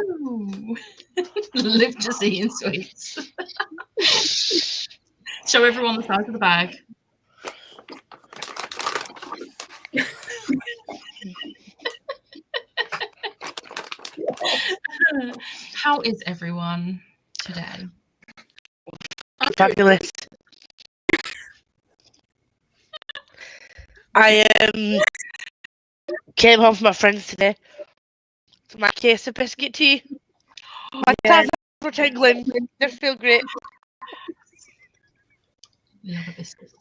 Woo! Live to see in sweets. Show everyone the size of the bag. How is everyone today? Fabulous. I came home from my friends today. So my case of biscuit tea. My tongue were tingling. Just feel great.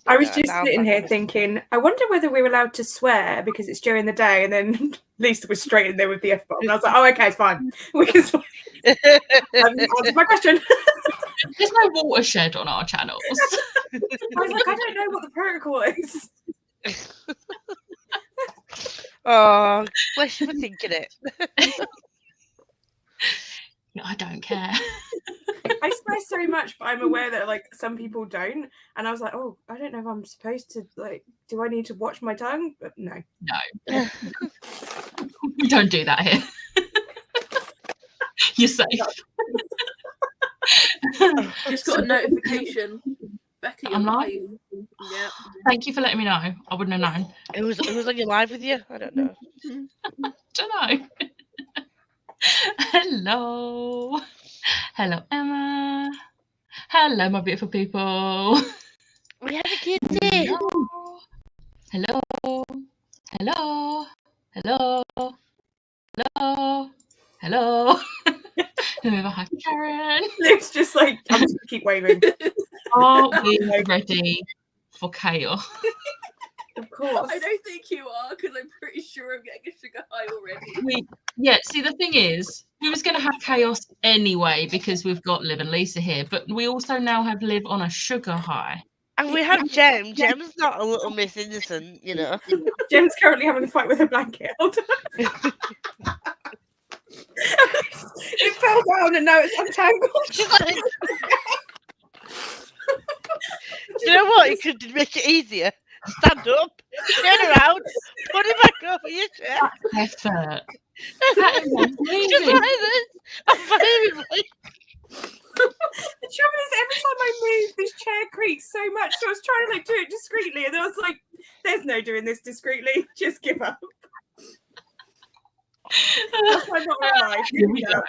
I was just sitting here thinking, I wonder whether we're allowed to swear because it's during the day, and then Lisa was straight in there with the F-bomb. And I was like, oh, okay, it's fine. We can swear. Answered my question. There's no watershed on our channels. I was like, I don't know what the protocol is. Oh, bless you for thinking it. I don't care. I swear so much, but I'm aware that like some people don't. And I was like, oh, I don't know if I'm supposed to, like, do I need to watch my tongue? But no. No. We don't do that here. You're safe. Just got a notification. Becky, you're live. Yeah. Thank you for letting me know. I wouldn't have known. It was on your live with you? I don't know. Don't know. Hello. Hello, Emma. Hello, my beautiful people. We have a kid day. Hello. Hello. Hello. Hello. Hello. Let me have a high Karen. It's just like, I'm just going to keep waving. Are we ready for chaos? Of course. I don't think you are, because I'm pretty sure I'm getting a sugar high already. Yeah, see, the thing is, we was going to have chaos anyway because we've got Liv and Lisa here, but we also now have Liv on a sugar high. And we have Jem. Jem's not a little Miss Innocent, you know. Jem's currently having a fight with her blanket. It fell down and now it's untangled. You know what? You could make it easier. Stand up, turn around, put it back over your chair. Effort. Just like this. I'm very right. The trouble is, every time I move, this chair creaks so much. So I was trying to like do it discreetly, and then I was like, "There's no doing this discreetly. Just give up." That's why I'm not alive. Here we go.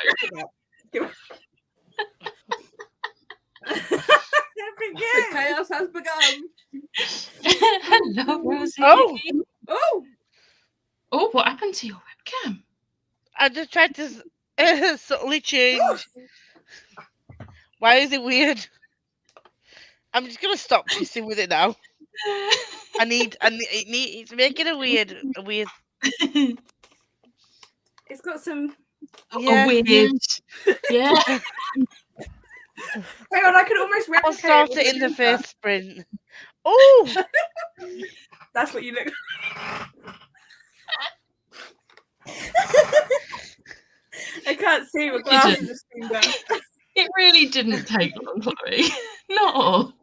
Give up. The chaos has begun. Hello, Rosie. Oh, what happened to your webcam? I just tried to subtly change. Why is it weird? I'm just gonna stop pissing with it now. It's making a weird. It's got some. Yeah. Weird. Yeah. Hang on, I could almost replicate. I'll start it in the first sprint. Oh, that's what you look. I can't see what glasses are down. It really didn't take long, Chloe. No.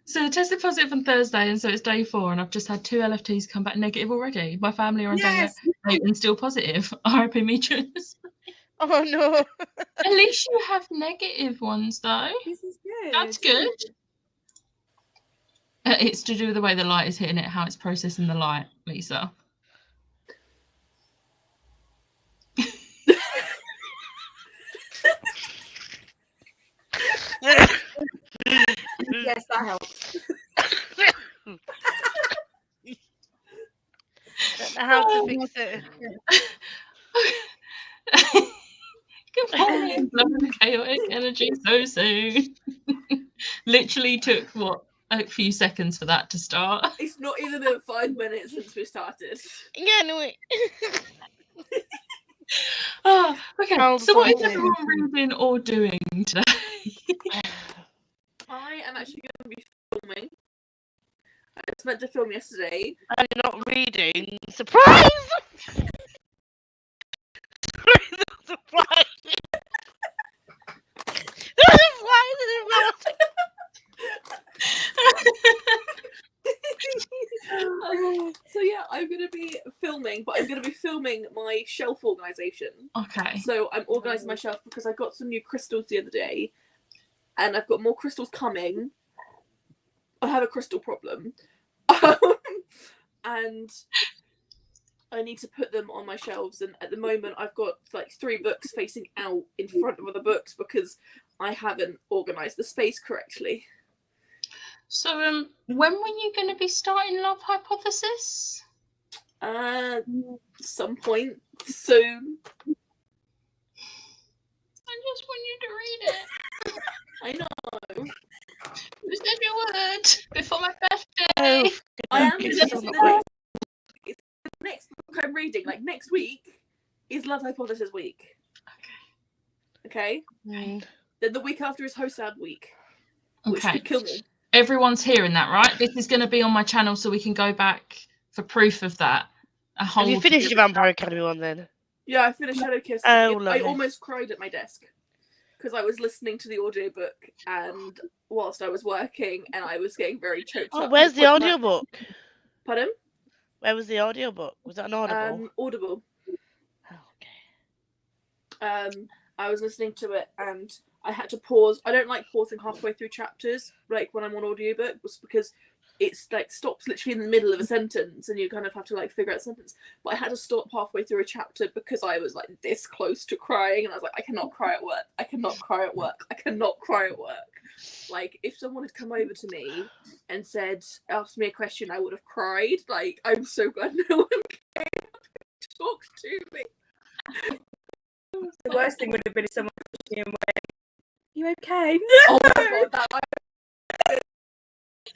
So I tested positive on Thursday, and so it's day 4, and I've just had 2 LFTs come back negative already. My family are on day 8 and still positive. RIP Metras. Oh no. At least you have negative ones, though. This is good. That's good. It's to do with the way the light is hitting it, how it's processing the light, Lisa. Yes, that helps. Don't know how to fix it. Good morning. Loving the chaotic energy so soon. Literally took, what, a few seconds for that to start. It's not even been 5 minutes since we started. Yeah, no. Oh, okay. So what is Cold everyone reading or doing today? I am actually going to be filming. I was meant to film yesterday. I'm not reading. Surprise! Surprise! There's a fly in the mouth. So yeah, I'm going to be filming, but I'm going to be filming my shelf organisation. Okay. So I'm organising my shelf because I got some new crystals the other day, and I've got more crystals coming. I have a crystal problem. And I need to put them on my shelves, and at the moment I've got like 3 books facing out in front of other books because I haven't organised the space correctly. So when were you going to be starting Love Hypothesis? Some point soon. I just want you to read it. I know. You said your word before my birthday. Oh, I am it's going so to not- the next book I'm reading, like next week, is Love Hypothesis week. Okay? Mm. Then the week after is Hosad week, which Okay. could kill me. Everyone's hearing that, right? This is going to be on my channel so we can go back for proof of that. Have you finished your Vampire Academy one then? Yeah, I finished Shadow Kiss. Oh, I lovely. almost cried at my desk because I was listening to the audiobook and whilst I was working and I was getting very choked Oh, up. where's the audiobook? Pardon? Where was the audiobook? Was that an Audible? Audible. Oh, okay. I was listening to it and I had to pause. I don't like pausing halfway through chapters, like when I'm on audiobook, because it's like stops literally in the middle of a sentence and you kind of have to like figure out a sentence. But I had to stop halfway through a chapter because I was like this close to crying and I was like, I cannot cry at work. I cannot cry at work. I cannot cry at work. Like if someone had come over to me and asked me a question, I would have cried. Like I'm so glad no one came to talk to me. The worst thing would have been if someone pushed me and went, "You okay?" Oh my god, that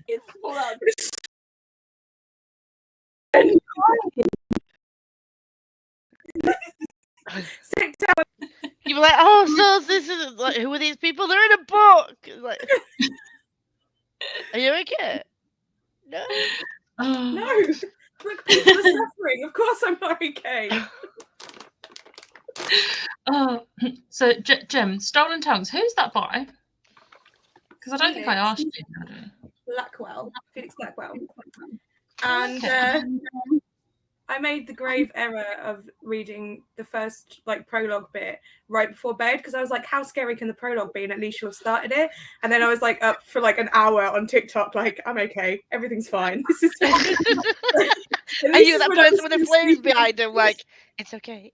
it's full on. Sit down. You were like, oh, so this is like, who are these people? They're in a book. It's like, are you okay? No. No, look, people are suffering. Of course, I'm not okay. So Jem, Stolen Tongues. Who's that by? Because I don't think I asked you. Blackwell, Felix Blackwell, and I made the grave error of reading the first like prologue bit right before bed because I was like, how scary can the prologue be? And at least you'll have started it. And then I was like up for like an hour on TikTok, like, I'm okay, everything's fine. This is fine. And you that person with the flames behind him, like, it's okay.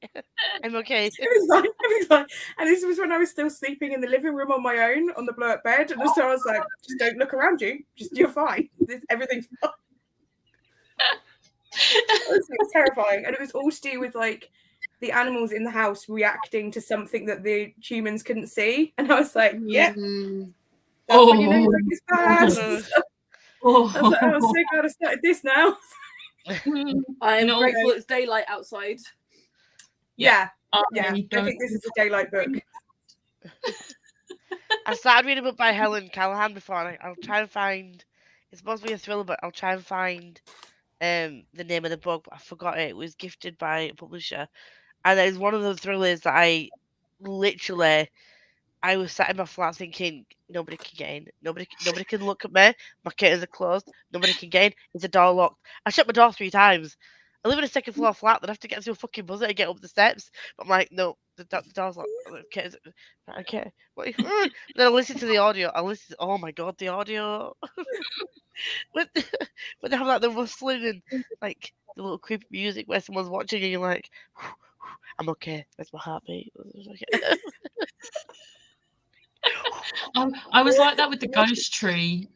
I'm okay. Everything's fine. And this was when I was still sleeping in the living room on my own on the blow-up bed. And so I was like, just don't look around you. Just you're fine. Everything's fine. It was terrifying, and it was all to do with like the animals in the house reacting to something that the humans couldn't see, and I was like, "Yeah, that's when you know it's bad." I was like, "Oh, I'm so glad I started this now." I am grateful it's daylight outside. Yeah. I think this is a daylight book. I started reading a book by Helen Callahan before, and I'll try and find. It's supposed to be a thriller, but I'll try and find the name of the book, but I forgot it. It was gifted by a publisher, and it was one of the thrillers that I was sat in my flat thinking nobody can get in, nobody can look at me. My curtains are closed. Nobody can get in. Is the door locked? I shut my door 3 times. I live in a second floor flat. Then I have to get through a fucking buzzer to get up the steps. But I'm like, no, the door's locked. Okay. Then I listen to the audio. Oh my god, the audio. when they have like the rustling and like the little creepy music where someone's watching and you're like, I'm okay. That's my heartbeat. I was like that with the Ghost Tree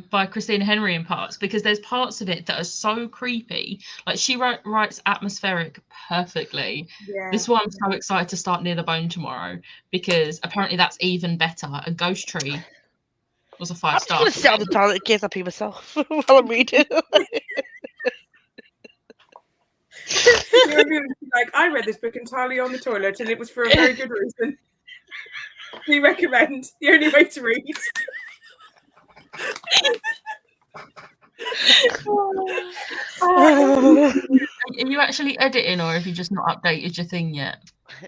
by Christina Henry in parts, because there's parts of it that are so creepy. Like she writes atmospheric perfectly. Yeah. This one I'm so excited to start Near the Bone tomorrow because apparently that's even better. A Ghost Tree was a 5 star. I'm just gonna sit on the toilet in case I pee myself while I'm reading. Like, I read this book entirely on the toilet, and it was for a very good reason. We recommend the only way to read. Are you actually editing, or have you just not updated your thing yet?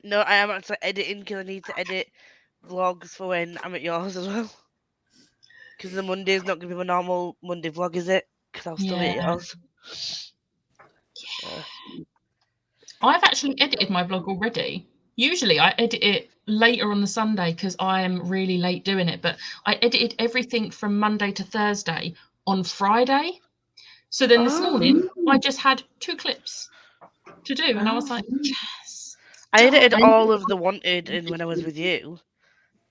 No, I am actually editing because I need to edit vlogs for when I'm at yours as well. Because the Monday's not going to be my normal Monday vlog, is it? Because I'll still be at yours. I've actually edited my vlog already. Usually I edit it later on the Sunday because I am really late doing it, but I edited everything from Monday to Thursday on Friday. So then this morning I just had 2 clips to do, and I was like, yes. I edited done. all of the wanted and when I was with you,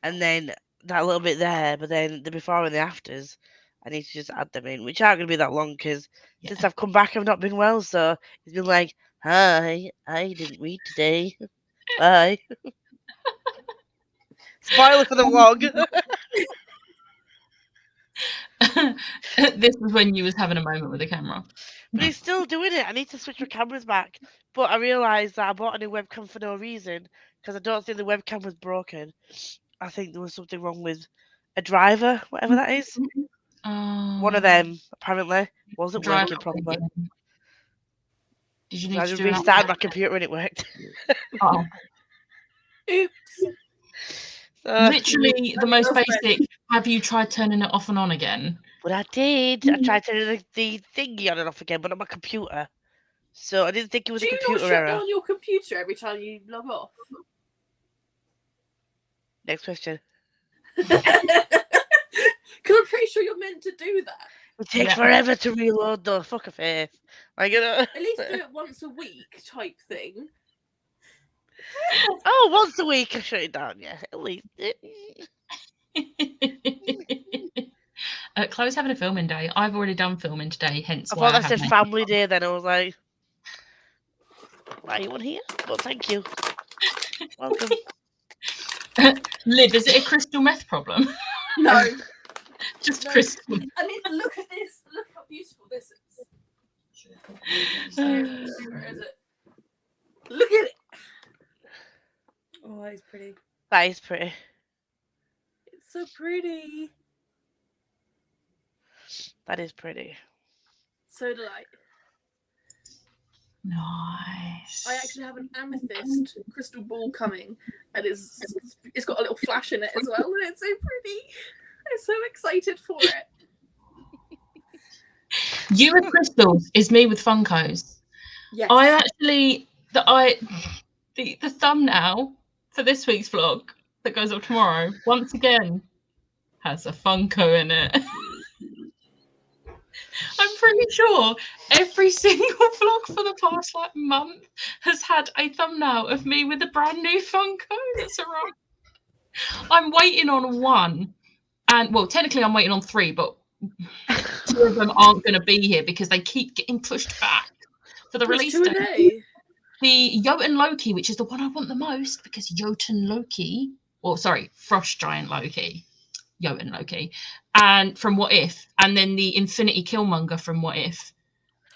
and then that little bit there, but then the before and the afters, I need to just add them in, which aren't going to be that long because since I've come back, I've not been well. So it's been like, hi, I didn't read today. Bye. Spoiler for the vlog. This was when you was having a moment with the camera. But he's still doing it. I need to switch my cameras back. But I realised that I bought a new webcam for no reason because I don't think the webcam was broken. I think there was something wrong with a driver, whatever that is. One of them, apparently, wasn't working properly. Did you So need I to just do restarted my computer and it worked. Oh. Oops. Literally the most basic. Have you tried turning it off and on again? But I did. I tried turning the thingy on and off again, but on my computer. So I didn't think it was a computer shut error. down your computer every time you log off? Next question. Because I'm pretty sure you're meant to do that. It takes forever to reload though. Fuck a face. At least do it once a week type thing. Oh, once a week I shut it down, yeah. At least. Chloe's having a filming day. I've already done filming today, hence I why thought that said family day then. I was like, why are you on here? Well, thank you. Welcome. Liv, is it a crystal meth problem? No. Just crystal. I mean, look at this. Look how beautiful this is. Where is it? Look at it. Oh, that is pretty. That is pretty. It's so pretty. That is pretty. So do I. Nice. I actually have an amethyst crystal ball coming, and it's got a little flash in it as well, and it's so pretty. I'm so excited for it. You with crystals is me with Funkos. Yes. I actually the thumbnail for this week's vlog that goes up tomorrow once again has a Funko in it. I'm pretty sure every single vlog for the past month has had a thumbnail of me with a brand new Funko that's arrived. I'm waiting on 1, and well, technically I'm waiting on 3, but 2 of them aren't going to be here because they keep getting pushed back for the release date. The Jotun Loki, which is the one I want the most because Jotun Loki, Frost Giant Loki, Jotun Loki, and from What If, and then the Infinity Killmonger from What If.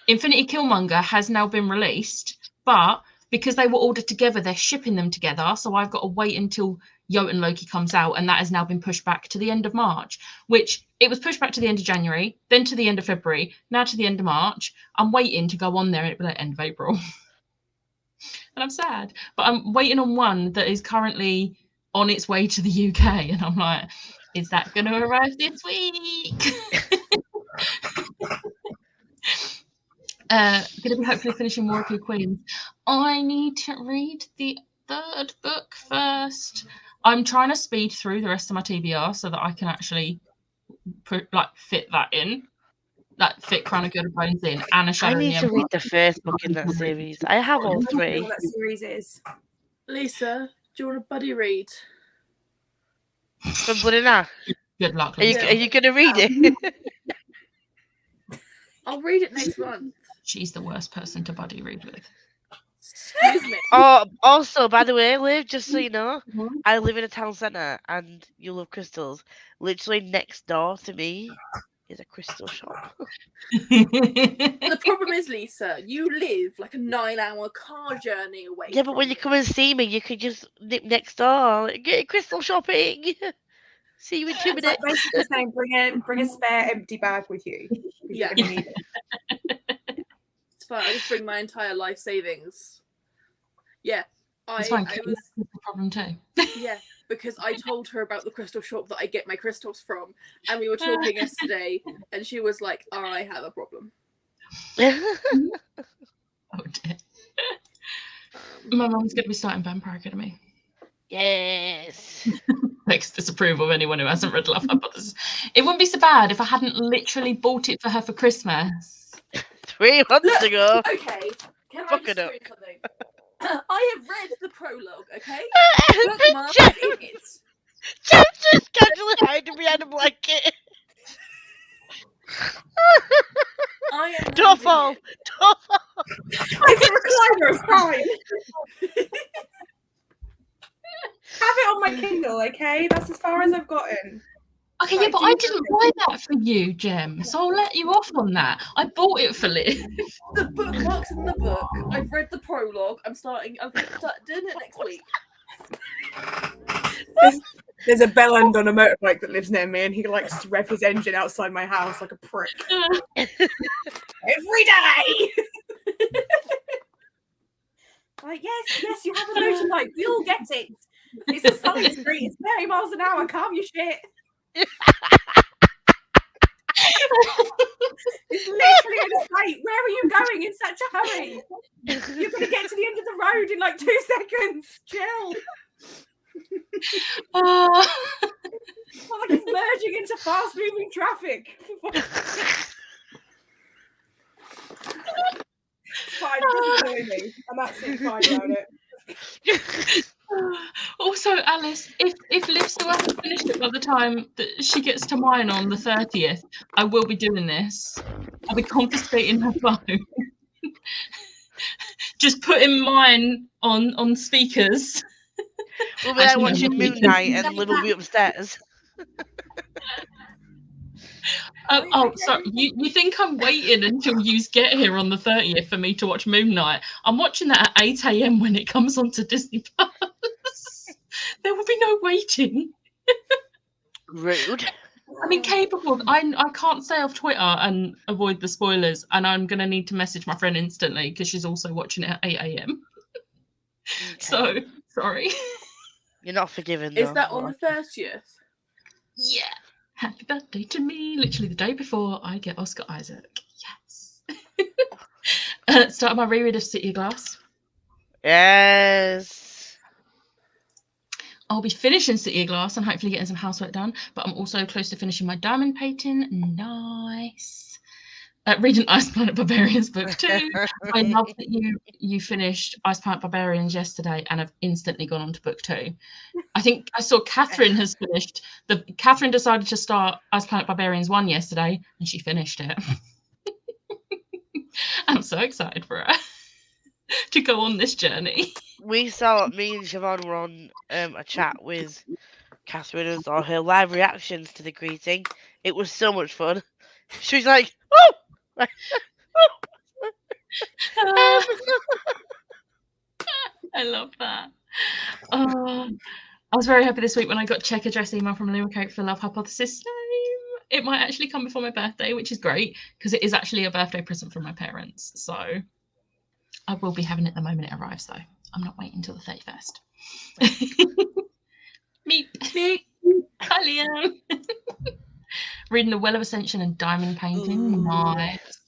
Infinity Killmonger has now been released, but because they were ordered together, they're shipping them together. So I've got to wait until Jotun Loki comes out, and that has now been pushed back to the end of March, which it was pushed back to the end of January, then to the end of February, now to the end of March. I'm waiting to go on there and it'll be like end of April. And I'm sad, but I'm waiting on one that is currently on its way to the UK, and I'm like, is that going to arrive this week? Going to be hopefully finishing Warrior Queens. I need to read the 3rd book first. I'm trying to speed through the rest of my TBR so that I can actually fit that in. That fit Crown of Good Bones in, and A Shadow I in the need to Empire. read the first book in that series. I have all 3. What that series is. Lisa, do you want a buddy read? From Blood and Ash. Good luck, Are you going to read it? I'll read it next month. She's the worst person to buddy read with. Excuse me. Oh, also, by the way, Liv, just so you know, I live in a town centre and you love crystals. Literally next door to me is a crystal shop. The problem is, Lisa, you live like a 9-hour car journey away. Yeah, but when you come and see me, you could just nip next door, get crystal shopping. See you in 2 minutes. Like basically saying, bring a spare empty bag with you. Yeah. You're gonna need it. It's fine. I just bring my entire life savings. Yeah. It's fine. I was the problem too. Yeah, because I told her about the crystal shop that I get my crystals from, and we were talking yesterday, and she was like, "Oh, I have a problem." Oh dear. My mum's going to be starting Vampire Academy. Yes. Makes disapproval of anyone who hasn't read Love Hypothesis. It wouldn't be so bad if I hadn't literally bought it for her for Christmas. 3 months ago. Okay, can I Fuck just it up. say something? I have read the prologue, okay? Bookmark is in it. Just casually hiding behind a blanket. I am Don't reading fall. it. Don't fall. It's a recliner, it's fine. Have it on my Kindle, okay? That's as far as I've gotten. Okay, yeah, but I didn't buy that for you, Jem, so I'll let you off on that. I bought it for Liv. The bookmark's in the book. I've read the prologue. I'm doing it next week. There's a bellend on a motorbike that lives near me, and he likes to rev his engine outside my house like a prick. Every day! Like, yes, you have a motorbike. We all get it. It's a side street. It's 30 miles an hour. Calm your shit. It's literally in a state. Where are you going in such a hurry? You're going to get to the end of the road in like 2 seconds. Chill. It's not like it's merging into fast-moving traffic. It's fine. It doesn't annoy me. I'm absolutely fine about it. Also, Alice, if Liv still hasn't finished it by the time that she gets to mine on the 30th, I will be doing this. I'll be confiscating her phone. Just putting mine on speakers. We'll be like watching Moon Knight and Liv will be upstairs. Sorry. You think I'm waiting until you get here on the 30th for me to watch Moon Knight? I'm watching that at 8 a.m. when it comes onto Disney Plus. There will be no waiting. Rude. I'm incapable. I can't stay off Twitter and avoid the spoilers, and I'm going to need to message my friend instantly because she's also watching it at 8 a.m. Okay. So, sorry. You're not forgiven, though. Is that on the 30th? Yeah. Happy birthday to me. Literally the day before I get Oscar Isaac. Yes. Started my reread of City of Glass. Yes. I'll be finishing City of Glass and hopefully getting some housework done, but I'm also close to finishing my diamond painting. Nice. Reading Ice Planet Barbarians book 2. I love that you finished Ice Planet Barbarians yesterday and have instantly gone on to book 2. I think I saw Catherine has finished. Catherine decided to start Ice Planet Barbarians 1 yesterday and she finished it. I'm so excited for her to go on this journey. Me and Siobhan were on a chat with Catherine and saw her live reactions to the greeting. It was so much fun. She was like, oh! I love that. I was very happy this week when I got check address email from Limerick for Love Hypothesis. It might actually come before my birthday, which is great because it is actually a birthday present from my parents. So I will be having it the moment it arrives, though. I'm not waiting until the 31st. Meep. Hi, Liam. Reading The Well of Ascension and Diamond Painting. Ooh. Nice.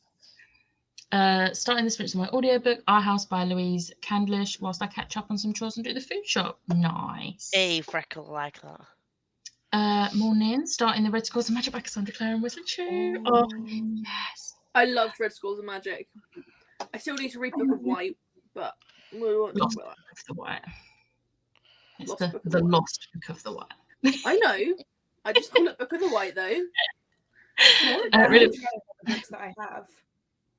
Starting this week with my audiobook, Our House by Louise Candlish, whilst I catch up on some chores and do the food shop. Nice. Hey, freckle like that. Morning, starting the Red Scrolls of Magic by Cassandra Clare and Wesley Chu. Oh, yes. I loved Red Scrolls of Magic. I still need to read Book of White, but we won't talk about that. Book of the White. It's Lost the Book of the White. Lost Book of the White. I know. I just call it Book of the White, though. Really? Books that I have,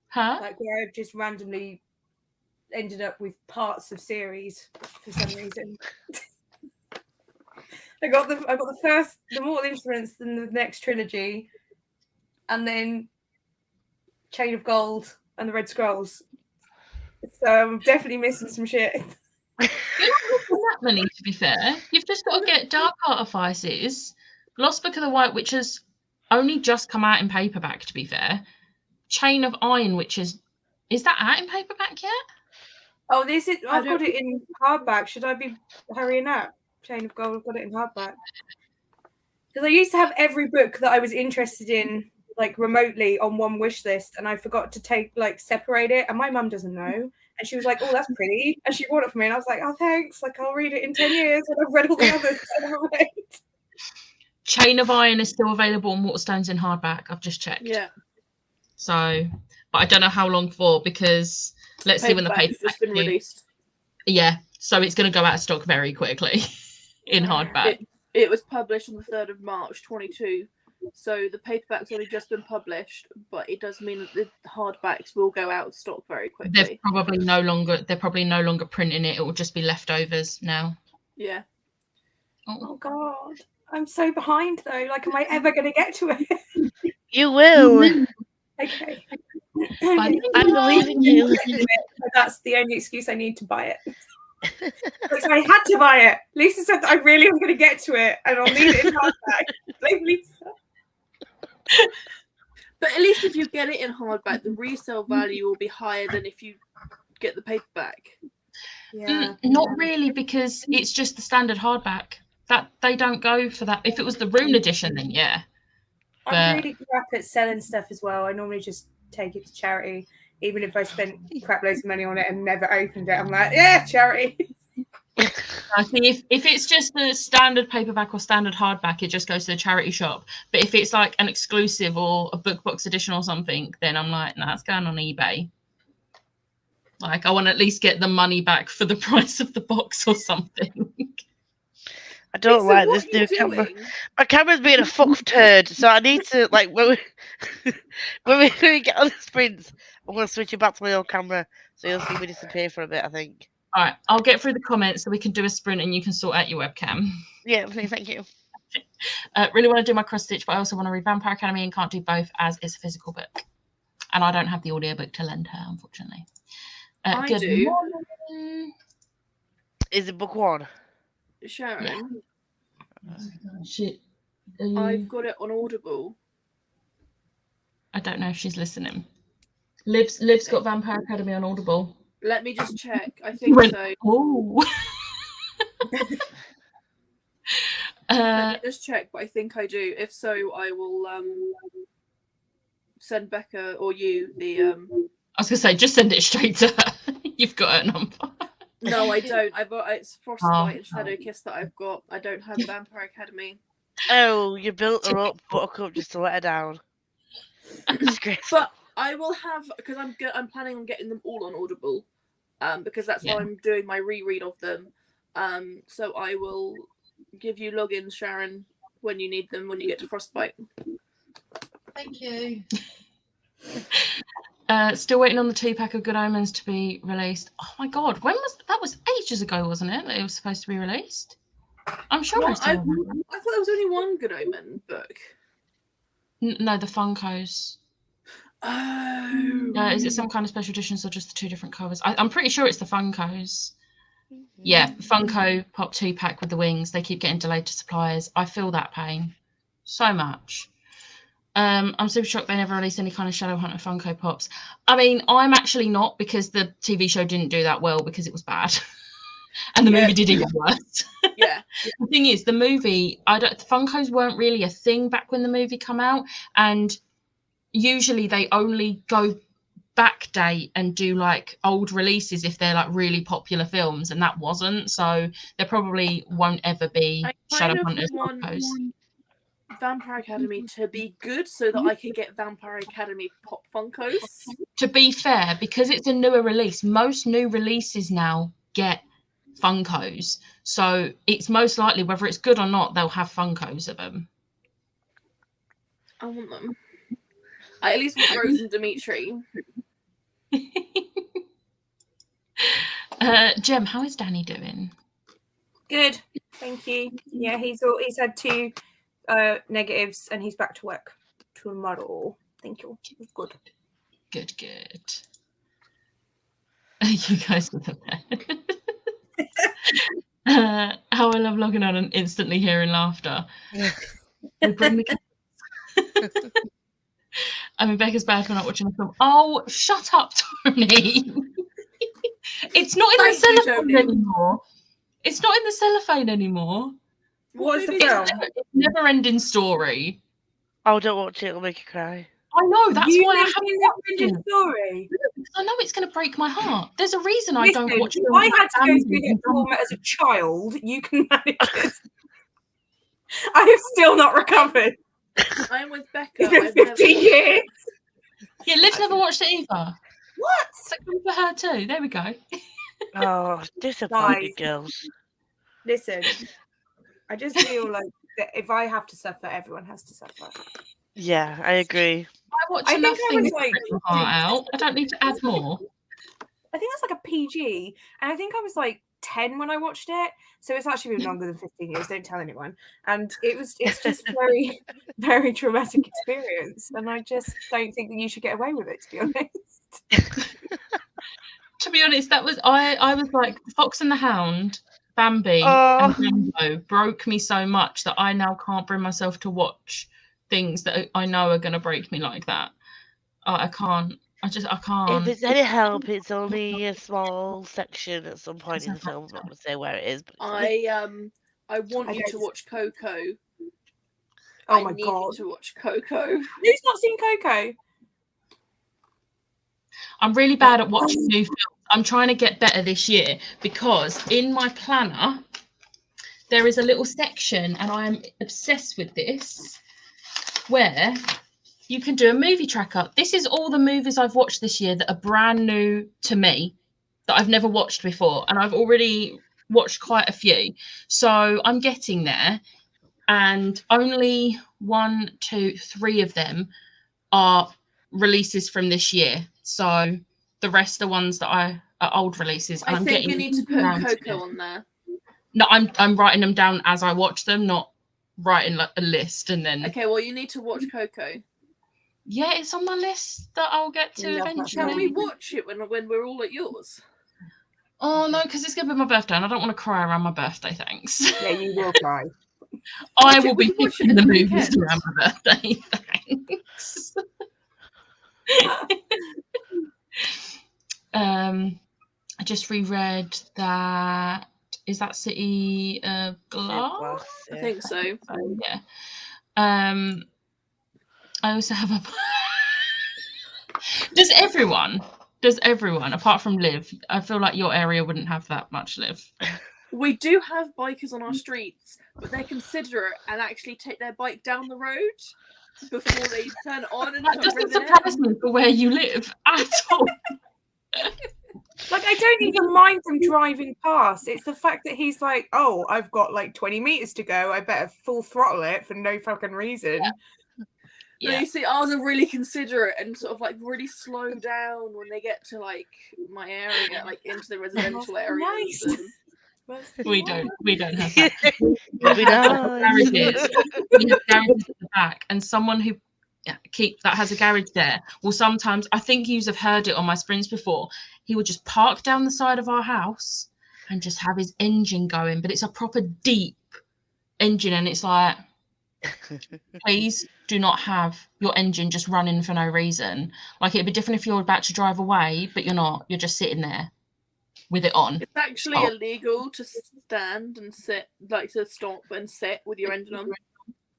Huh? like where I've just randomly ended up with parts of series for some reason. I got the Mortal Instruments, then the next trilogy, and then Chain of Gold and the Red Scrolls. So I'm definitely missing some shit. You're not missing that many, to be fair. You've just got to get Dark Artifices, Lost Book of the White, which has only just come out in paperback, to be fair. Chain of Iron, which is that out in paperback yet? Oh, I've got it in hardback. Should I be hurrying up? Chain of Gold, I've got it in hardback. Because I used to have every book that I was interested in like remotely on one wish list, and I forgot to separate it, and my mum doesn't know, and she was like, "Oh, that's pretty," and she bought it for me, and I was like, "Oh, thanks! Like, I'll read it in 10 years when I've read all the others." Chain of Iron is still available on Waterstones in hardback. I've just checked. Yeah. So, but I don't know how long for, because let's see when the paperback's just been released. Yeah, so it's going to go out of stock very quickly in hardback. It was published on the 3rd of March 22. So the paperback's only just been published, but it does mean that the hardbacks will go out of stock very quickly. They're probably no longer printing it. It will just be leftovers now. Yeah. Oh God, I'm so behind though. Like, am I ever going to get to it? You will. Okay. I believe in you. That's the only excuse I need to buy it. So I had to buy it. Lisa said that I really am going to get to it, and I'll need it in hardback. Blame Lisa. But at least if you get it in hardback, the resale value will be higher than if you get the paperback. Yeah. Not really, because it's just the standard hardback. That they don't go for that. If it was the Rune edition, then yeah. I'm really crap at selling stuff as well. I normally just take it to charity, even if I spent crap loads of money on it and never opened it. I'm like, yeah, charity. I think if it's just the standard paperback or standard hardback, it just goes to the charity shop. But if it's like an exclusive or a book box edition or something, then I'm like, nah, it's going on eBay. Like, I want to at least get the money back for the price of the box or something. I don't like this new camera. My camera's being a fuck turd, so I need to, like, when we get on the sprints, I'm going to switch it back to my old camera, so you'll see me disappear for a bit, I think. All right, I'll get through the comments so we can do a sprint and you can sort out your webcam. Yeah, please, thank you. Really want to do my cross stitch, but I also want to read Vampire Academy and can't do both as it's a physical book. And I don't have the audiobook to lend her, unfortunately. I do. Morning. Is it book one? Sharon, Shit. I've got it on Audible. I don't know if she's listening. Liv's got Vampire Academy on Audible. Let me just check. I think so. Oh. Let me just check, but I think I do. If so, I will send Becca or you the. I was gonna say, just send it straight to her. You've got her number. No, I don't. It's Frostbite and Shadow Kiss that I've got. I don't have Vampire Academy. Oh, you built her up, Buttercup, just to let her down. But I will have, because I'm planning on getting them all on Audible, because that's how I'm doing my reread of them. So I will give you logins, Sharon, when you need them when you get to Frostbite. Thank you. Still waiting on the 2-pack of Good Omens to be released. Oh my god, when was that? Was ages ago, wasn't it? That it was supposed to be released. I'm sure I thought there was only one Good Omen book. No, the Funkos. Oh. Is it some kind of special editions or just the 2 different covers? I'm pretty sure it's the Funkos. Yeah, Funko Pop 2-pack with the wings. They keep getting delayed to suppliers. I feel that pain so much. I'm super shocked they never released any kind of Shadowhunter Funko Pops. I mean, I'm actually not, because the TV show didn't do that well because it was bad. And the movie did even worse. Yeah. The thing is, the movie, Funkos weren't really a thing back when the movie came out. And usually they only go backdate and do like old releases if they're like really popular films. And that wasn't. So there probably won't ever be Shadowhunters Funkos. Vampire Academy to be good so that I can get Vampire Academy Pop Funkos. To be fair, because it's a newer release, most new releases now get Funkos. So it's most likely, whether it's good or not, they'll have Funkos of them. I want them. I at least want Rose and Dimitri. Jem, how is Danny doing? Good, thank you. Yeah, he's had 2 negatives and he's back to work tomorrow. Thank you. Good. Good. You guys are the best. How I love logging on and instantly hearing laughter. We bring the I mean, Becca's bad for not watching the film. Oh, shut up, Tony. It's not in the cellophane anymore. It's not in the cellophane anymore. What is the film? It's Never Ending Story. Oh, don't watch it. It'll make you cry. I know, that's You why I live haven't in watched the it. story. I know it's going to break my heart. There's a reason I Listen, don't watch if films I had like to go Bambi through that and trauma Dumbo. as a child, you can manage this. I have still not recovered. I'm with Becca. It's been I've never 15 years. Yeah, Liv's never watched it either. What? So come for her too. There we go. Oh, disappointed Guys. girls. Listen, I just feel like that if I have to suffer, everyone has to suffer. Yeah, I agree. I watch I enough think I things was to like break my heart out. I don't need to add more. I think that's like a PG, and I think I was like 10 when I watched it, so it's actually been longer than 15 years. Don't tell anyone. And it's just very, very traumatic experience, and I just don't think that you should get away with it, to be honest. To be honest, that was I was like Fox and the Hound, Bambi, Oh. and Dumbo broke me so much that I now can't bring myself to watch things that I know are going to break me like that. I can't. I can't. If it's any help, it's only a small section at some point in the film. I'm not going to say where it is. But I want you to watch Coco. Oh my I need god! you to watch Coco. Who's not seen Coco? I'm really bad at watching new films. I'm trying to get better this year because in my planner there is a little section, and I am obsessed with this, where you can do a movie tracker. This is all the movies I've watched this year that are brand new to me, that I've never watched before, and I've already watched quite a few. So I'm getting there, and only 1, 2, 3 of them are releases from this year. So the rest are ones that are old releases. And I think you need to put Coco on there. No, I'm writing them down as I watch them, not writing like a list and then. Okay, well you need to watch Coco. Yeah, it's on my list that I'll get to eventually. Can we watch it when we're all at yours? Oh no, because it's gonna be my birthday, and I don't want to cry around my birthday. Thanks. Yeah, you will cry. I will be picking the movies around my birthday. Thanks. I just reread that. Is that City of Glass? I think so. Yeah. I also have a. Does everyone, apart from Liv, I feel like your area wouldn't have that much, Liv. We do have bikers on our streets, but they're considerate and actually take their bike down the road before they turn it on and that doesn't surprise me for where you live at all. Like, I don't even mind them driving past. It's the fact that he's like, oh, I've got like 20 meters to go. I better full throttle it for no fucking reason. Yeah. No, you see, ours are really considerate and sort of like really slow down when they get to like my area, like into the residential area. Nice. We don't have that. We have garages at the back, and someone who that has a garage there will sometimes, I think you have heard it on my sprints before, he would just park down the side of our house and just have his engine going, but it's a proper deep engine, and it's like, please do not have your engine just running for no reason. Like, it'd be different if you're about to drive away, but you're not, you're just sitting there with it on. It's actually illegal to stand and sit, like to stop and sit with your engine on.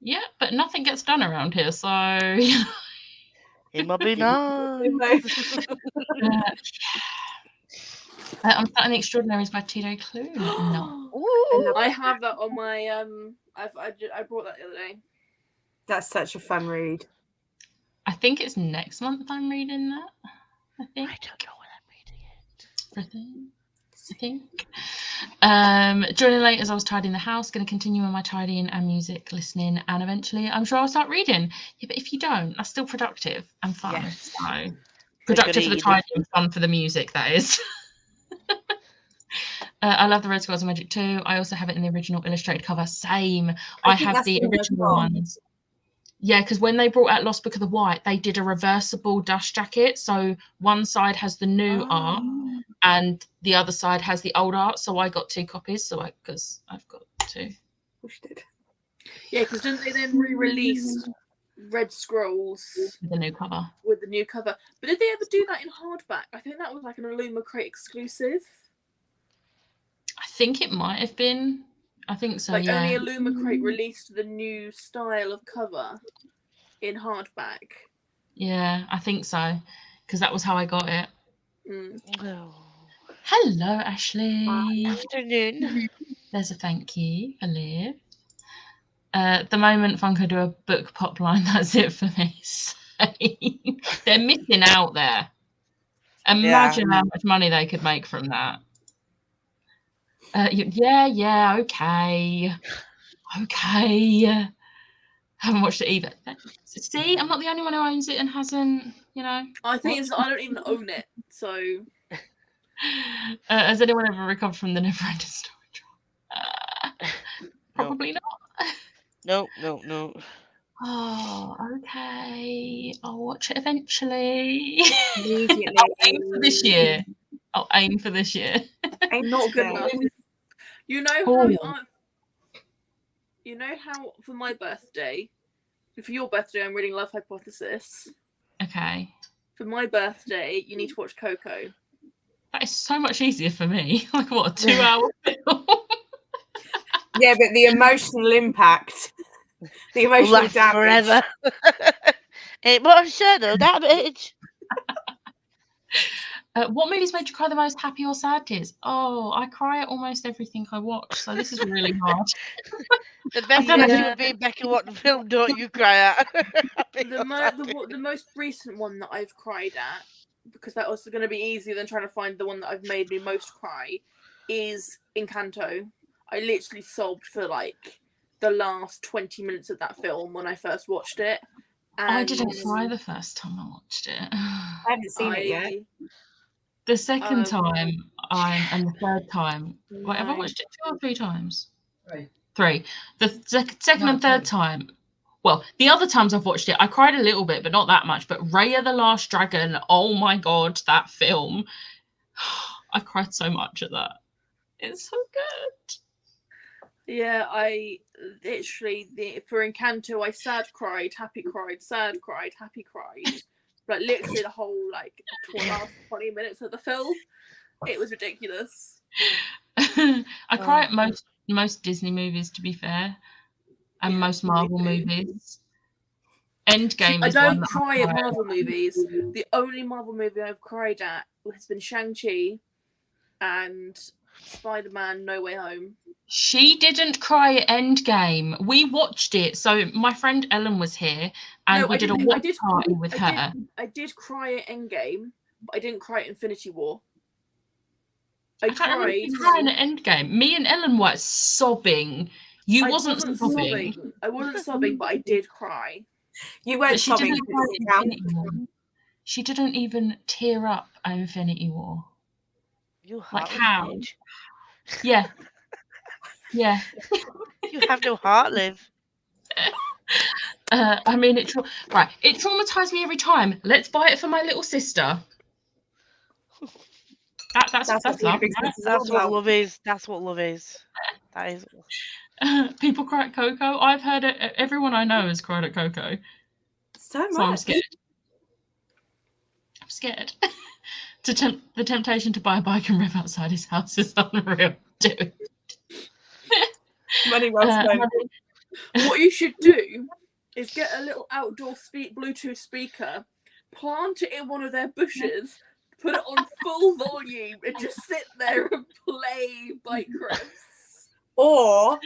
Yeah, but nothing gets done around here, so it might be nice. I'm starting The Extraordinaries by Tito Clune. No. I have that on my I brought that the other day. That's such a fun read. I think it's next month I'm reading that. I don't know when I'm reading it. I think. Joining late as I was tidying the house, going to continue with my tidying and music listening, and eventually I'm sure I'll start reading. Yeah, but if you don't, that's still productive and fun. Yes. So productive for the tidying and fun for the music, that is. I love the Red Squares of Magic 2. I also have it in the original illustrated cover. Same. I have the original ones. Yeah, because when they brought out Lost Book of the White, they did a reversible dust jacket. So one side has the new art and the other side has the old art. So I got 2 copies. So because I've got 2. Yeah, because didn't they then re-release Red Scrolls with the new cover? With the new cover. But did they ever do that in hardback? I think that was like an Illuma Crate exclusive. I think it might have been. I think so, like yeah. Only Illuma Crate released the new style of cover. in hardback. Yeah, I think so, because that was how I got it. Oh. Hello, Ashley. Afternoon. There's a thank you for Liv. The moment Funko do a book pop line, that's it for me. So, they're missing out there. Imagine how much money they could make from that. Yeah, okay. Haven't watched it either. See, I'm not the only one who owns it and hasn't, I think it's I don't even own it, so. Has anyone ever recovered from the Neverending Story trial? Probably not. No. Oh, okay. I'll watch it eventually. Immediately. I'll aim for this year. Not good enough. You know how for my birthday, for your birthday, I'm reading Love Hypothesis. Okay. For my birthday, you need to watch Coco. That is so much easier for me. Like what, a 2-hour film? Yeah, but the emotional impact, the emotional damage. Forever. It was shadow damage. What movies made you cry the most, happy or sad tears? Oh, I cry at almost everything I watch, so this is really hard. The best thing would be, Becca, what film don't you cry at? The most recent one that I've cried at, because that was going to be easier than trying to find the one that I've made me most cry, is Encanto. I literally sobbed for like the last 20 minutes of that film when I first watched it. And I didn't cry the first time I watched it. I haven't seen it yet. The second time and the third time. Wait, have I watched it 2 or 3 times? 3. The second and third time. Well, the other times I've watched it, I cried a little bit, but not that much. But Raya the Last Dragon, oh my God, that film. I cried so much at that. It's so good. Yeah, I literally, for Encanto, I sad cried, happy cried, sad cried, happy cried. Like literally the whole last 20 minutes of the film. It was ridiculous. I cry at most Disney movies, to be fair, and most Marvel movies. Endgame. I don't cry at Marvel movies. The only Marvel movie I've cried at has been Shang-Chi and Spider-Man: No Way Home. She didn't cry at Endgame. We watched it. So my friend Ellen was here, and we did a watch party with her. I did cry at Endgame, but I didn't cry at Infinity War. I cried at Endgame. Me and Ellen were sobbing. I wasn't sobbing. I wasn't sobbing, but I did cry. You weren't sobbing. She didn't even tear up at Infinity War. Like how? Yeah. Yeah. You have no heart, Liv. I mean, it traumatized me every time. Let's buy it for my little sister. That's love. That's what love is. That's what love is. That is. People cry at Coco. I've heard it. Everyone I know has cried at Coco. So much. So I'm scared. The temptation to buy a bike and rev outside his house is unreal. Do it. Money well spent. What you should do is get a little outdoor Bluetooth speaker, plant it in one of their bushes, put it on full volume, and just sit there and play Bike Revs. Or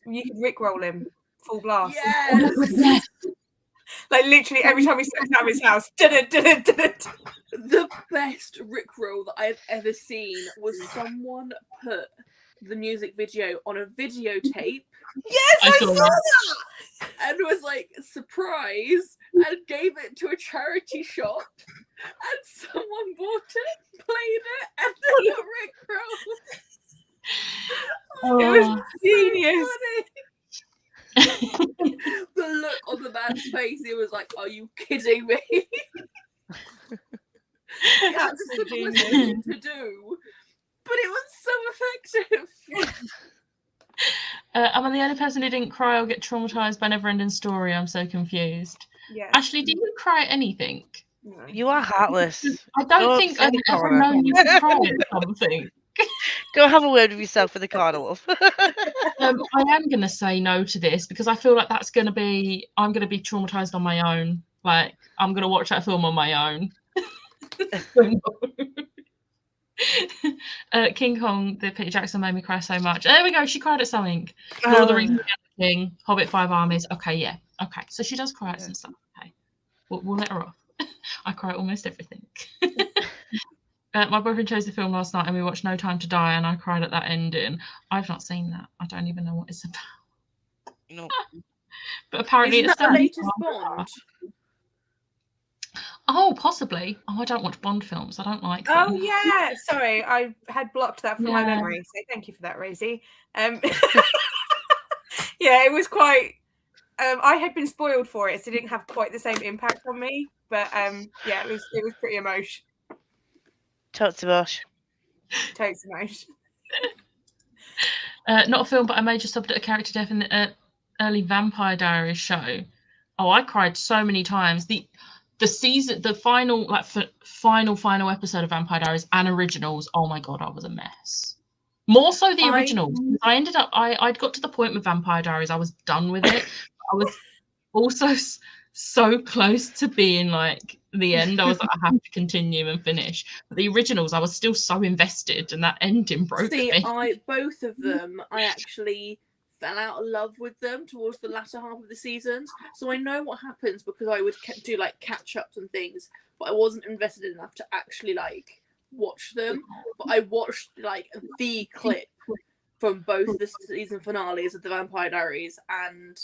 you could Rickroll him full blast. Yes. Like literally every time he steps out of his house. The best Rickroll that I've ever seen was someone put the music video on a videotape. Yes, I saw that. And was like, surprise, and gave it to a charity shop. And someone bought it, played it, and then the Rickroll. It was genius. The look on the man's face, he was like, are you kidding me? That's the simplest thing to do, but it was so effective. Am I the only person who didn't cry or get traumatized by Neverending Story? I'm so confused. Yeah. Ashley, did you cry at anything? No. You are heartless. I don't think I've ever known you to cry at something. Go have a word with yourself in the corner, love. I am going to say no to this because I feel like I'm going to be traumatized on my own. Like, I'm going to watch that film on my own. King Kong, the Peter Jackson made me cry so much. There we go. She cried at something. Lord of the Rings, King, Hobbit, Five Armies. Okay, yeah. Okay, so she does cry at some stuff. Okay, we'll let her off. I cry at almost everything. My boyfriend chose the film last night and we watched No Time to Die and I cried at that ending. I've not seen that. I don't even know what it's about. No. But apparently Isn't it's that the latest Bond? Oh, possibly. Oh, I don't watch Bond films. I don't like them. Oh yeah, sorry, I had blocked that from my memory. So thank you for that, Rosie. Yeah, it was quite. I had been spoiled for it, so it didn't have quite the same impact on me. But yeah, it was pretty emotional. Totes emotion. Totes emotion. Not a film, but I major subbed at a character death in the early Vampire Diaries show. Oh, I cried so many times. The season, the final, like final episode of Vampire Diaries and originals. Oh my god, I was a mess. More so the originals. I ended up, I'd got to the point with Vampire Diaries, I was done with it. I was also so close to being like the end. I was like, I have to continue and finish. But the originals, I was still so invested, and that ending broke me. Both of them, I actually fell out of love with them towards the latter half of the seasons. So I know what happens because I would do like catch ups and things, but I wasn't invested enough to actually like watch them. But I watched like the clip from both the season finales of the Vampire Diaries and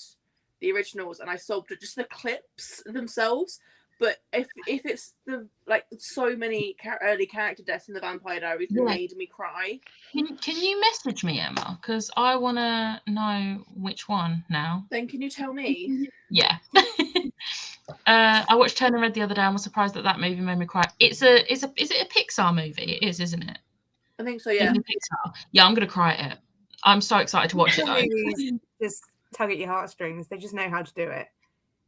the originals, and I sobbed at just the clips themselves. But if it's the like so many early character deaths in the Vampire Diaries that made me cry. Can you message me, Emma? Because I want to know which one now. Then can you tell me? Yeah. I watched Turner Red the other day and was surprised that movie made me cry. Is it a Pixar movie? It is, isn't it? I think so, yeah. Pixar. Yeah, I'm going to cry at it. I'm so excited to watch it, though. Just tug at your heartstrings. They just know how to do it.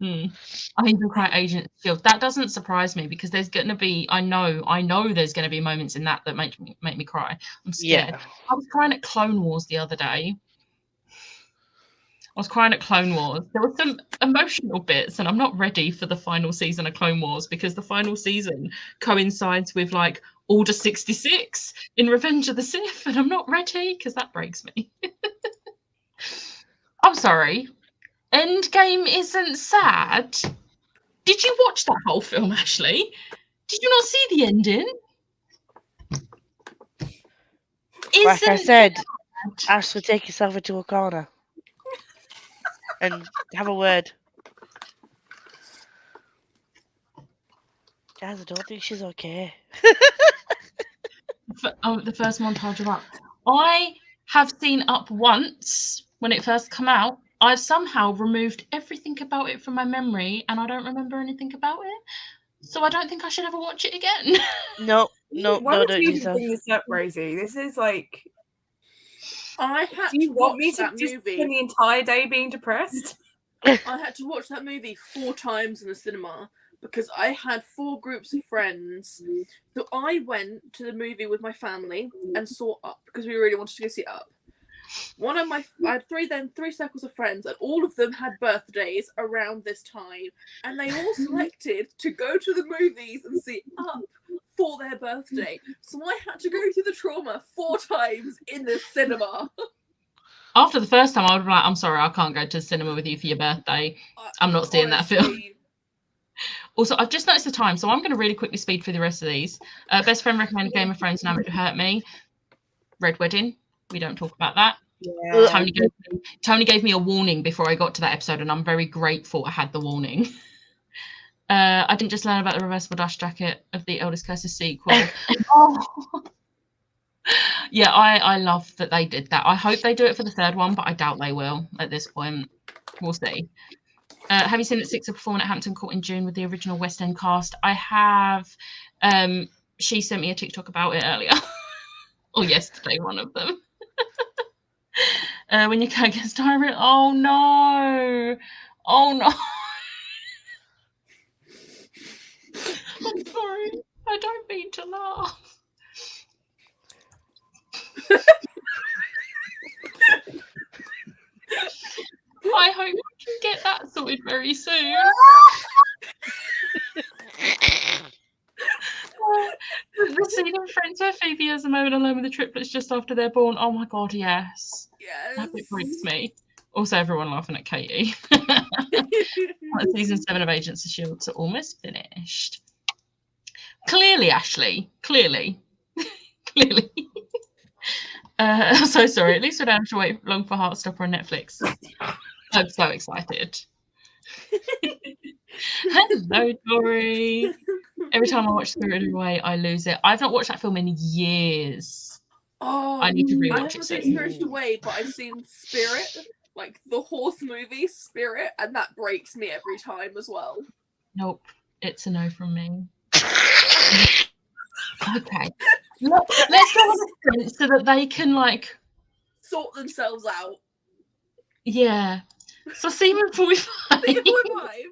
I even cry at Agent Shield. That doesn't surprise me because there's going to be, I know there's going to be moments in that make me cry. I'm scared. Yeah. I was crying at Clone Wars the other day. There were some emotional bits, and I'm not ready for the final season of Clone Wars because the final season coincides with like Order 66 in Revenge of the Sith, and I'm not ready because that breaks me. I'm sorry. Endgame isn't sad. Did you watch that whole film, Ashley? Did you not see the ending? Like I said, Ashley, take yourself into a corner and have a word. Guys, I don't think she's okay. The first montage of Up. I have seen Up once when it first came out. I've somehow removed everything about it from my memory, and I don't remember anything about it. So I don't think I should ever watch it again. No, Why would don't you yourself. bring this up, Rosie? This is like. I had Do you to want watch me to that just movie. spend the entire day being depressed? I had to watch that movie 4 times in the cinema because I had 4 groups of friends. So I went to the movie with my family and saw Up because we really wanted to go see Up. I had 3 circles of friends, and all of them had birthdays around this time, and they all selected to go to the movies and see Up for their birthday. So I had to go through the trauma 4 times in the cinema. After the first time, I would be like, I'm sorry, I can't go to the cinema with you for your birthday. I'm not seeing that film. Also, I've just noticed the time, so I'm going to really quickly speed through the rest of these. Best friend recommended Game of Thrones, Now It Hurt Me. Red Wedding. We don't talk about that. Yeah. Tony gave me a warning before I got to that episode, and I'm very grateful I had the warning. I didn't just learn about the reversible dust jacket of the Eldest Curses sequel. Yeah, I love that they did that. I hope they do it for the 3rd one, but I doubt they will at this point. We'll see. Have you seen that Six are performing at Hampton Court in June with the original West End cast? I have. She sent me a TikTok about it earlier. Or yesterday, one of them. When your cat gets diarrhea. Oh no. I'm sorry. I don't mean to laugh. sorted very soon. The scene in Friends where Phoebe has a moment alone with the triplets just after they're born. Oh my god, yes. Yes. That bit breaks me. Also, everyone laughing at Katie. Season 7 of Agents of S.H.I.E.L.D. are almost finished. Clearly, Ashley. Clearly. Clearly. I'm so sorry. At least we don't have to wait long for Heartstopper on Netflix. I'm so excited. Hello, Tori. Every time I watch Spirited Away, I lose it. I've not watched that film in years. Oh, I need to I rewatch haven't it seen soon. Spirited Away, but I've seen Spirit, like the horse movie Spirit, and that breaks me every time as well. Nope. It's a no from me. Okay. Let's go on a sprint so that they can, like... Sort themselves out. Yeah. So see you in 45. See you in 45.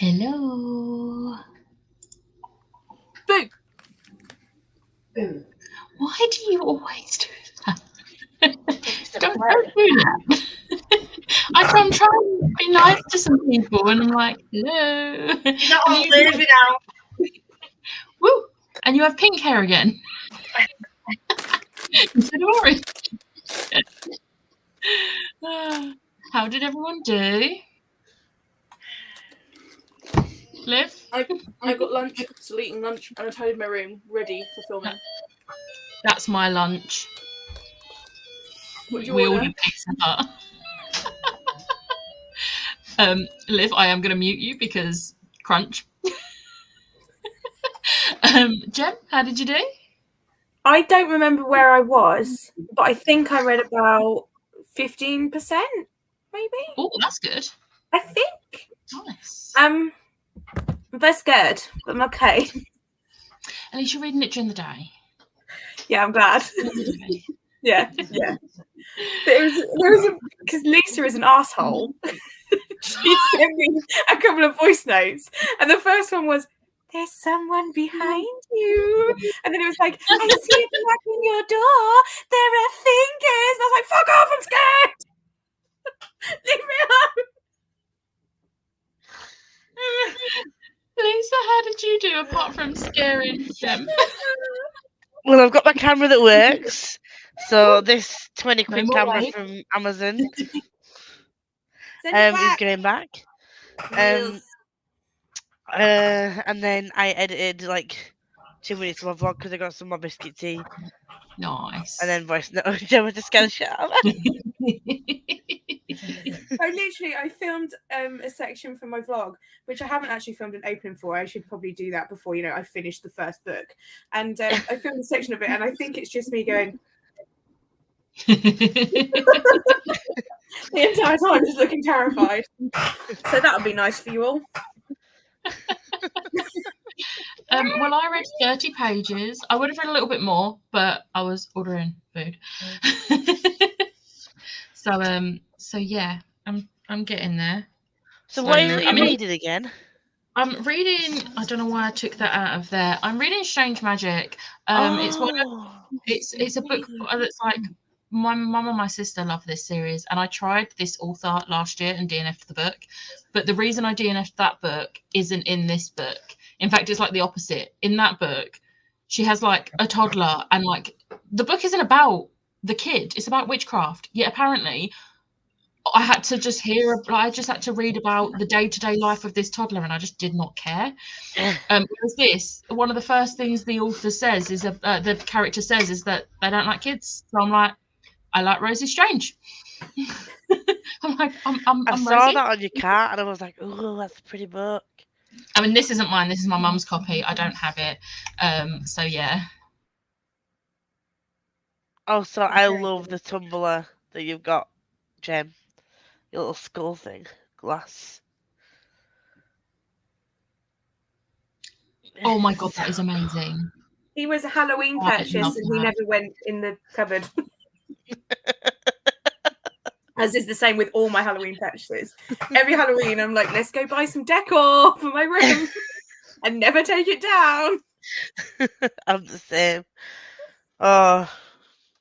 Hello. Boo! Boo. Why do you always do that? It's a Don't bird. do that. I'm trying to be nice to some people, and I'm like, hello. You're not And on you- movie now. Woo! And you have pink hair again. Instead of orange. How did everyone do? Liv? I got lunch, still eating lunch, and I tidied my room, ready for filming. That's my lunch. What'd you We all order? do Pizza Hut. Liv, I am going to mute you because crunch. Jem, how did you do? I don't remember where I was, but I think I read about 15%, maybe. Oh, that's good. I think. Nice. I'm very scared, but I'm okay. At least you're reading it during the day. Yeah, I'm glad. Yeah. There was because Lisa is an asshole. She sent me a couple of voice notes, and the first one was, "There's someone behind you," and then it was like, "I see it knocking your door. There are fingers." And I was like, "Fuck off! I'm scared. Leave me alone." Lisa, how did you do apart from scaring Jem? Well, I've got my camera that works. So this 20 quid more camera light. from Amazon Send it is back. going back. Yes. And then I edited like 2 minutes of my vlog because I got some more biscuit tea. Nice. And then voice note. Jem was just scared the shit out of me. I filmed a section for my vlog, which I haven't actually filmed an opening for. I should probably do that before, I finish the first book. And I filmed a section of it, and I think it's just me going the entire time, just looking terrified. So that would be nice for you all. Well, I read 30 pages. I would have read a little bit more, but I was ordering food. So yeah, I'm getting there. So what is it I you're mean- reading again? I'm reading. I don't know why I took that out of there. I'm reading Strange Magic. It's one of, it's a book that's like my mum and my sister love this series, and I tried this author last year and DNF'd the book. But the reason I DNF'd that book isn't in this book. In fact, it's like the opposite. In that book, she has like a toddler, and like the book isn't about the kid. It's about witchcraft. Yet apparently, I had to just I just had to read about the day-to-day life of this toddler, and I just did not care. Whereas this, one of the first things the author says is the character says is that they don't like kids. So I'm like, I like Rosie Strange. I'm like, I saw Rosie. that on your cart and I was like, oh, that's a pretty book. I mean, this isn't mine. This is my mum's copy. I don't have it. So yeah. Also, I love the tumbler that you've got, Jem. Your little skull thing. Glass. Oh my god, that is amazing. He was a Halloween I purchase, love and he that. never went in the cupboard. As is the same with all my Halloween purchases. Every Halloween, I'm like, let's go buy some decor for my room, and never take it down. I'm the same. Oh,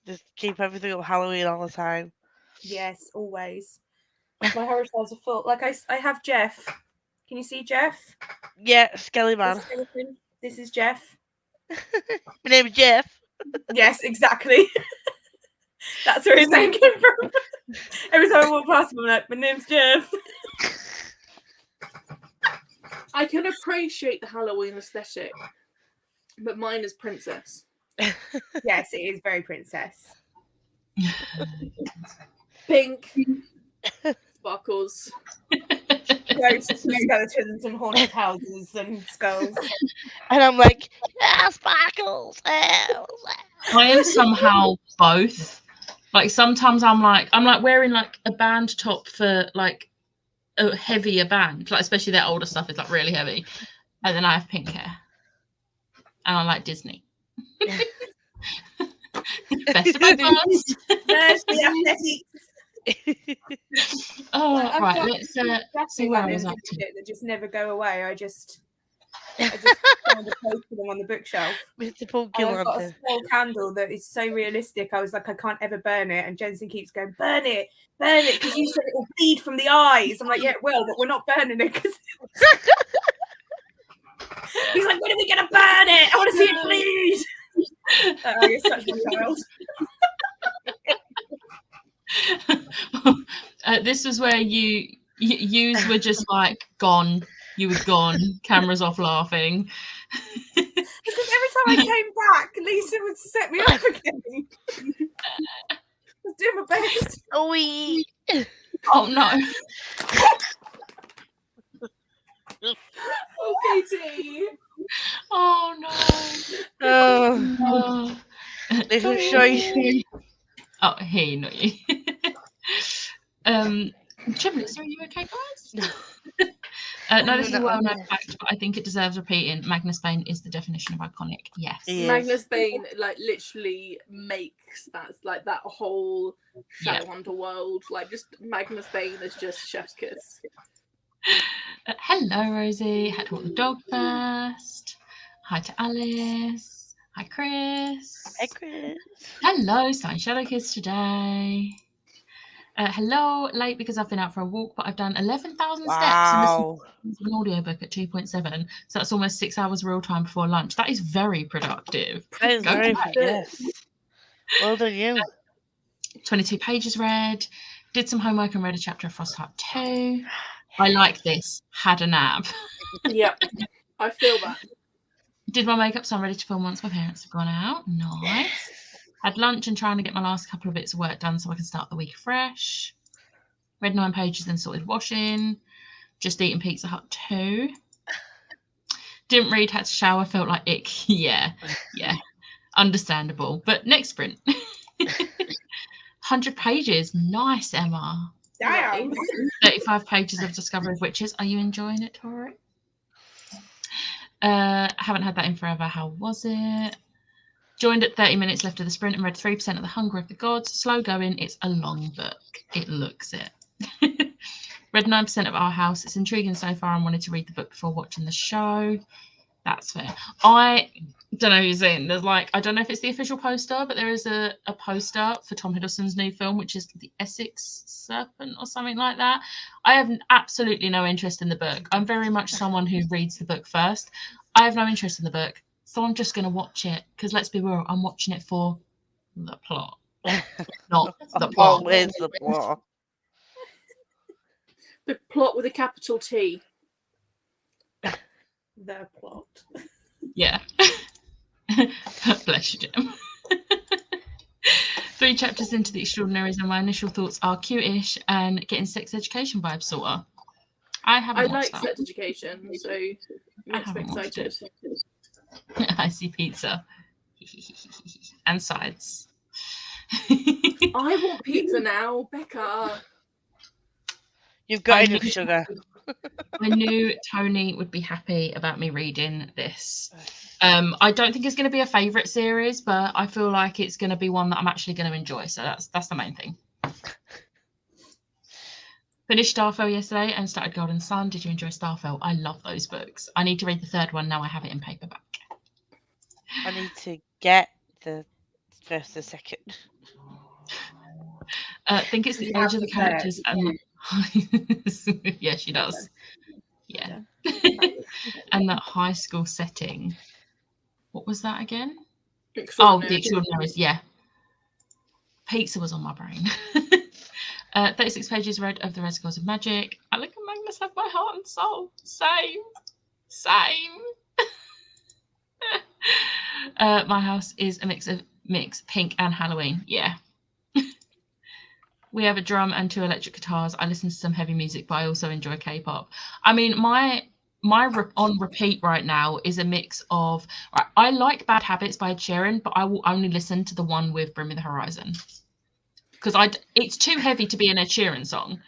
just keep everything up Halloween all the time. Yes, always. My horror shelves are full. Like I have Jeff. Can you see Jeff? Yeah, Skelly Man. The skeleton. This is Jeff. My name's Jeff. Yes, exactly. That's where his name came from. Every time I walk past him, I'm like, my name's Jeff. I can appreciate the Halloween aesthetic, but mine is princess. Yes, it is very princess. Pink. Sparkles. Ghosts and skeletons and haunted houses and skulls. And I'm like, yeah, sparkles. I am somehow both. Like sometimes I'm like wearing like a band top for like a heavier band, like especially their older stuff is like really heavy, and then I have pink hair, and I like Disney. Best of both worlds. There's the athletics. Oh, I've right. got Let's see graphic where I like was them up to. that just never go away. I just found a place for them on the bookshelf. Mr. And Pumpkin I've got a Lantern. small candle that is so realistic. I was like, I can't ever burn it. And Jensen keeps going, burn it, because you said it will bleed from the eyes. I'm like, yeah, it will, but we're not burning it. Because he's like, when are we going to burn it? I want to see it bleed. You're such a child. This was where yous were just like gone. You were gone. Cameras off, laughing. Because every time I came back, Lisa would set me up again. I was doing my best. Oh no. Oh, Katie. Oh no. Oh, let him show you. Oh, hey, not you. Triplets, are you okay, guys? No. No, this is a well-known fact, but I think it deserves repeating. Magnus Bane is the definition of iconic. Yes. Magnus Bane, like, literally makes that whole Shadow Underworld. Like, just Magnus Bane is just chef's kiss. Hello, Rosie. Had to walk the dog first. Hi to Alice. Hi, Chris. Hi, Chris. Hello, starting Shadow Kids today. Hello, late because I've been out for a walk, but I've done 11,000 steps and listened to an audiobook at 2.7. So that's almost 6 hours real time before lunch. That is very productive. That is very yes. Well done, you. 22 pages read. Did some homework and read a chapter of Frostheart 2. I like this. Had a nap. Yep, I feel that. Did my makeup, so I'm ready to film once my parents have gone out. Nice. Had lunch and trying to get my last couple of bits of work done so I can start the week fresh. Read 9 pages, then sorted washing. Just eating Pizza Hut 2. Didn't read, had to shower, felt like ick. Yeah. Understandable. But next sprint. 100 pages. Nice, Emma. Damn. 35 pages of Discovery of Witches. Are you enjoying it, Tori? Haven't had that in forever. How was it? Joined at 30 minutes left of the sprint and read 3% of The Hunger of the Gods. Slow going. It's a long book. It looks it. Read 9% of Our House. It's intriguing so far and wanted to read the book before watching the show. That's fair. I don't know who's in. There's like, I don't know if it's the official poster, but there is a poster for Tom Hiddleston's new film, which is The Essex Serpent or something like that. I have absolutely no interest in the book. I'm very much someone who reads the book first. I have no interest in the book, so I'm just going to watch it because let's be real, I'm watching it for the plot, not the plot. Where's the plot? The plot with a capital T. The plot. Yeah. Bless you, Jim. 3 chapters into The Extraordinaries, and my initial thoughts are cute-ish and getting sex education vibes, sort of. I like sex education, so makes me excited. I see pizza. And sides. I want pizza now, Becca. You've got enough sugar. I knew Tony would be happy about me reading this. I don't think it's going to be a favourite series, but I feel like it's going to be one that I'm actually going to enjoy. So that's the main thing. Finished Starfell yesterday and started Golden Sun. Did you enjoy Starfell? I love those books. I need to read the 3rd one now. I have it in paperback. I need to get the first and second. I think it's the age of the characters and yeah, she does. Yeah. And that high school setting. What was that again? The Extraordinaries. Yeah. Pizza was on my brain. 36 pages read of The Red Scrolls of Magic. I look at Magnus have my heart and soul. Same. My house is a mix pink and Halloween. Yeah. We have a drum and 2 electric guitars. I listen to some heavy music, but I also enjoy K-pop. I mean, my on repeat right now is a mix of. I like Bad Habits by Ed Sheeran, but I will only listen to the one with Bring Me the Horizon because it's too heavy to be an Ed Sheeran song.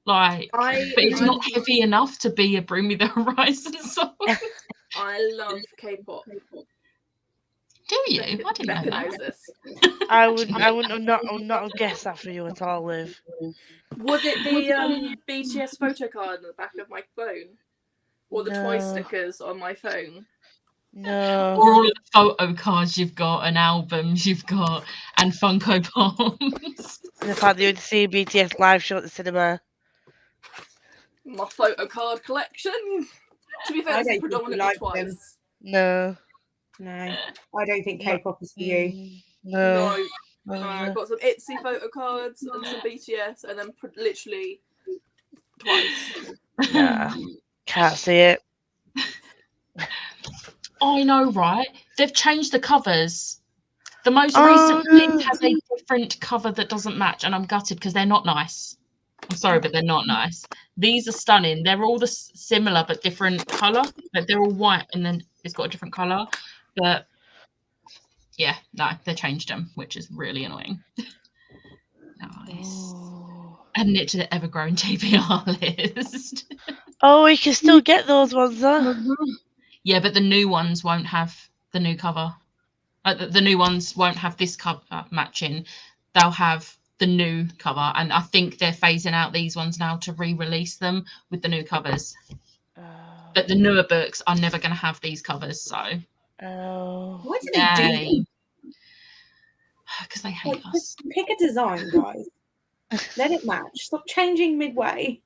But it's not heavy enough to be a Bring Me the Horizon song. I love K-pop. Do you? I didn't know Becca that. knows this. I wouldn't have not guessed that for you at all, Liv. Was it the BTS photo card on the back of my phone? Or the toy No. stickers on my phone? No. Or all of the photo cards you've got and albums you've got and Funko Pops. The fact that you went to see a BTS live show at the cinema. My photo card collection. To be fair, I this is don't think you predominantly like twice. them. No. No, I don't think K-pop is for you. No. I got some ITZY photo cards and some BTS, and then literally twice. Nah. Can't see it. I know, right? They've changed the covers. The most recent list has a different cover that doesn't match, and I'm gutted because they're not nice. I'm sorry, but they're not nice. These are stunning. They're all similar but different colour. Like they're all white, and then it's got a different colour. But yeah, no, they changed them, which is really annoying. Nice. Adding it to the ever-growing TBR list. Oh, you can still get those ones, though. Yeah, but the new ones won't have the new cover. The new ones won't have this cover matching. They'll have the new cover, and I think they're phasing out these ones now to re-release them with the new covers. But the newer books are never going to have these covers, so. Why do they do that? Because they hate us. Just pick a design, guys. Let it match. Stop changing midway.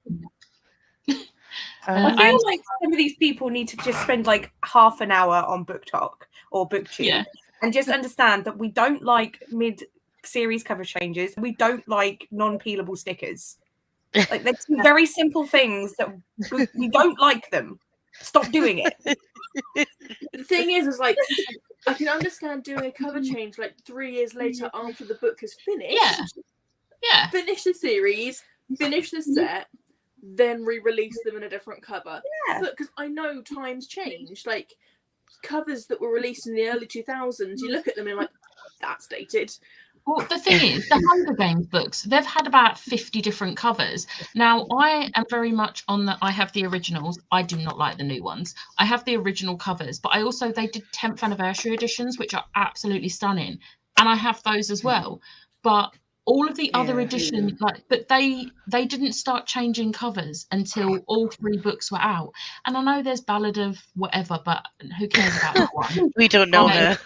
I feel like some of these people need to just spend like half an hour on Book Talk or BookTube and just understand that we don't like mid-series cover changes. We don't like non-peelable stickers. Like they're two very simple things that we don't like them. Stop doing it. The thing is like I can understand doing a cover change like 3 years later after the book has finished. Yeah. Finish the series, finish the set, then re-release them in a different cover. Yeah. Because I know times change. Like covers that were released in the early 2000s, you look at them and you're like, that's dated. Well, the thing is, the Hunger Games books, they've had about 50 different covers. Now, I am very much on I have the originals. I do not like the new ones. I have the original covers, but they did 10th anniversary editions, which are absolutely stunning. And I have those as well. But all of the other editions, but they didn't start changing covers until all 3 books were out. And I know there's Ballad of whatever, but who cares about that one? We don't know her.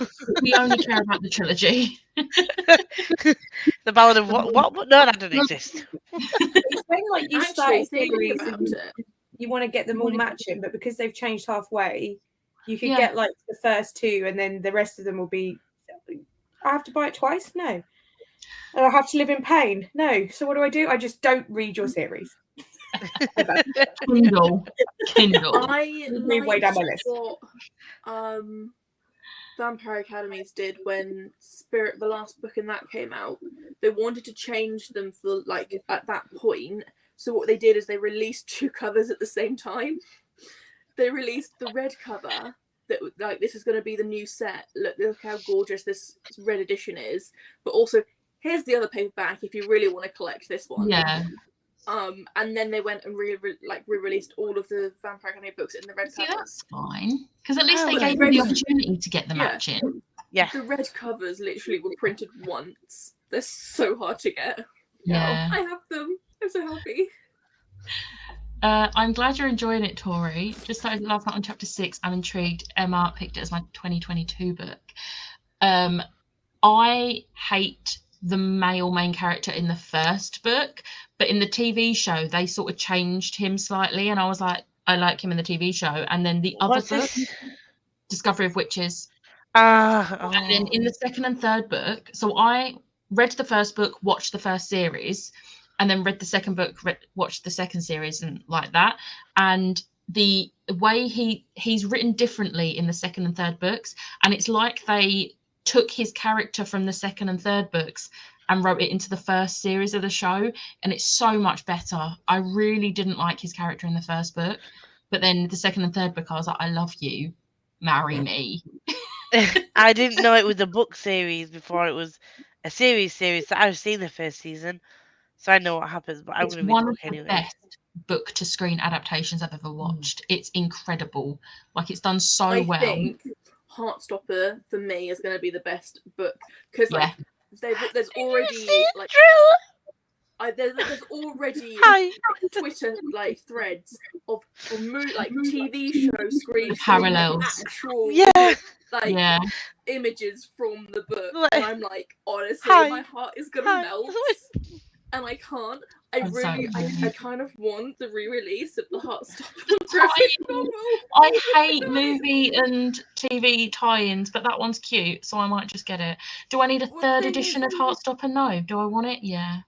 We only care about the trilogy. The Ballad of what? No, that doesn't exist. It's when like you start a series about and it. you want to get them all matching, but because they've changed halfway, you could get like the first 2 and then the rest of them will be. I have to buy it twice? No. I have to live in pain? No. So what do? I just don't read your series. Kindle. I way down my list. What Vampire Academies did when Spirit, the last book in that came out. They wanted to change them for like at that point. So what they did is they released 2 covers at the same time. They released the red cover that like this is going to be the new set. Look how gorgeous this red edition is. But also here's the other paperback if you really want to collect this one. Yeah. And then they went and re-released all of the Vampire Academy books in the red covers. That's fine. Because at least they gave you the opportunity to get the matching. Yeah. The red covers literally were printed once. They're so hard to get. Yeah. I have them. I'm so happy. I'm glad you're enjoying it, Tori. Just started last night on chapter 6. I'm intrigued. Emma picked it as my 2022 book. I hate the male main character in the first book, but in the TV show they sort of changed him slightly, and I was like, I like him in the TV show. And then the other book, Discovery of Witches, and then in the second and third book, so I read the first book, watched the first series, and then read the second book, watched the second series, and like that. And the way he's written differently in the second and third books, and it's like they took his character from the second and third books and wrote it into the first series of the show, and it's so much better. I really didn't like his character in the first book, but then the second and third book I was like, I love you, marry me. I didn't know it was a book series before it was a series, so I've seen the first season, so I know what happens, but I'm going to read the book anyway. It's one of the best book to screen adaptations I've ever watched. It's incredible. Like, it's done so well. I think Heartstopper for me is going to be the best book because like there's already like there's already Twitter like threads of like TV show screenshots, parallels, actual images from the book, and I'm like, honestly, my heart is gonna melt, and I can't. I kind of want the re-release of the Heartstopper graphic novel. I hate movie and TV tie-ins, but that one's cute, so I might just get it. Do I need a third edition of Heartstopper? No. Do I want it? Yeah.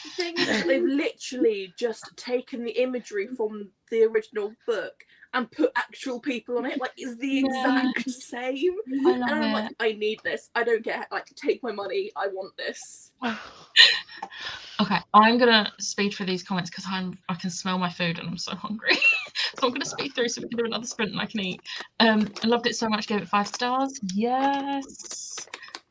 The thing is, they've literally just taken the imagery from the original book and put actual people on it. Like, it's the exact same. And I'm like, I need this. I don't get like, take my money. I want this. Okay, I'm gonna speed through these comments because I can smell my food and I'm so hungry. So I'm gonna speed through so we can do another sprint and I can eat. I loved it so much. Gave it 5 stars. Yes.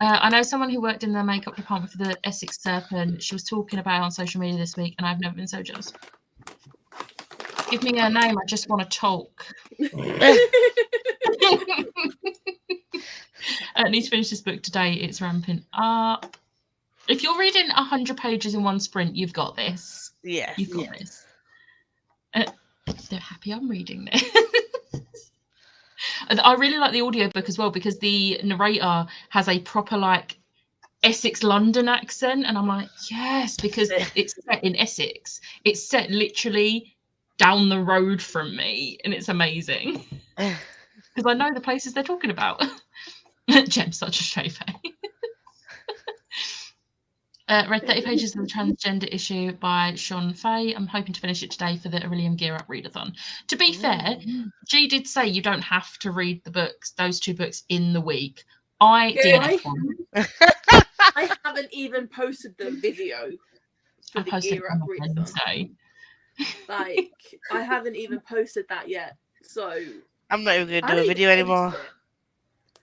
I know someone who worked in the makeup department for the Essex Serpent. She was talking about it on social media this week, and I've never been so jealous. Give me her name. I just want to talk. I need to finish this book today. It's ramping up. If you're reading 100 pages in one sprint, you've got this. Yeah, you've got this. They're happy I'm reading this. I really like the audiobook as well because the narrator has a proper like Essex London accent, and I'm like, yes, because it's set in Essex. It's set literally down the road from me, and it's amazing because I know the places they're talking about. Jem's such a straight face. Read 30 pages of the transgender issue by Sean Fay. I'm hoping to finish it today for the Aurelium Gear Up readathon. To be fair, G did say you don't have to read the books, those 2 books in the week. I did. I haven't even posted the video for the Gear Up readathon. Like, I haven't even posted that yet. So I'm not even going to do a video anymore.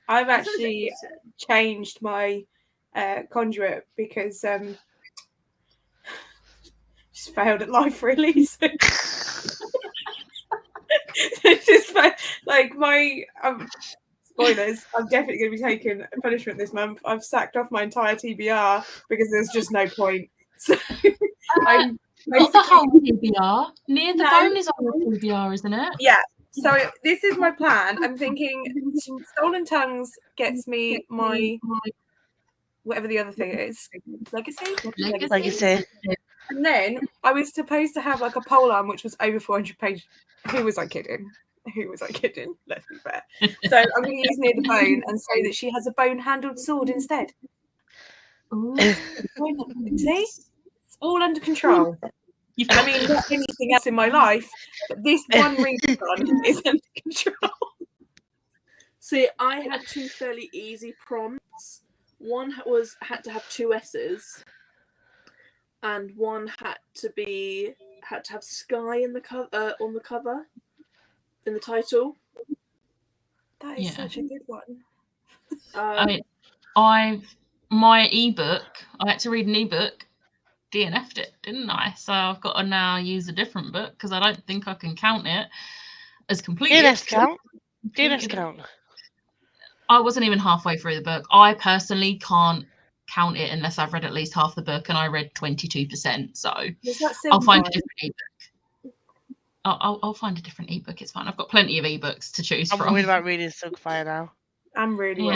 I've actually changed my conduit because just failed at life really. So it's just like my spoilers. I'm definitely going to be taking punishment this month. I've sacked off my entire TBR because there's just no point. So I'm not the whole TBR. Near the bone is on the TBR, isn't it? Yeah. So this is my plan. I'm thinking Stolen Tongues gets me my whatever the other thing is. Legacy. And then I was supposed to have like a polearm which was over 400 pages. Who was I kidding? Let's be fair. So I'm going to use Near the Bone and say that she has a bone-handled sword instead. Ooh. See? It's all under control. I mean, not anything else in my life, but this one readathon is under control. See, I had 2 fairly easy prompts. One had to have 2 S's, and one had to have sky in the on the cover, in the title. That is such a good one. My ebook. I had to read an ebook. DNF'd it, didn't I? So I've got to now use a different book because I don't think I can count it as completely. DNF count. I wasn't even halfway through the book. I personally can't count it unless I've read at least half the book, and I read 22%. So I'll find a different ebook. I'll find a different ebook. It's fine. I've got plenty of ebooks to choose from. I'm worried about reading Silkfire now. I'm really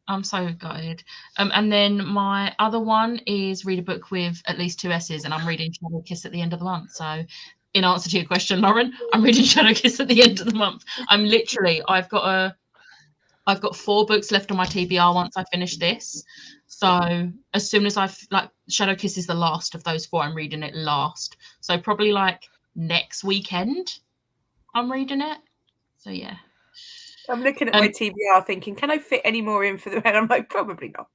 I'm so gutted. And then my other one is read a book with at least 2 S's, and I'm reading Shadow Kiss at the end of the month. So in answer to your question, Lauren, I'm reading Shadow Kiss at the end of the month. I've got 4 books left on my TBR once I finish this. So as soon as Shadow Kiss is the last of those 4, I'm reading it last. So probably like next weekend, I'm reading it. So yeah. I'm looking at my TBR thinking, can I fit any more in for the head? I'm like, probably not.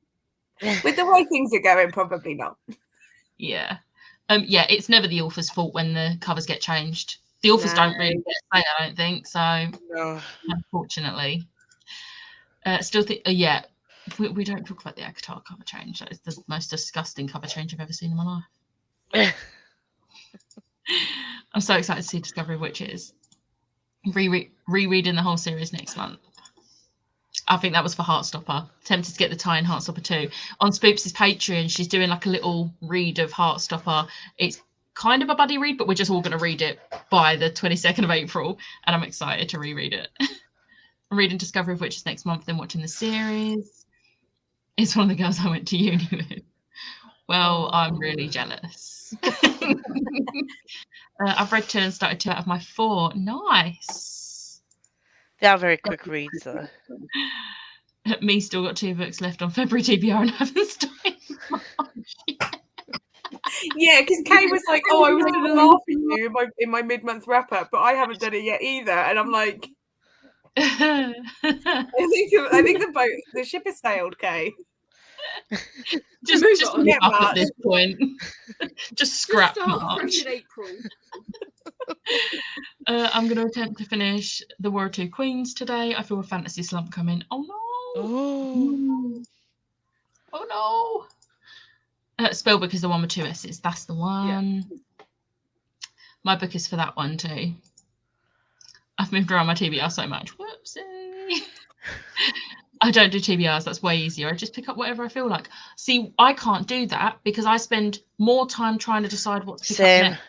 With the way things are going, probably not. Yeah. It's never the author's fault when the covers get changed. The authors don't really get a say, I don't think. So, unfortunately. Still think, we don't talk about the Akatar cover change. That is the most disgusting cover change I've ever seen in my life. I'm so excited to see Discovery of Witches. Rereading the whole series next month. I think that was for Heartstopper. Tempted to get the tie in Heartstopper too. On Spoops' Patreon, she's doing like a little read of Heartstopper. It's kind of a buddy read, but we're just all going to read it by the 22nd of April, and I'm excited to reread it. I'm reading Discovery of Witches next month, then watching the series. It's one of the girls I went to uni with. Well, I'm really jealous. I've read 2 and started 2 out of my 4. Nice. They are very quick reads, though. Me still got 2 books left on February TBR and haven't started March yet. Yeah, because Kay was like, "Oh, I was going to laugh at you in my mid-month wrap-up, but I haven't done it yet either." And I'm like, I think the ship has sailed, Kay. just on. give up at this point. Just scrap Just start March. fresh in April. I'm going to attempt to finish The War of Two Queens today. I feel a fantasy slump coming. Oh no! Ooh. Oh no! Spellbook is the one with 2 S's. That's the one. Yeah. My book is for that one too. I've moved around my TBR so much. Whoopsie! I don't do TBRs. That's way easier. I just pick up whatever I feel like. See, I can't do that because I spend more time trying to decide what to pick up next.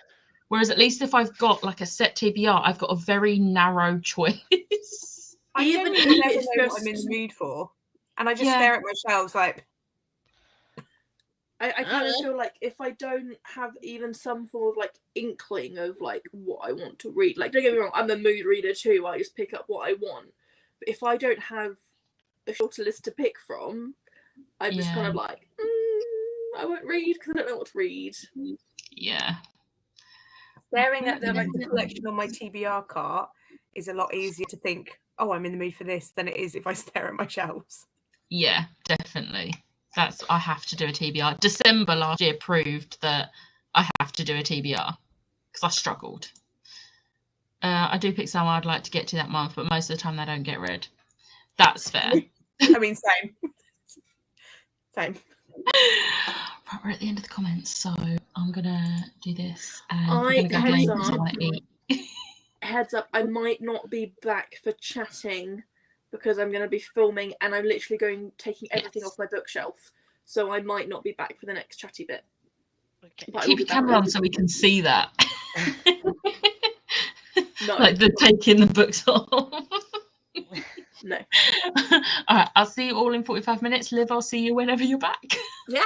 Whereas at least if I've got like a set TBR, I've got a very narrow choice. I Even genuinely if never it's know what just- I'm in the mood for, and I just stare at my shelves like. I kind of feel like if I don't have even some form of like inkling of like what I want to read, like don't get me wrong, I'm a mood reader too. I just pick up what I want. But if I don't have a shorter list to pick from, I'm just kind of like, I won't read because I don't know what to read. Yeah. Staring at the collection on my TBR cart is a lot easier to think, oh, I'm in the mood for this, than it is if I stare at my shelves. Yeah, definitely. I have to do a TBR. December last year proved that I have to do a TBR because I struggled. I do pick some I'd like to get to that month, but most of the time they don't get read. That's fair. I mean, same. Same. Right, we're at the end of the comments, so I'm gonna do this and we're gonna go play because I want to eat. Heads up, I might not be back for chatting because I'm going to be filming and I'm literally taking everything off my bookshelf, so I might not be back for the next chatty bit. Okay. Keep your camera on so we can see that. No. Like the taking the books off. No. All right, I'll see you all in 45 minutes. Liv, I'll see you whenever you're back. Yeah.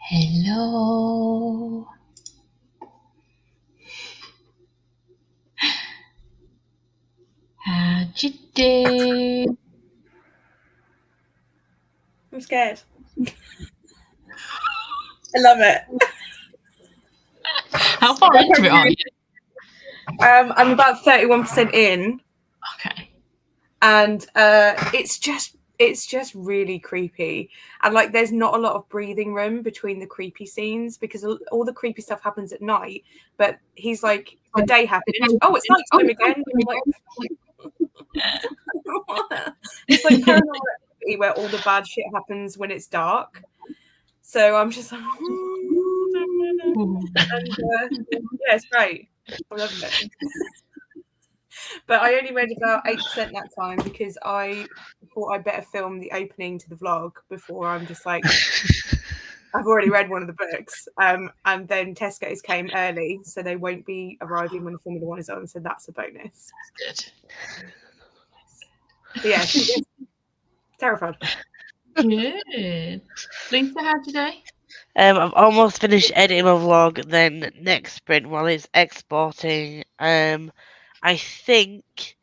Hello. How'd you do? I'm scared. I love it. How far into it are you? I'm about 31% in, Okay. and it's just really creepy, and like there's not a lot of breathing room between the creepy scenes because all the creepy stuff happens at night, but he's like, the day happened, oh, it's nighttime again. It's like Paranormal Activity where all the bad shit happens when it's dark. So I'm just like, and, yeah, it's great. I love it. But I only read about 8% that time because I thought I'd better film the opening to the vlog before I'm just like, I've already read one of the books. And then Tesco's came early, so they won't be arriving when Formula One is on. So that's a bonus. That's good. But yeah, terrified. Good. Lisa, how'd you do? I've almost finished editing my vlog. Then next sprint while it's exporting. I think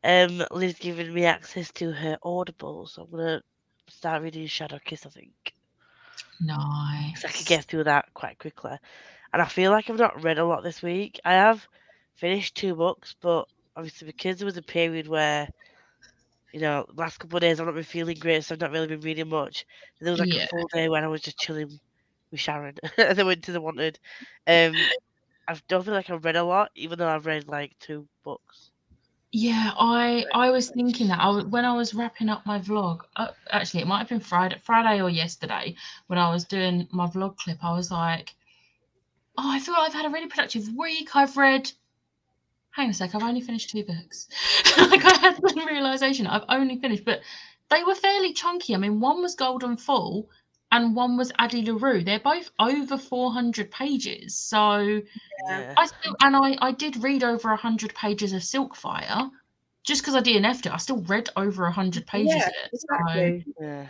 Liv's given me access to her Audible, so I'm gonna start reading Shadow Kiss. I think. Nice. So I can get through that quite quickly. And I feel like I've not read a lot this week. I have finished 2 books, but obviously because there was a period where, last couple of days I've not been feeling great, so I've not really been reading much. And there was like a full day when I was just chilling with Sharon and then went to the Wanted. I don't feel like I've read a lot, even though I've read like 2 books. Yeah, I was thinking that when I was wrapping up my vlog. Actually, it might have been Friday or yesterday when I was doing my vlog clip. I was like, "Oh, I feel like I've had a really productive week. I've read. Hang on a sec, I've only finished 2 books." Like I had the realization I've only finished, but they were fairly chunky. I mean, one was Golden Fall and one was Addie LaRue. They're both over 400 pages. So Yeah. I did read over 100 pages of Silkfire. Just because I DNF'd it, I still read over 100 pages of it. Exactly. Yeah.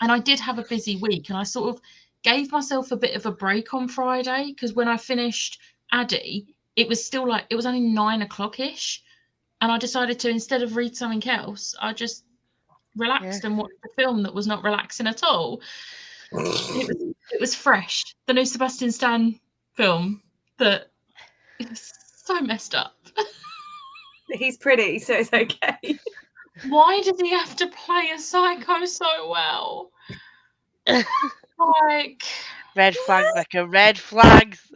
And I did have a busy week, and I sort of gave myself a bit of a break on Friday because when I finished Addie, it was still like it was only 9 o'clock-ish, and I decided to, instead of read something else, I just relaxed and watched a film that was not relaxing at all. It was fresh. The new Sebastian Stan film that it was so messed up. He's pretty, so it's okay. Why does he have to play a psycho so well? Like, red flags, Becca. Red flags.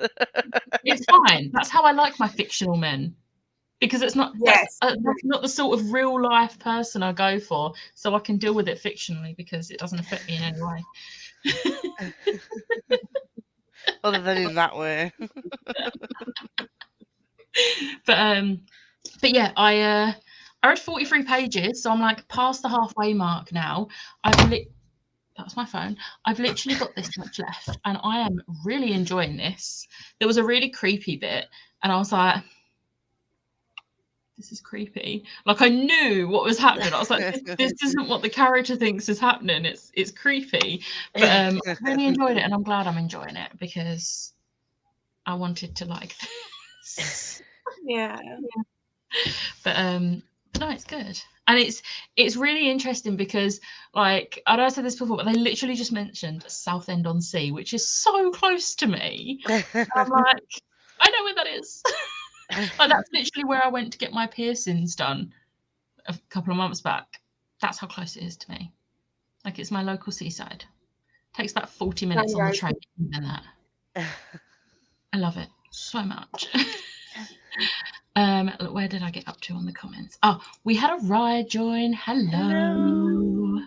it's fine. That's how I like my fictional men, because it's not. Yes. That's not the sort of real life person I go for. So I can deal with it fictionally because it doesn't affect me in any way. Other than in that way. But yeah, I read 43 pages, so I'm like past the halfway mark now. That's my phone. I've literally got this much left, and I am really enjoying this. There was a really creepy bit, and I was like, this is creepy. Like, I knew what was happening. I was like, this isn't what the character thinks is happening. It's creepy. But I really enjoyed it, and I'm glad I'm enjoying it because I wanted to like this. Yeah. But no, it's good. And it's really interesting because, like, I know I said this before, but they literally just mentioned Southend-on-Sea, which is so close to me. And I'm like, I know where that is. Like, that's literally where I went to get my piercings done a couple of months back. That's how close it is to me. Like, it's my local seaside. It takes about 40 minutes on the train and that. I love it so much. Where did I get up to on the comments? Oh, we had a Rye join. Hello.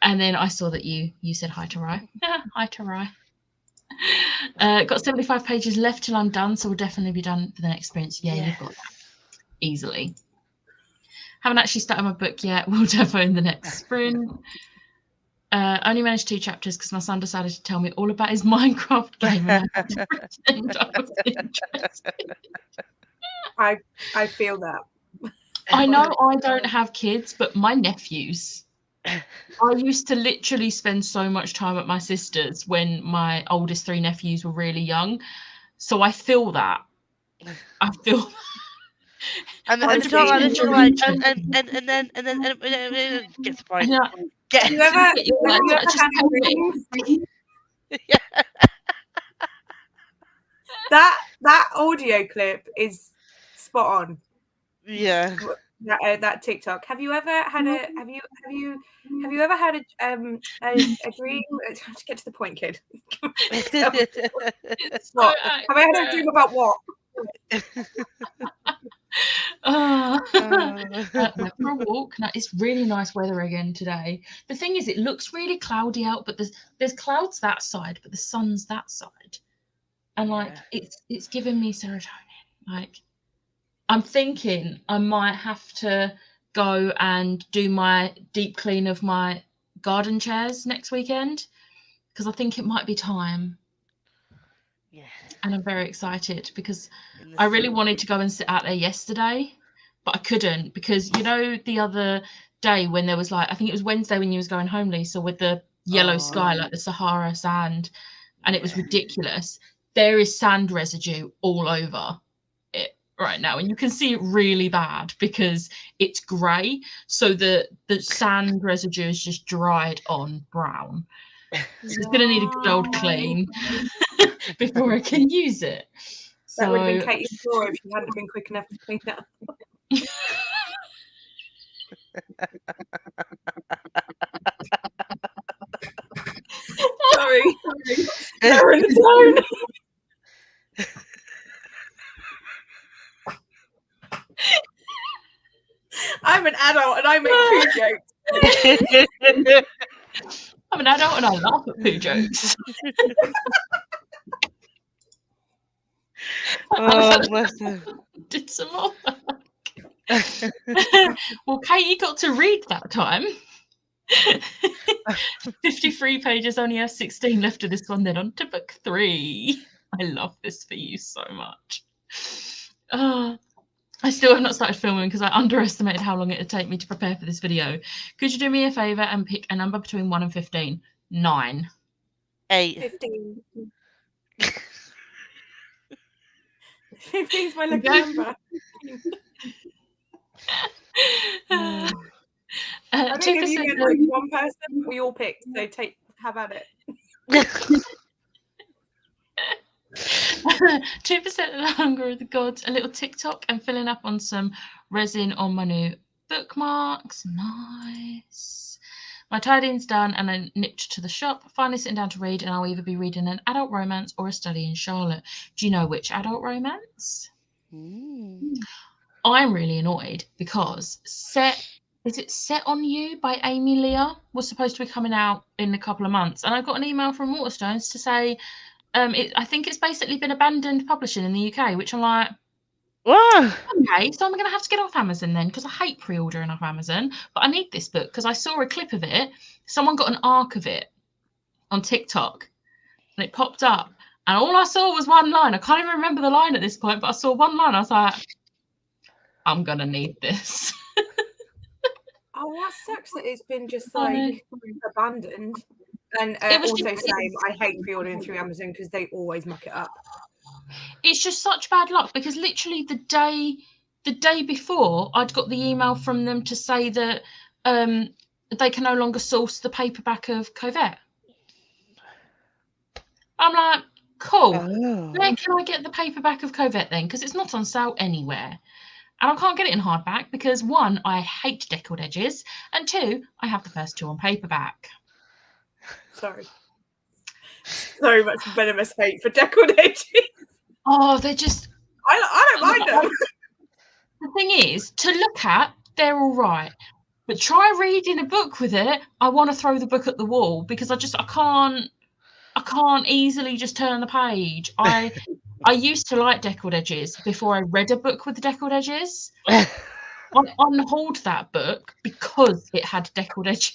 And then I saw that you said hi to Rye. Yeah, hi to Rye. Got 75 pages left till I'm done, so we'll definitely be done for the next sprint. Yeah, you've got that easily. Haven't actually started my book yet. We'll definitely in the next sprint. Only managed 2 chapters because my son decided to tell me all about his Minecraft game and I had to pretend I was interested. I feel that. I know I don't have kids, but my nephews I used to literally spend so much time at my sister's when my oldest 3 nephews were really young. So I feel that. I feel And Oh, they talk like this, really? like, and then gets the point. Get Have you ever had a dream? Yeah. That audio clip is spot on. Yeah. That TikTok. Have you ever had a dream? Let's get to the point, kid. so What? Have I had a dream about what? Went for a walk. Now, it's really nice weather again today. The thing is, it looks really cloudy out, but there's clouds that side, but the sun's that side, and like it's giving me serotonin. Like, I'm thinking I might have to go and do my deep clean of my garden chairs next weekend, because I think it might be time. Yeah. And I'm very excited because I really wanted to go and sit out there yesterday, but I couldn't, because you know the other day when there was, like, I think it was Wednesday when you was going home, Lisa, with the yellow sky, like the Sahara sand, and it was ridiculous. There is sand residue all over it right now, and you can see it really bad because it's grey, so the sand residue is just dried on brown. So it's going to need a good old clean before I can use it. That would have been Katie's floor if she hadn't been quick enough to clean that up. Sorry. They're in the zone. I'm an adult and I make poo jokes. I'm an adult and I laugh at poo jokes. Oh, bless her. Did some more. Well, Katie got to read that time. 53 pages, only has 16 left of this one, then on to book 3. I love this for you so much. I still have not started filming because I underestimated how long it would take me to prepare for this video. Could you do me a favour and pick a number between 1 and 15? 9. 8. 15. 15 is my lucky number. I don't know if you get like one person, we all picked, so have at it. 2% of the Hunger of the Gods, a little TikTok, and filling up on some resin on my new bookmarks. Nice. My tidying's done and I nipped to the shop, finally sitting down to read, and I'll either be reading an adult romance or a study in Charlotte. Do you know which adult romance? I'm really annoyed because Is it Set on You by Amy Leah was supposed to be coming out in a couple of months, and I got an email from Waterstones to say I think it's basically been abandoned publishing in the UK, which I'm like, okay, so I'm going to have to get off Amazon then, because I hate pre-ordering off Amazon, but I need this book because I saw a clip of it. Someone got an arc of it on TikTok, and it popped up, and all I saw was one line. I can't even remember the line at this point, but I saw one line. I was like, I'm going to need this. Oh, that sucks that it's been just like abandoned. And also same, I hate pre-ordering through Amazon because they always muck it up. It's just such bad luck because literally the day before I'd got the email from them to say that they can no longer source the paperback of Covette. I'm like, cool. Where can I get the paperback of Covette then? Because it's not on sale anywhere. And I can't get it in hardback because 1, I hate deckled edges, and 2, I have the first 2 on paperback. Sorry. So much venomous hate for deckled edges. Oh, they're just... I don't mind them. The thing is, to look at, they're all right. But try reading a book with it. I want to throw the book at the wall because I can't easily just turn the page. I used to like deckled edges before I read a book with the deckled edges. I unhauled that book because it had deckled edges.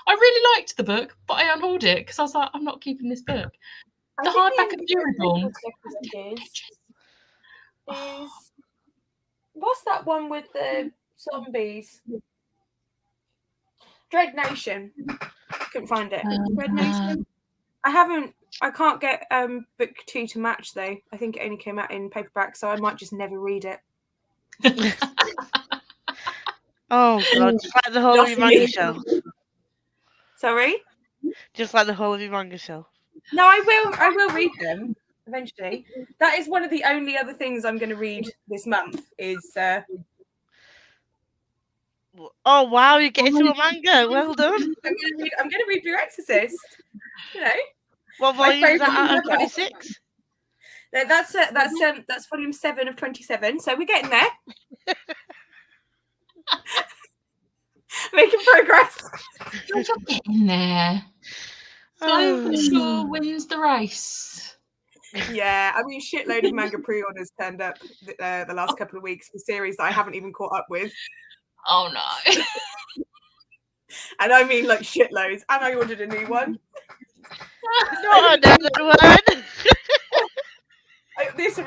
I really liked the book, but I unhauled it because I was like, I'm not keeping this book. The hardback of Durable is what's that one with the zombies? Dread Nation. Couldn't find it. Dread Nation. I can't get book 2 to match though. I think it only came out in paperback, so I might just never read it. Oh god, just like the whole of your manga shelf. Sorry? Just like the whole of your manga shelf. No, I will read them eventually. That is one of the only other things I'm going to read this month is Oh wow, you're getting to a manga. Well done. I'm going to read Blue Exorcist. You know. What volume is that out of 26? That's volume 7 of 27. So we're getting there. Making progress. You're getting there. Slow but sure wins the race. Yeah, I mean, shitload of manga pre-orders turned up the last couple of weeks for series that I haven't even caught up with. Oh no. And I mean like shitloads. And I ordered a new one. Not another one. This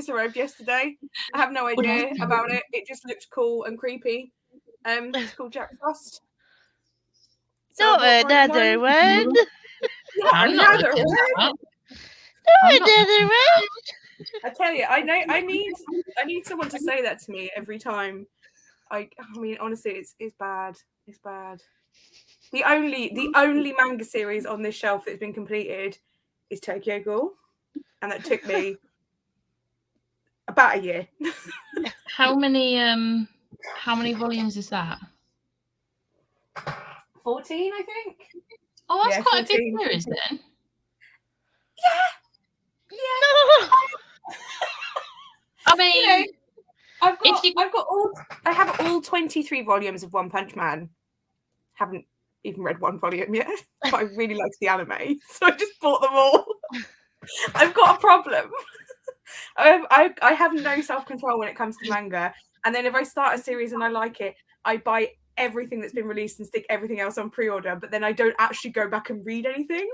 arrived yesterday. I have no idea about it. It just looks cool and creepy. It's called Jack Frost. So Not another one. I'm not looking that up. Not another one. I tell you, I need someone to say that to me every time. I mean, honestly, it's bad. It's bad. The only manga series on this shelf that's been completed is Tokyo Ghoul, and that took me about a year. How many volumes is that? 14, I think. Oh, that's quite 14. a big series then. Yeah. I mean, I have all 23 volumes of One Punch Man. Haven't even read one volume yet, but I really liked the anime, so I just bought them all. I've got a problem. I have no self-control when it comes to manga, and then if I start a series and I like it, I buy everything that's been released and stick everything else on pre-order, but then I don't actually go back and read anything.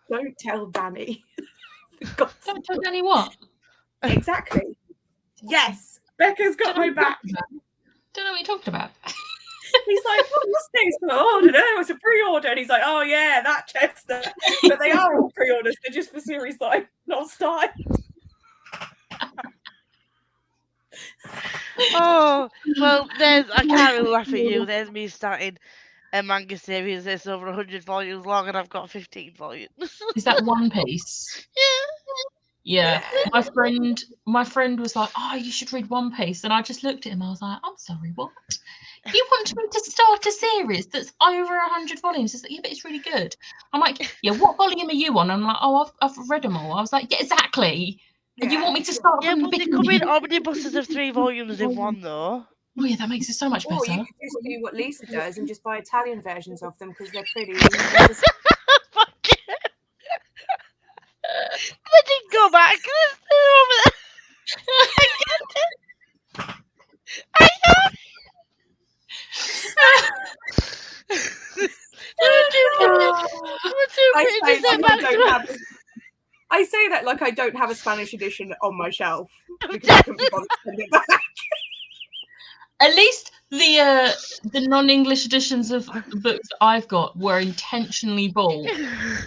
Don't tell Danny. don't tell Danny what? Exactly. Yes, Becca's got my back. Don't know what you're talking about. He's like, what's this for? Oh, I don't know, it's a pre-order. And he's like, oh yeah, that Chester. But they are all pre-orders, they're just for series that I'm not starting. Oh, well, I can't really laugh at you. There's me starting a manga series that's over 100 volumes long, and I've got 15 volumes. Is that One Piece? Yeah. My friend was like, oh, you should read One Piece. And I just looked at him. I was like, I'm sorry, what? You want me to start a series that's over 100 volumes? He's like, yeah, but it's really good. I'm like, yeah, what volume are you on? I'm like, oh, I've read them all. I was like, yeah, exactly. And you want me to start from the but they come in omnibuses of 3 volumes in one, though. Oh, yeah, that makes it so much better. Or you could just do what Lisa does and just buy Italian versions of them because they're pretty. Fuck it. I didn't go back. They're over there. I get it. I know. I say that like I don't have a Spanish edition on my shelf because I couldn't be bothered to send it back. At least the non-English editions of the books I've got were intentionally bought.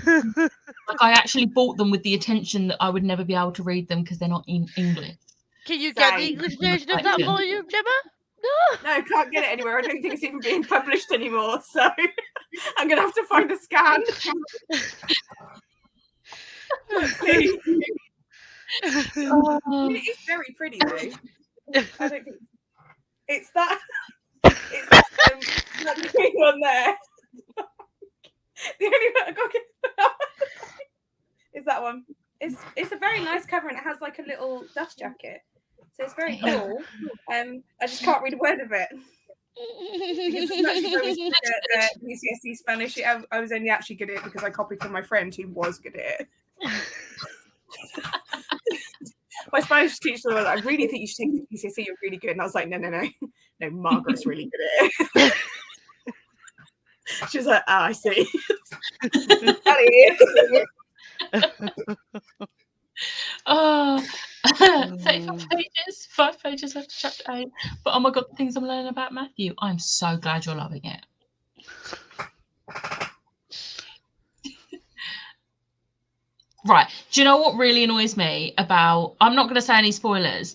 Like I actually bought them with the intention that I would never be able to read them because they're not in English. Can you get the English version of that volume, Gemma? No, I can't get it anywhere. I don't think it's even being published anymore. So I'm gonna have to find a scan. It is very pretty though. I don't think it's that green one there. The only one I got is that one. It's a very nice cover and it has like a little dust jacket. So it's very cool. I just can't read a word of it. Because as much as I was good at GCSE Spanish, I was only actually good at it because I copied from my friend who was good at it. My Spanish teacher was like, I really think you should take the GCSE, you're really good. And I was like, no, Margaret's really good at it. She was like, I see. Oh, 35 pages, 5 pages left of chapter 8. But oh my god, the things I'm learning about Matthew. I'm so glad you're loving it. Right. Do you know what really annoys me about, I'm not going to say any spoilers,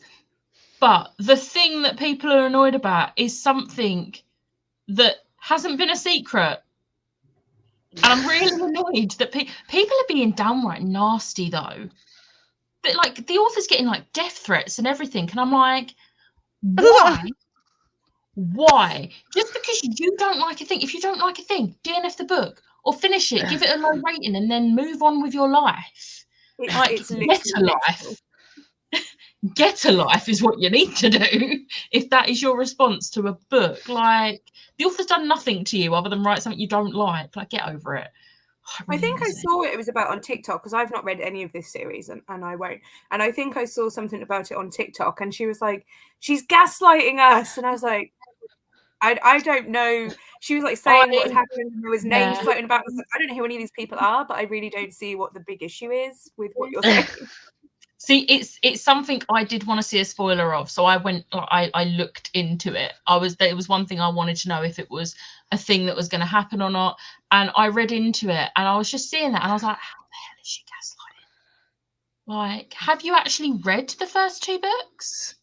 but the thing that people are annoyed about is something that hasn't been a secret. And I'm really annoyed that people are being downright nasty, though. But, like, the author's getting, like, death threats and everything. And I'm like, why? Why? Just because you don't like a thing. If you don't like a thing, DNF the book or finish it, give it a low rating, and then move on with your life. Like, get a life. Get a life is what you need to do if that is your response to a book. Like, the author's done nothing to you other than write something you don't like. Like, get over it. I think I saw it was about on TikTok, because I've not read any of this series, and I won't. And I think I saw something about it on TikTok, and she was like, she's gaslighting us. And I was like, I don't know. She was like saying what had happened, and there was names floating about. I was like, I don't know who any of these people are, but I really don't see what the big issue is with what you're saying. See, it's something I did want to see a spoiler of, so I went. I looked into it. It was one thing I wanted to know if it was a thing that was going to happen or not, and I read into it, and I was just seeing that, and I was like, how the hell is she gaslighting? Like, have you actually read the first 2 books?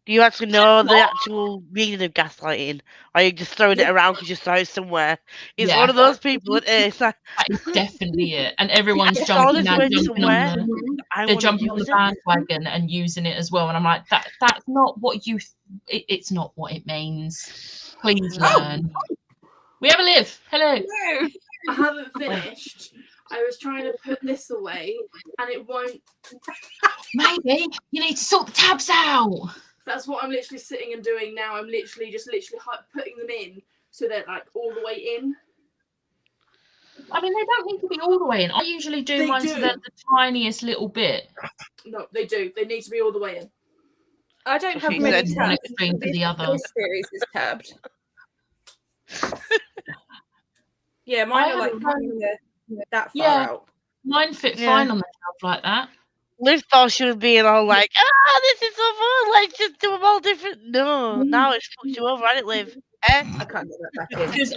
Do you actually know the actual meaning of gaslighting? Or are you just throwing it around because you saw it somewhere? It's one of those people, it is. That is definitely it. And everyone's jumping on the bandwagon and using it as well. And I'm like, that's not what it's not what it means. Please learn. We have a Liv. Hello. No. I haven't finished. I was trying to put this away and it won't. Maybe you need to sort the tabs out. That's what I'm literally sitting and doing now. I'm literally putting them in so they're like all the way in. I mean, they don't need to be all the way in. I usually do mine to the tiniest little bit. No, they do. They need to be all the way in. I don't have many tabs. This series is tabbed. Yeah, mine are like that far out. Mine fit fine on the tab like that. Liv thought she was being all like, this is so fun, like, just do them all different. No, now it's fucked you over, hasn't it, Liv? I can't get that back in. Because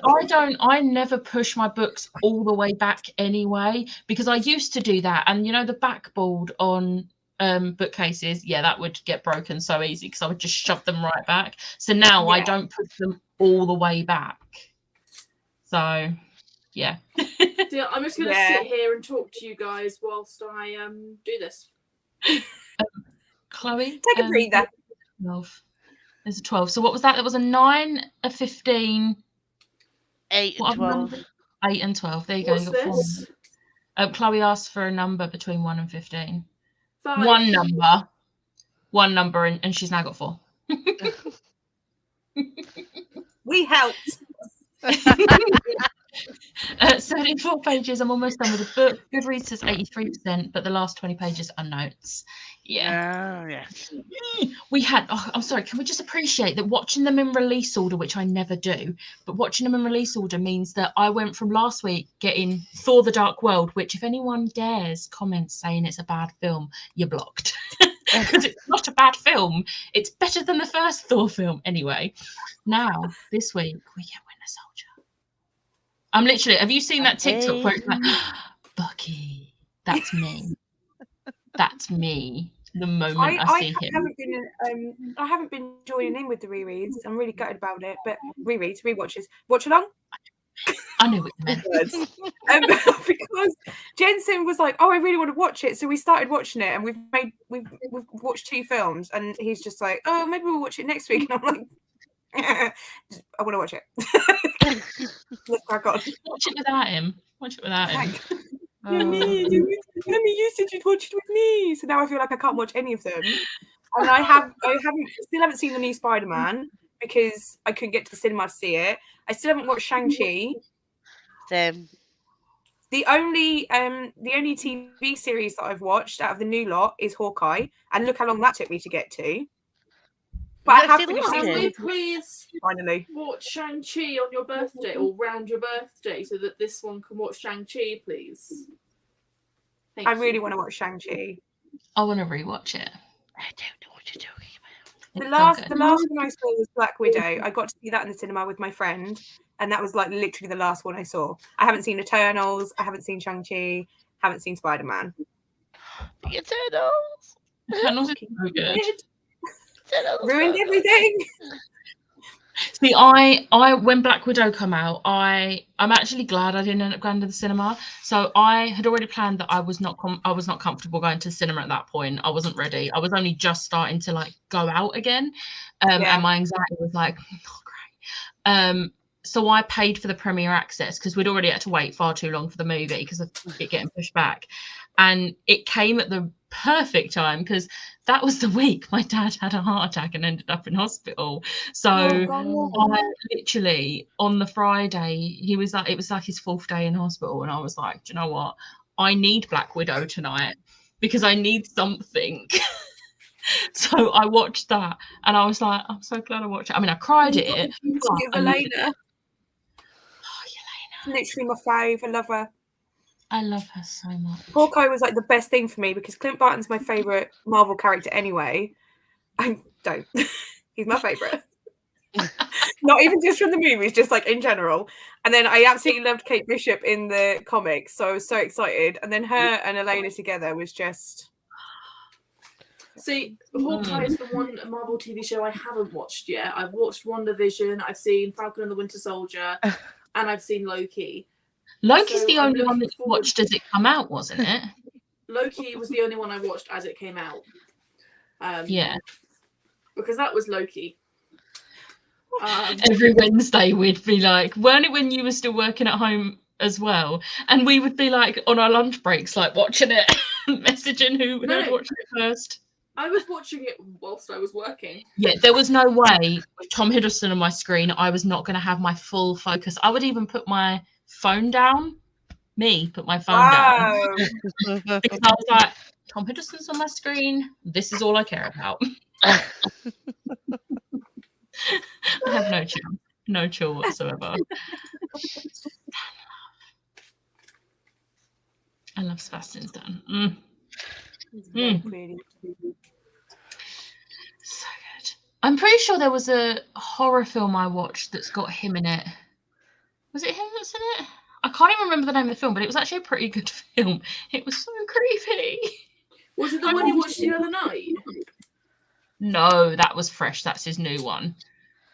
I never push my books all the way back anyway, because I used to do that. And, you know, the backboard on bookcases, that would get broken so easy because I would just shove them right back. So now I don't push them all the way back. So, yeah. I'm just going to sit here and talk to you guys whilst I do this. Chloe? Take a breather. 12. There's a 12. So what was that? There was a 9, a 15. 8 and 12. 8 and 12. There you What's go. You got this? 4. Chloe asked for a number between 1 and 15. 5. One number, and she's now got 4. We helped. 74 pages. I'm almost done with the book. Goodreads says 83%, but the last 20 pages are notes. We had, I'm sorry, can we just appreciate that watching them in release order, which I never do, but watching them in release order means that I went from last week getting Thor the Dark World, which if anyone dares comment saying it's a bad film, you're blocked. Because it's not a bad film. It's better than the first Thor film anyway. Now, this week, we get Winter Soldier. I'm literally, have you seen that TikTok where it's like, Bucky, that's me. That's me. The moment I see him. I haven't been joining in with the rereads. I'm really gutted about it. But rewatches. Watch along? I knew what you meant. Because Jensen was like, I really want to watch it. So we started watching it and we've watched 2 films and he's just like, maybe we'll watch it next week. And I'm like, I want to watch it. Let's crack on. Watch it without him. Mommy, you said you'd watch it with me. So now I feel like I can't watch any of them. And I haven't seen the new Spider-Man because I couldn't get to the cinema to see it. I still haven't watched Shang-Chi. Same. The only TV series that I've watched out of the new lot is Hawkeye, and look how long that took me to get to. But I have finished Can we it. please Finally watch Shang-Chi on your birthday or round your birthday so that this one can watch Shang-Chi, please? I really want to watch Shang-Chi. I want to rewatch it. I don't know what you're talking about. The last one I saw was Black Widow. I got to see that in the cinema with my friend, and that was like literally the last one I saw. I haven't seen Eternals. I haven't seen Shang-Chi. Haven't seen Spider-Man. The Eternals. Eternals is so good. Ruined everything. See, I when Black Widow come out, I'm actually glad I didn't end up going to the cinema. So I had already planned that I was not comfortable going to the cinema at that point. I wasn't ready. I was only just starting to like go out again, and my anxiety was like, not great. So I paid for the premiere access because we'd already had to wait far too long for the movie because of it getting pushed back, and it came at the perfect time because that was the week my dad had a heart attack and ended up in hospital. So I literally on the Friday, it was like his 4th day in hospital, and I was like, do you know what? I need Black Widow tonight because I need something. So I watched that, and I was like, I'm so glad I watched it. I mean, I cried at it. Elena. Literally my fave. I love her. I love her so much. Hawkeye was like the best thing for me because Clint Barton's my favourite Marvel character anyway. I don't. He's my favourite. Not even just from the movies, just like in general. And then I absolutely loved Kate Bishop in the comics, so I was so excited. And then her and Elena together was just... See, Hawkeye is the one Marvel TV show I haven't watched yet. I've watched WandaVision, I've seen Falcon and the Winter Soldier, and I've seen Loki. Loki's the only one that you watched as it come out, wasn't it? Loki was the only one I watched as it came out. Yeah. Because that was Loki. Every Wednesday we'd be like, weren't it when you were still working at home as well? And we would be like on our lunch breaks, like watching it, messaging who had watched it first. I was watching it whilst I was working. Yeah, there was no way with Tom Hiddleston on my screen, I was not going to have my full focus. I would even put my phone down. Put my phone down. Because I was like, Tom Hiddleston's on my screen. This is all I care about. I have no chill whatsoever. I love Sebastian Stan. So good. I'm pretty sure there was a horror film I watched that's got him in it. Was it him that's in it? I can't even remember the name of the film, but it was actually a pretty good film. It was so creepy. Was it the one you watched the other night? No, that was fresh. That's his new one.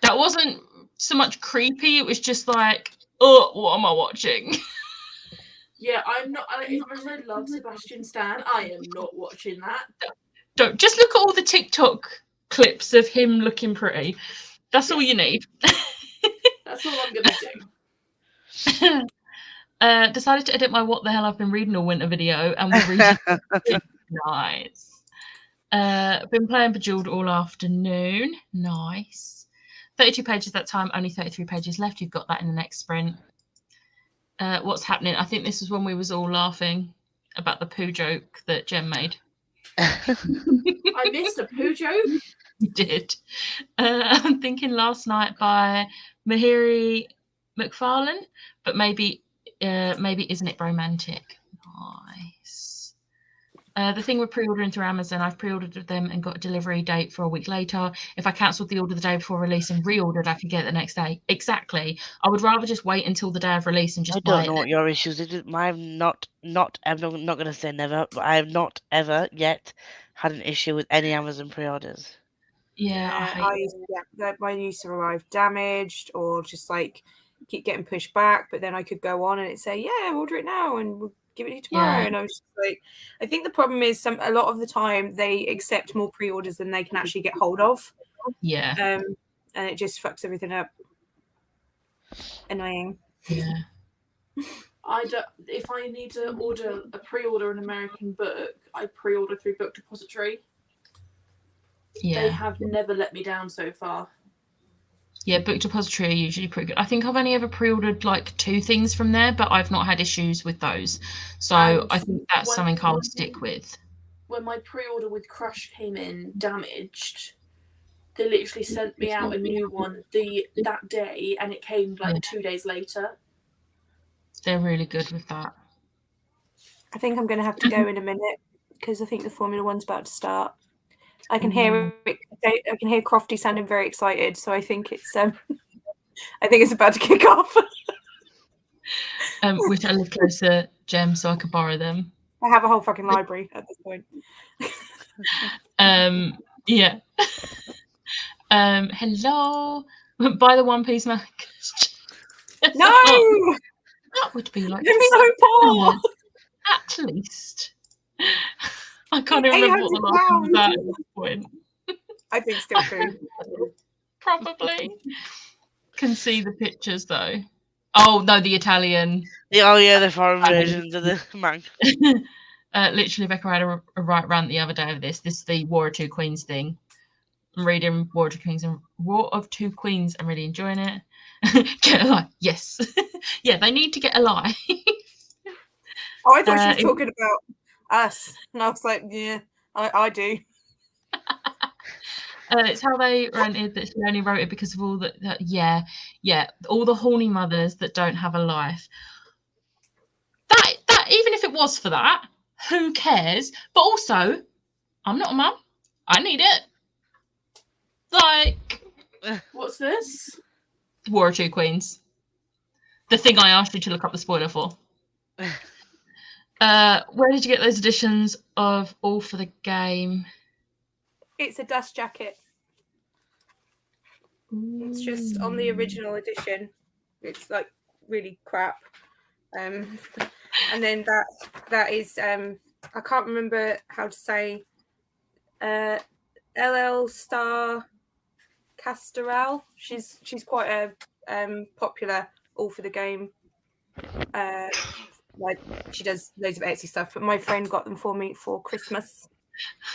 That wasn't so much creepy. It was just like, oh, what am I watching? Yeah, I'm not. As much as I love Sebastian Stan, I am not watching that. Don't just look at all the TikTok clips of him looking pretty. That's all you need. That's all I'm gonna do. Decided to edit my "What the hell I've been reading all winter" video, and we're reading. Nice. Been playing Bejeweled all afternoon. Nice. 32 pages that time. Only 33 pages left. You've got that in the next sprint. What's happening? I think this is when we was all laughing about the poo joke that Jem made. I missed a poo joke. You did. I'm thinking Last Night by Mahiri McFarlane, but maybe Isn't It Romantic? Nice. The thing we're pre-ordering through Amazon, I've pre-ordered them and got a delivery date for a week later. If I cancelled the order the day before release and reordered, I could get it the next day. Exactly. I would rather just wait until the day of release and just buy it. I don't know what your issues is. I'm not going to say never, but I have not ever yet had an issue with any Amazon pre-orders. Yeah, mine used to arrive damaged or just like keep getting pushed back, but then I could go on and it'd say, yeah, order it now and we'll give it to you tomorrow. Yeah. And I was just like, I think the problem is a lot of the time they accept more pre-orders than they can actually get hold of. Yeah. And it just fucks everything up. Annoying. Yeah. If I need to pre-order an American book, I pre-order through Book Depository. Yeah. They have never let me down so far. Yeah, Book Depository are usually pretty good. I think I've only ever pre-ordered like 2 things from there, but I've not had issues with those. So I think that's something I'll stick with. When my pre-order with Crush came in damaged, they literally sent me out a new one that day, and it came like 2 days later. They're really good with that. I think I'm going to have to go in a minute because I think the Formula One's about to start. I can hear it. I can hear Crofty sounding very excited, so I think it's about to kick off. Wish I lived closer, Jem, so I could borrow them. I have a whole fucking library at this point. Yeah. Hello. Buy the One Piece manga. No, that would be like I'm so poor. at least. I can't even remember what the last one was at this point. I think still true. Probably. Can see the pictures though. Oh no, the Italian. The foreign versions of the manga. Literally, Becca had a right rant the other day of this. This is the War of Two Queens thing. I'm reading War of Two Queens. I'm really enjoying it. Get a lie. Yes. Yeah, they need to get a lie. Oh, I thought she was talking about us. And I was like, yeah, I do. It's how they rented that she only wrote it because of all that. Yeah, all the horny mothers that don't have a life. That even if it was for that, who cares? But also, I'm not a mum. I need it. Like, what's this? War of Two Queens. The thing I asked you to look up the spoiler for. Where did you get those editions of All for the Game? It's a dust jacket. It's just on the original edition. It's like really crap. And then that is I can't remember how to say LL Star Castorel. She's quite a popular All for the Game. Like she does loads of Etsy stuff, but my friend got them for me for Christmas.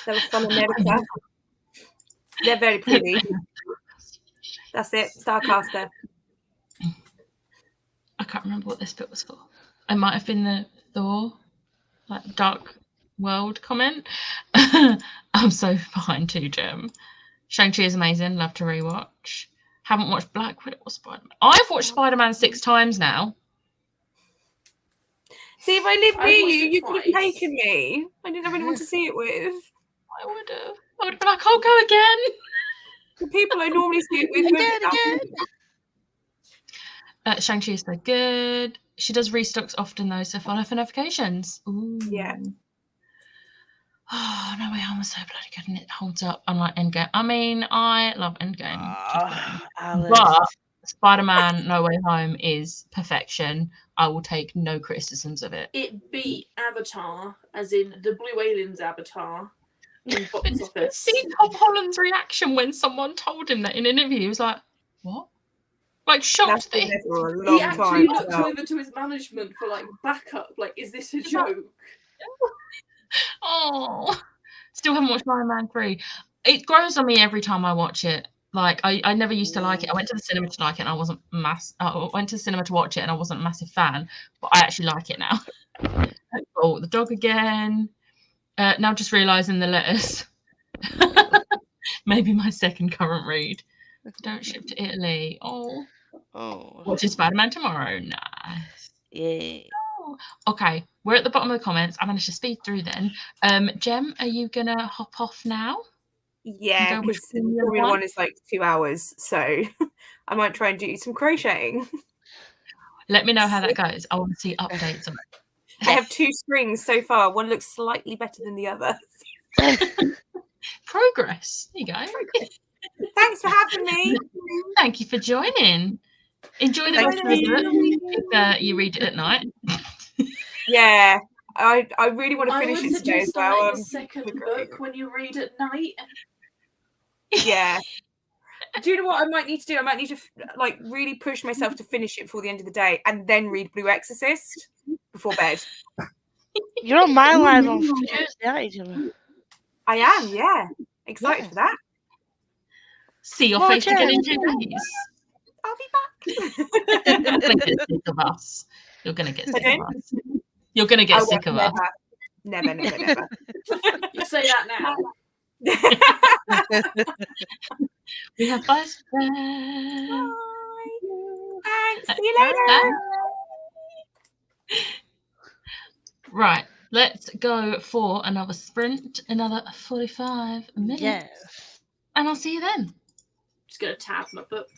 They were from America. They're very pretty. That's it, Starcaster. I can't remember what this bit was for. It might have been the Thor, like Dark World comment. I'm so behind too, Jem. Shang-Chi is amazing. Love to rewatch. Haven't watched Black Widow or Spider-Man. I've watched Spider-Man 6 times now. See, if I lived near you could have taken me. I didn't have anyone to see it with. I would have been like, I'll go again. The people I normally see it with. Again. Shang-Chi is so good. She does restocks often though, so follow for notifications. Ooh. Yeah. Oh, No Way Home was so bloody good and it holds up unlike Endgame. I mean, I love Endgame. But Spider-Man No Way Home is perfection. I will take no criticisms of it. It beat Avatar, as in the Blue Aliens Avatar, in box office. See Tom Holland's reaction when someone told him that in an interview. He was like, what? Like, shocked that he actually looked over to his management for, like, backup. Like, is this a joke? Oh, still haven't watched Iron Man 3. It grows on me every time I watch it. Like, I never used to like it. I went to the cinema to like it and I wasn't I went to the cinema to watch it and I wasn't a massive fan, but I actually like it now. Oh, the dog again. Now just realising the letters. Maybe my second current read. Don't ship to Italy. Oh. Watching Spider-Man tomorrow. Nice. Yeah. Oh. Okay, we're at the bottom of the comments. I managed to speed through then. Jem, are you gonna hop off now? Yeah, because Formula One is like 2 hours, so I might try and do some crocheting. Let me know how that goes. I want to see updates on it. I have 2 strings so far. One looks slightly better than the other. Progress. There you go. Thanks for having me. Thank you for joining. Enjoy the rest of the book if you read it at night. Yeah, I really want to finish it today as well. The second book when you read at night. Yeah. Do you know what I might need to do? I might need to like really push myself to finish it before the end of the day and then read Blue Exorcist before bed. You're on my live on Tuesday, aren't you? I am, yeah. Excited for that. See your face again in 2 days. I'll be back. You're going to get sick of us. You're going to get sick of us. You're going to get sick of us. Never. You say that now. We have fun. Bye. Thanks. See you later. Right. let's go for another sprint, another 45 minutes. Yes. And I'll see you then. Just gonna tab my book.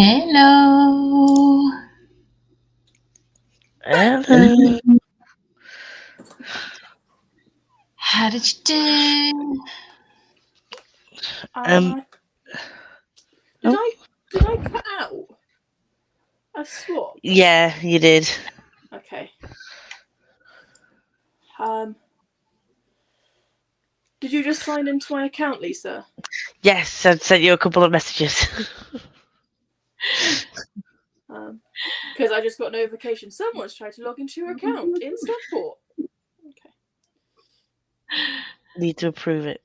Hello. Hello. How did you do? Did I cut out a swap? Yeah, you did. Okay. Did you just sign into my account, Lisa? Yes, I'd sent you a couple of messages. Because I just got a notification. Someone's tried to log into your account in Stockport. Okay. Need to approve it.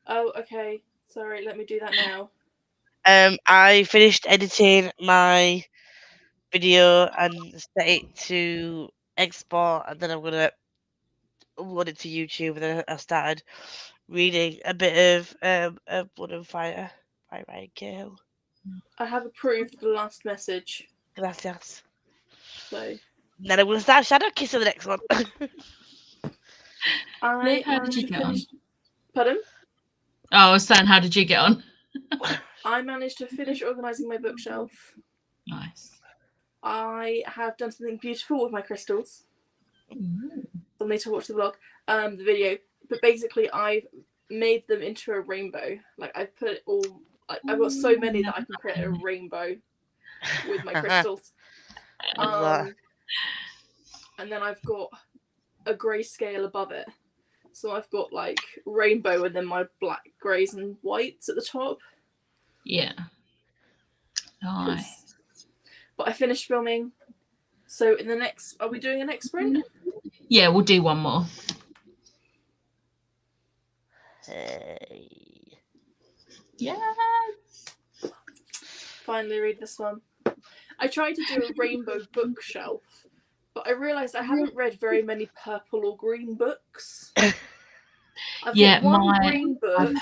Oh, okay. Sorry, let me do that now. I finished editing my video and set it to export, and then I'm gonna upload it to YouTube. And then I started reading a bit of Blood and Fire by Ryan Cahill. I have approved the last message. Gracias. So. Then I'm gonna start Shadow Kissing the next one. How did you get on? Pardon? Oh, I was saying, how did you get on? I managed to finish organising my bookshelf. Nice. I have done something beautiful with my crystals. You'll need to watch the vlog, the video. But basically, I've made them into a rainbow. Like, I've put it all. I've got so many that I can create a rainbow with my crystals. And then I've got a grayscale above it. So I've got like rainbow and then my black, greys, and whites at the top. Yeah. Nice. But I finished filming. So in the next, are we doing a next sprint? Yeah, we'll do one more. Hey. Yeah. Finally read this one. I tried to do a rainbow bookshelf, but I realised I haven't read very many purple or green books. I've got one green book.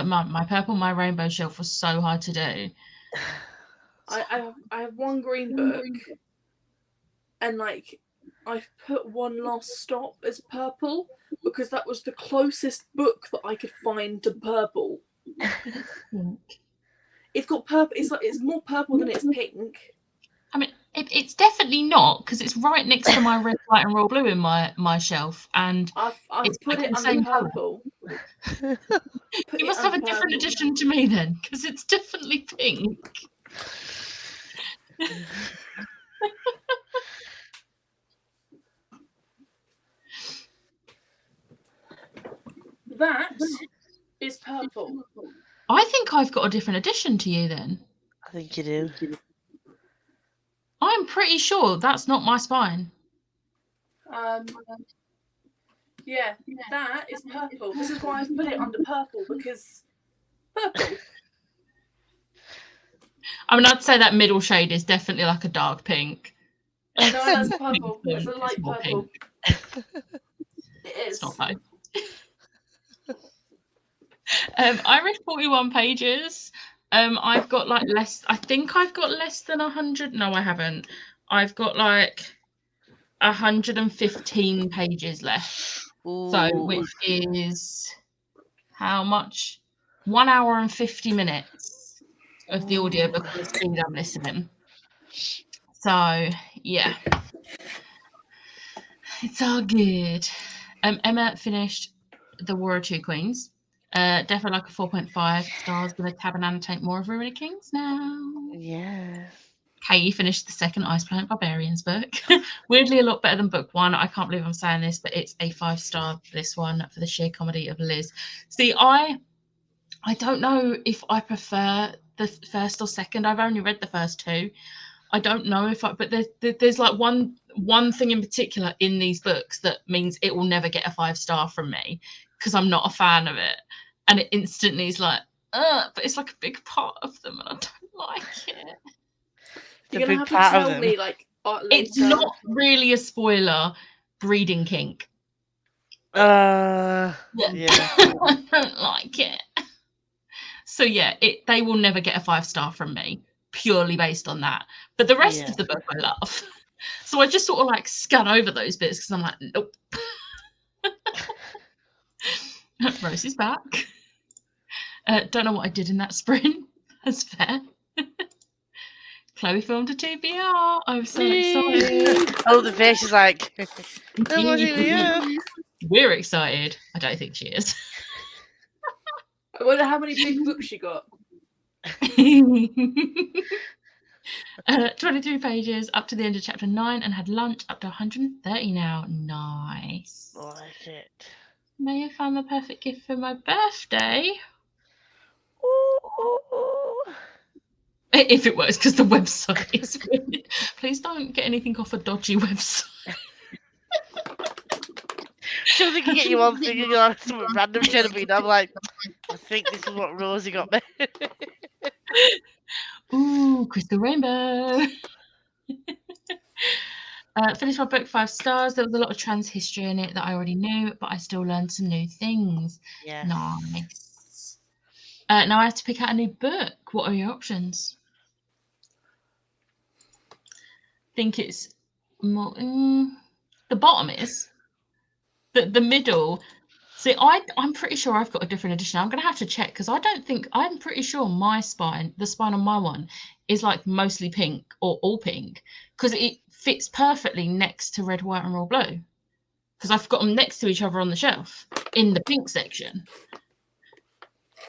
My purple, my rainbow shelf was so hard to do. I have one green book, and like I've put One Last Stop as purple because that was the closest book that I could find to purple. It's got purple. It's more purple than it's pink. I mean, it's definitely not because it's right next to my red, white, and royal blue in my shelf, and I've put it under purple. You must have a different edition to me then, because it's definitely pink. That is purple. I think I've got a different edition to you then. I think you do. I'm pretty sure that's not my spine. Yeah, that is purple. This is why I've put it under purple, because purple. I mean, I'd say that middle shade is definitely like a dark pink. No, that's purple. It's a light purple. It is. It's not though. I read 41 pages. I've got like less. I think I've got less than 100. No, I haven't. I've got like 115 pages left. Ooh. So, which is how much? 1 hour and 50 minutes of the audiobook at the speed I'm listening. So, yeah. It's all good. Emma finished The War of Two Queens. Definitely like a 4.5 stars. Gonna tab and annotate more of Ruin of Kings now. Yeah. Katie finished the second Ice Planet Barbarians book. Weirdly, a lot better than book one. I can't believe I'm saying this, but it's a 5-star for this one for the sheer comedy of Liz. See, I don't know if I prefer the first or second. I've only read the first two. I don't know if but there's like one thing in particular in these books that means it will never get a 5-star from me because I'm not a fan of it, and it instantly is like, but it's like a big part of them, and I don't like it. You're gonna have to tell me like later. It's not really a spoiler. Breeding kink. Yeah. I don't like it. So yeah, they will never get a 5-star from me purely based on that. But the rest of the book I love. So I just sort of like scan over those bits because I'm like, nope. Rose is back. Don't know what I did in that sprint. That's fair. Chloe filmed a TBR. I'm so excited. Oh, the face is like, "I'm on TBR." We're excited. I don't think she is. I wonder how many big books she got. 23 pages up to the end of chapter 9 and had lunch up to 130 now. Nice. I like it. May have found the perfect gift for my birthday. Ooh. If it works, because the website is weird. Please don't get anything off a dodgy website. She was thinking, get you on thinking on some random shit, I'm like, I think this is what Rosie got me. Ooh, crystal rainbow. Finished my book 5 stars. There was a lot of trans history in it that I already knew, but I still learned some new things. Yeah. Nice. Now I have to pick out a new book. What are your options? I think it's more. The bottom is. The middle. See, I'm pretty sure I've got a different edition. I'm going to have to check because I'm pretty sure my spine, the spine on my one, is like mostly pink or all pink because it fits perfectly next to red, white, and royal blue. Because I've got them next to each other on the shelf in the pink section.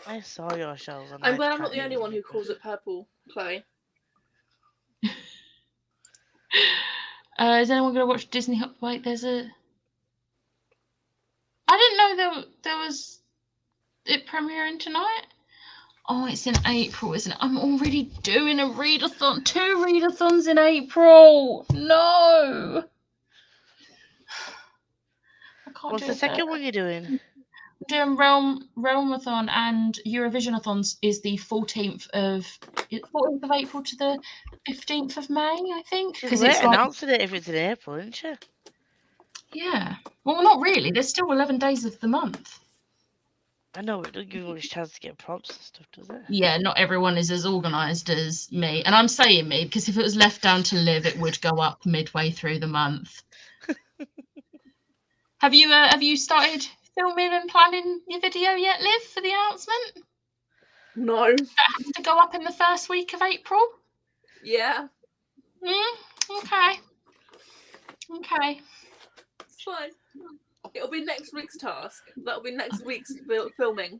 I saw your shelves. I'm glad I'm not the only one who calls it purple, Chloe. Is anyone going to watch Disney? Wait, there's a. I didn't know there was it premiering tonight. Oh, it's in April, isn't it? I'm already doing a readathon. 2 readathons in April. No. I can't What's do the it second there. one you're doing? I'm doing Realmathon and Eurovisionathons is the 14th of April to the 15th of May, I think. She's Because late it's like, announcing it if it's in April, isn't she? yeah. Well, not really. There's still 11 days of the month. I know, but it doesn't give you much chance to get prompts and stuff, does it? Yeah, not everyone is as organised as me. And I'm saying me because if it was left down to Liv, it would go up midway through the month. Have you started filming and planning your video yet, Liv, for the announcement? No. Does that have to go up in the first week of April? Yeah. Okay. Okay. It's fine. It'll be next week's task. That'll be next week's filming.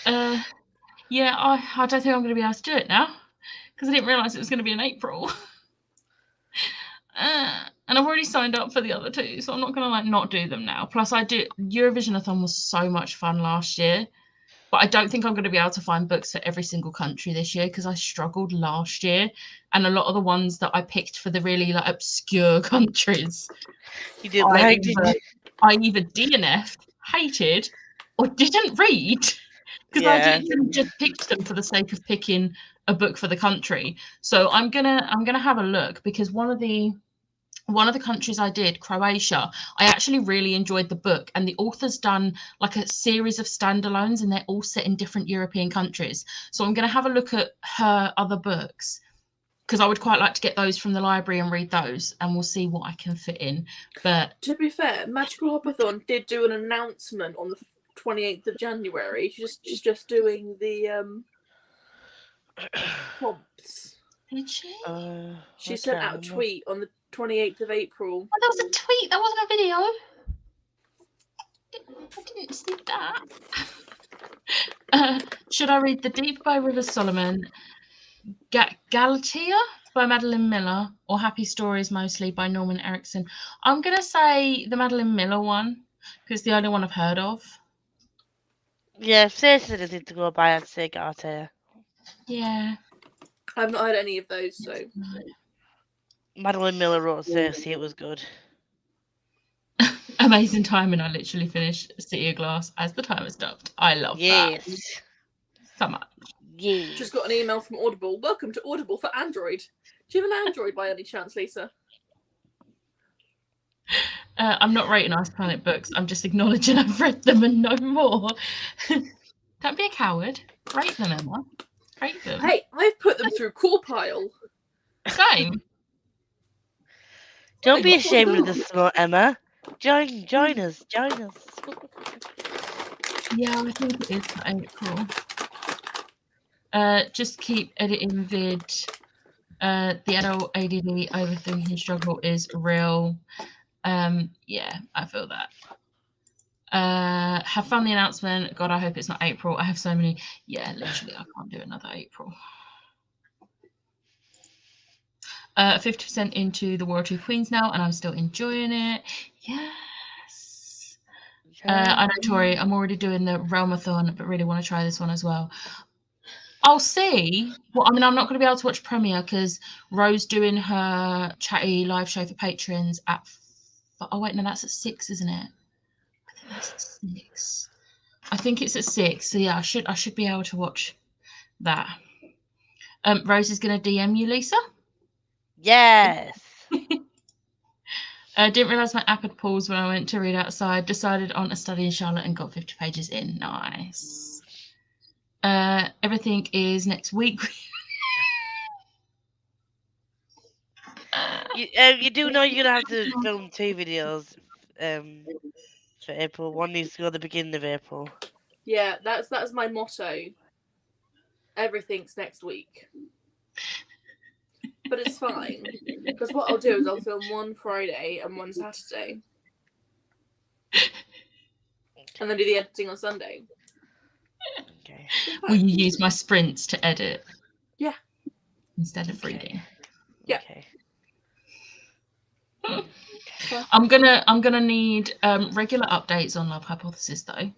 Yeah, I don't think I'm going to be able to do it now because I didn't realise it was going to be in April. And I've already signed up for the other 2, so I'm not going to not do them now. Plus, Eurovisionathon was so much fun last year, but I don't think I'm going to be able to find books for every single country this year because I struggled last year, and a lot of the ones that I picked for the really obscure countries, You did like, did you? I either DNF'd, hated, or didn't read because I literally just picked them for the sake of picking a book for the country. So I'm gonna have a look because one of the countries I did, Croatia, I actually really enjoyed the book, and the author's done like a series of standalones and they're all set in different European countries. So I'm going to have a look at her other books because I would quite like to get those from the library and read those, and we'll see what I can fit in. But to be fair, Magical Hopathon did do an announcement on the 28th of January. She's just doing the prompts. did she? She sent out a tweet on the 28th of April. Oh, that was a tweet. That wasn't a video. I didn't see that. Should I read The Deep by Rivers Solomon, Galatea by Madeline Miller, or Happy Stories Mostly by Norman Erickson? I'm going to say the Madeline Miller one because it's the only one I've heard of. Yeah, if Cersei's anything to go by, I'd say Galatea. Yeah. I've not heard any of those, so. Madeline Miller wrote Cersei, it was good. Amazing timing. I literally finished City of Glass as the timer stopped. I love that so much. Yes. Just got an email from Audible. Welcome to Audible for Android. Do you have an Android by any chance, Lisa? I'm not rating Ice Planet books. I'm just acknowledging I've read them and know more. Don't be a coward. Rate them, Emma. Rate them. Hey, I've put them through Core Pile. Same. Don't be ashamed of this, Emma. Join us. Yeah, I think it is for April. Just keep editing vid. The adult ADD overthinking struggle is real. Yeah, I feel that. Have fun the announcement. God, I hope it's not April. I have so many. Yeah, literally, I can't do another April. 50% into the War 2 Queens now, and I'm still enjoying it. Yes. I know, Tori, I'm already doing the Realmathon, but really want to try this one as well. I'll see. Well, I mean, I'm not going to be able to watch Premiere because Rose doing her chatty live show for patrons at. Oh wait, no, that's at 6, isn't it? I think that's at 6. I think it's at 6. So yeah, I should be able to watch that. Rose is going to DM you, Lisa. Yes. Didn't realise my app had paused when I went to read outside. Decided on a study in Charlotte and got 50 pages in. Nice. Everything is next week. You do know you're gonna have to film 2 videos for April. One needs to go at the beginning of April. Yeah, that's my motto. Everything's next week. But it's fine. Because what I'll do is I'll film one Friday and one Saturday. And then do the editing on Sunday. Okay. Will you use my sprints to edit? Yeah. Instead of reading. Yeah. Okay. I'm gonna need regular updates on Love Hypothesis though.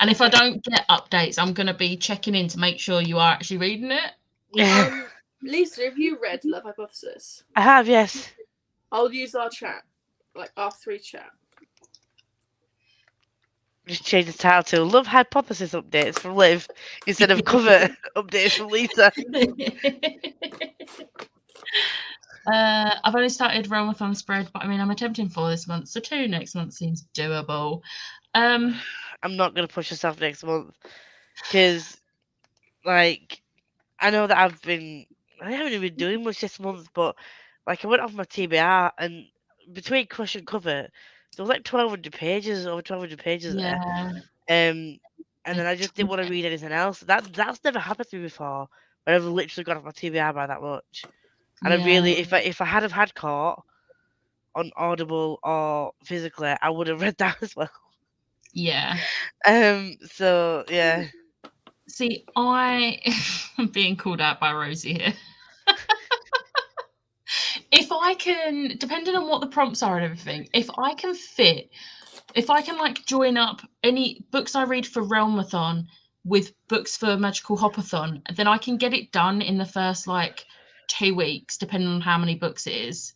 And if I don't get updates, I'm gonna be checking in to make sure you are actually reading it. Lisa, have you read Love Hypothesis? I have, yes. I'll use our chat, like our 3 chat. Just change the title to Love Hypothesis Updates from Liv instead of Cover Updates from Lisa. I've only started Realmathon spread, but I mean I'm attempting 4 this month, so 2 next month seems doable. I'm not gonna push myself next month because, like, I know that I haven't even been doing much this month, but like I went off my TBR and between Crush and Cover, there was like 1,200 pages, over 1,200 pages yeah. there. And then I just didn't want to read anything else. That's never happened to me before. Where I've literally got off my TBR by that much. And I really, if I had have had Caught on Audible or physically, I would have read that as well. Yeah. So yeah. See, I'm being called out by Rosie here. If I can, depending on what the prompts are and everything, if I can like join up any books I read for Realmathon with books for Magical Hopathon, then I can get it done in the first like 2 weeks, depending on how many books it is.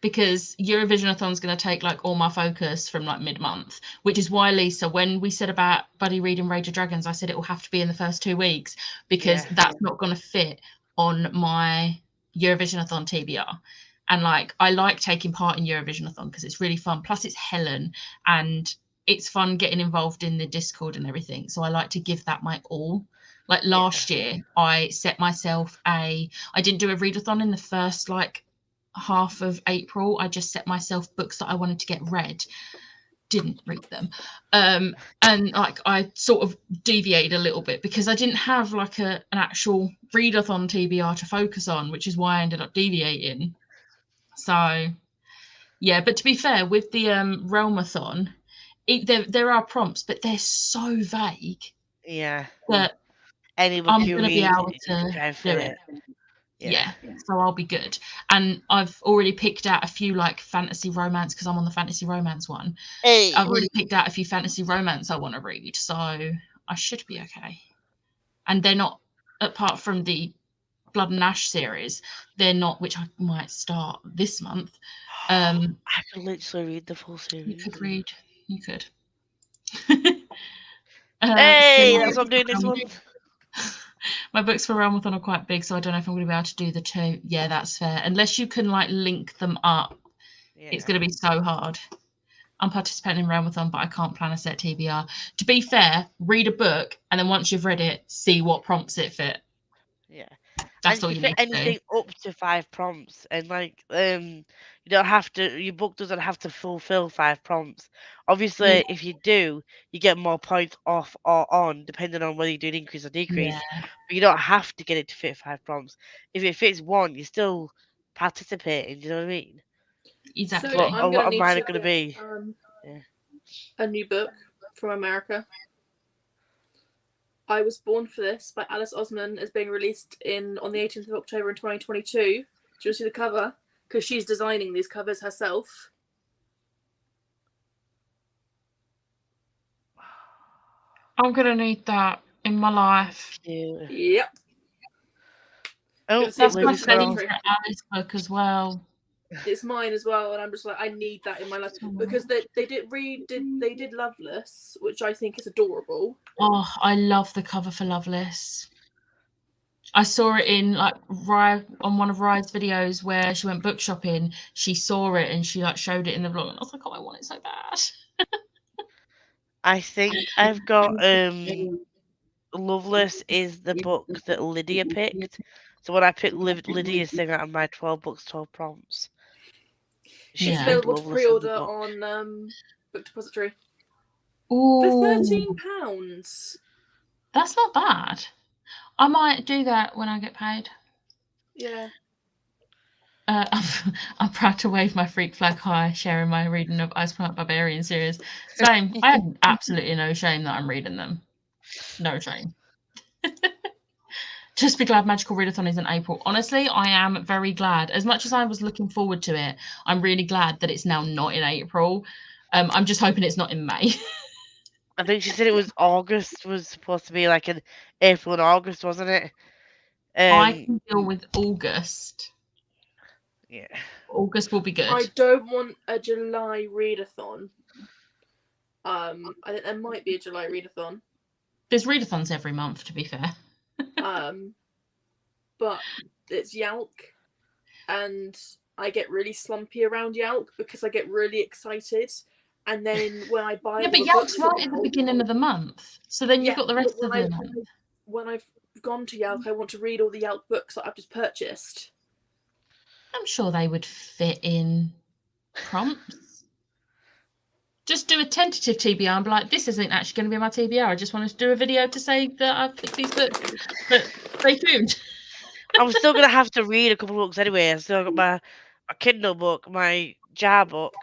Because Eurovisionathon is going to take like all my focus from like mid-month, which is why, Lisa, when we said about Buddy reading Rage of Dragons, I said it will have to be in the first 2 weeks because that's not going to fit on my Eurovisionathon TBR. And like I like taking part in Eurovisionathon because it's really fun. Plus it's Helen and it's fun getting involved in the Discord and everything. So I like to give that my all. Like last year, I set myself I didn't do a readathon in the first like half of April. I just set myself books that I wanted to get read, didn't read them, and like I sort of deviated a little bit because I didn't have like an actual readathon TBR to focus on, which is why I ended up deviating. So yeah, but to be fair, with the Realmathon, there are prompts, but they're so vague that I'm going to be able to do it. Yeah, so I'll be good. And I've already picked out a few like fantasy romance because I'm on the fantasy romance one. I've already picked out a few fantasy romance I want to read, so I should be okay. And they're not, apart from the Blood and Ash series, they're not, which I might start this month. I could literally read the full series. You could. Hey, that's what I'm doing this month. My books for Realmathon are quite big, so I don't know if I'm going to be able to do the 2. Yeah, that's fair. Unless you can like link them up, it's going to be so hard. I'm participating in Realmathon, but I can't plan a set TBR. To be fair, read a book, and then once you've read it, see what prompts it fit. Yeah, That's and all you you fit need to do. anything up to 5 prompts, and like you don't have to. Your book doesn't have to fulfill 5 prompts. Obviously, Yeah. if you do, you get more points off or on, depending on whether you do an increase or decrease. Yeah, But you don't have to get it to fit 5 prompts. If it fits 1, you're still participating. Do you know what I mean? exactly. So But I'm a lot gonna of need mine to are going to get be. a new book from America. I Was Born for This by Alice Osman is being released on the 18th of October in 2022. Do you see the cover? Because she's designing these covers herself. I'm gonna need that in my life. Cute. Yep. Oh, It's That's my Libby's girl. favourite Alice book as well. It's mine as well, and I'm just like, I need that in my life because they did Loveless, which I think is adorable. Oh, I love the cover for Loveless. I saw it in like on one of Rye's videos where she went book shopping. She saw it and she like showed it in the vlog, and I was like, oh, I want it so bad. I think I've got Loveless is the book that Lydia picked. So when I picked Lydia's thing out of my 12 books, 12 prompts, she It's Yeah. picked available to Loveless as the pre-order book. on Book Depository Ooh, for £13. that's not bad. I might do that when I get paid. Yeah. I'm proud to wave my freak flag high, sharing my reading of Ice Planet Barbarian series. Same. I have absolutely no shame that I'm reading them. No shame. Just be glad Magical Readathon is in April. Honestly, I am very glad. As much as I was looking forward to it, I'm really glad that it's now not in April. I'm just hoping it's not in May. I think she said it was August, was supposed to be like an April and August, wasn't it? I can deal with August. Yeah. August will be good. I don't want a July readathon. I think there might be a July readathon. There's readathons every month, to be fair. But it's Yalk, and I get really slumpy around Yalk because I get really excited, and then when I buy Yeah, but Yalk's right at the beginning of the month, so then you've got the rest of the month. When I've gone to Yalk, I want to read all the Yalk books that I've just purchased. I'm sure they would fit in prompts. Just do a tentative TBR and be like, this isn't actually going to be my TBR. I just wanted to do a video to say that I've picked these books. But stay tuned. I'm still going to have to read a couple of books anyway. I've still got my Kindle book, my jar book,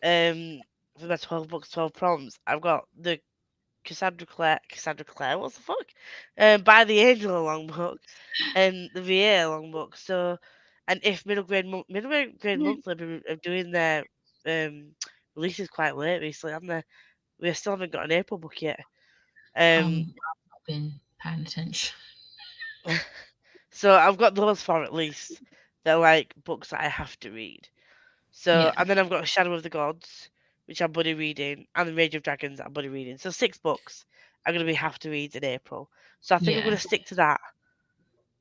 for my 12 books, 12 prompts. I've got the Cassandra Clare, what the fuck? By the Angel long book, and the VA long book. So, and if middle grade monthly are doing their releases quite late recently, haven't they? We still haven't got an April book yet. I've not been paying attention. So I've got those 4 at least. They're like books that I have to read. So Yeah. and then I've got Shadow of the Gods, which I'm buddy reading, and the Rage of Dragons that I'm buddy reading. So 6 books are going to be have to read in April. So I think I'm Yeah. going to stick to that.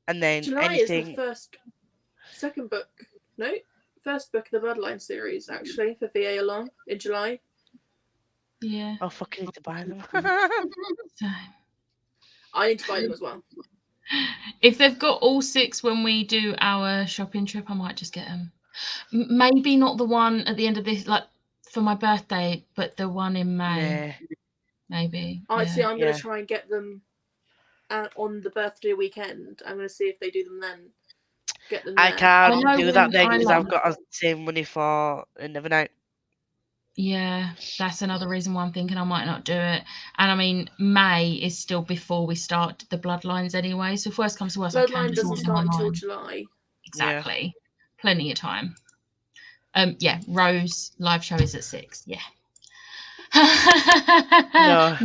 And then July anything. is the first book of the Bloodline series actually for VA along in July. Yeah. Oh, fucking need to buy them. So, I need to buy them as well. if they've got all 6 when we do our shopping trip, I might just get them. Maybe not the one at the end of this, like for my birthday, but the one in May. Yeah. Maybe. See, I'm going Yeah. to try and get them on the birthday weekend. I'm going to see if they do them then. Get them there. I can't do that then because I I've got to save money for Nevernight. Yeah, that's another reason why I'm thinking I might not do it. And I mean, May is still before we start the Bloodlines anyway. So if worst comes to worst, I can Bloodline just doesn't order start them until online. July. Exactly. Plenty of time. Yeah, Rose live show is at 6. Yeah. No.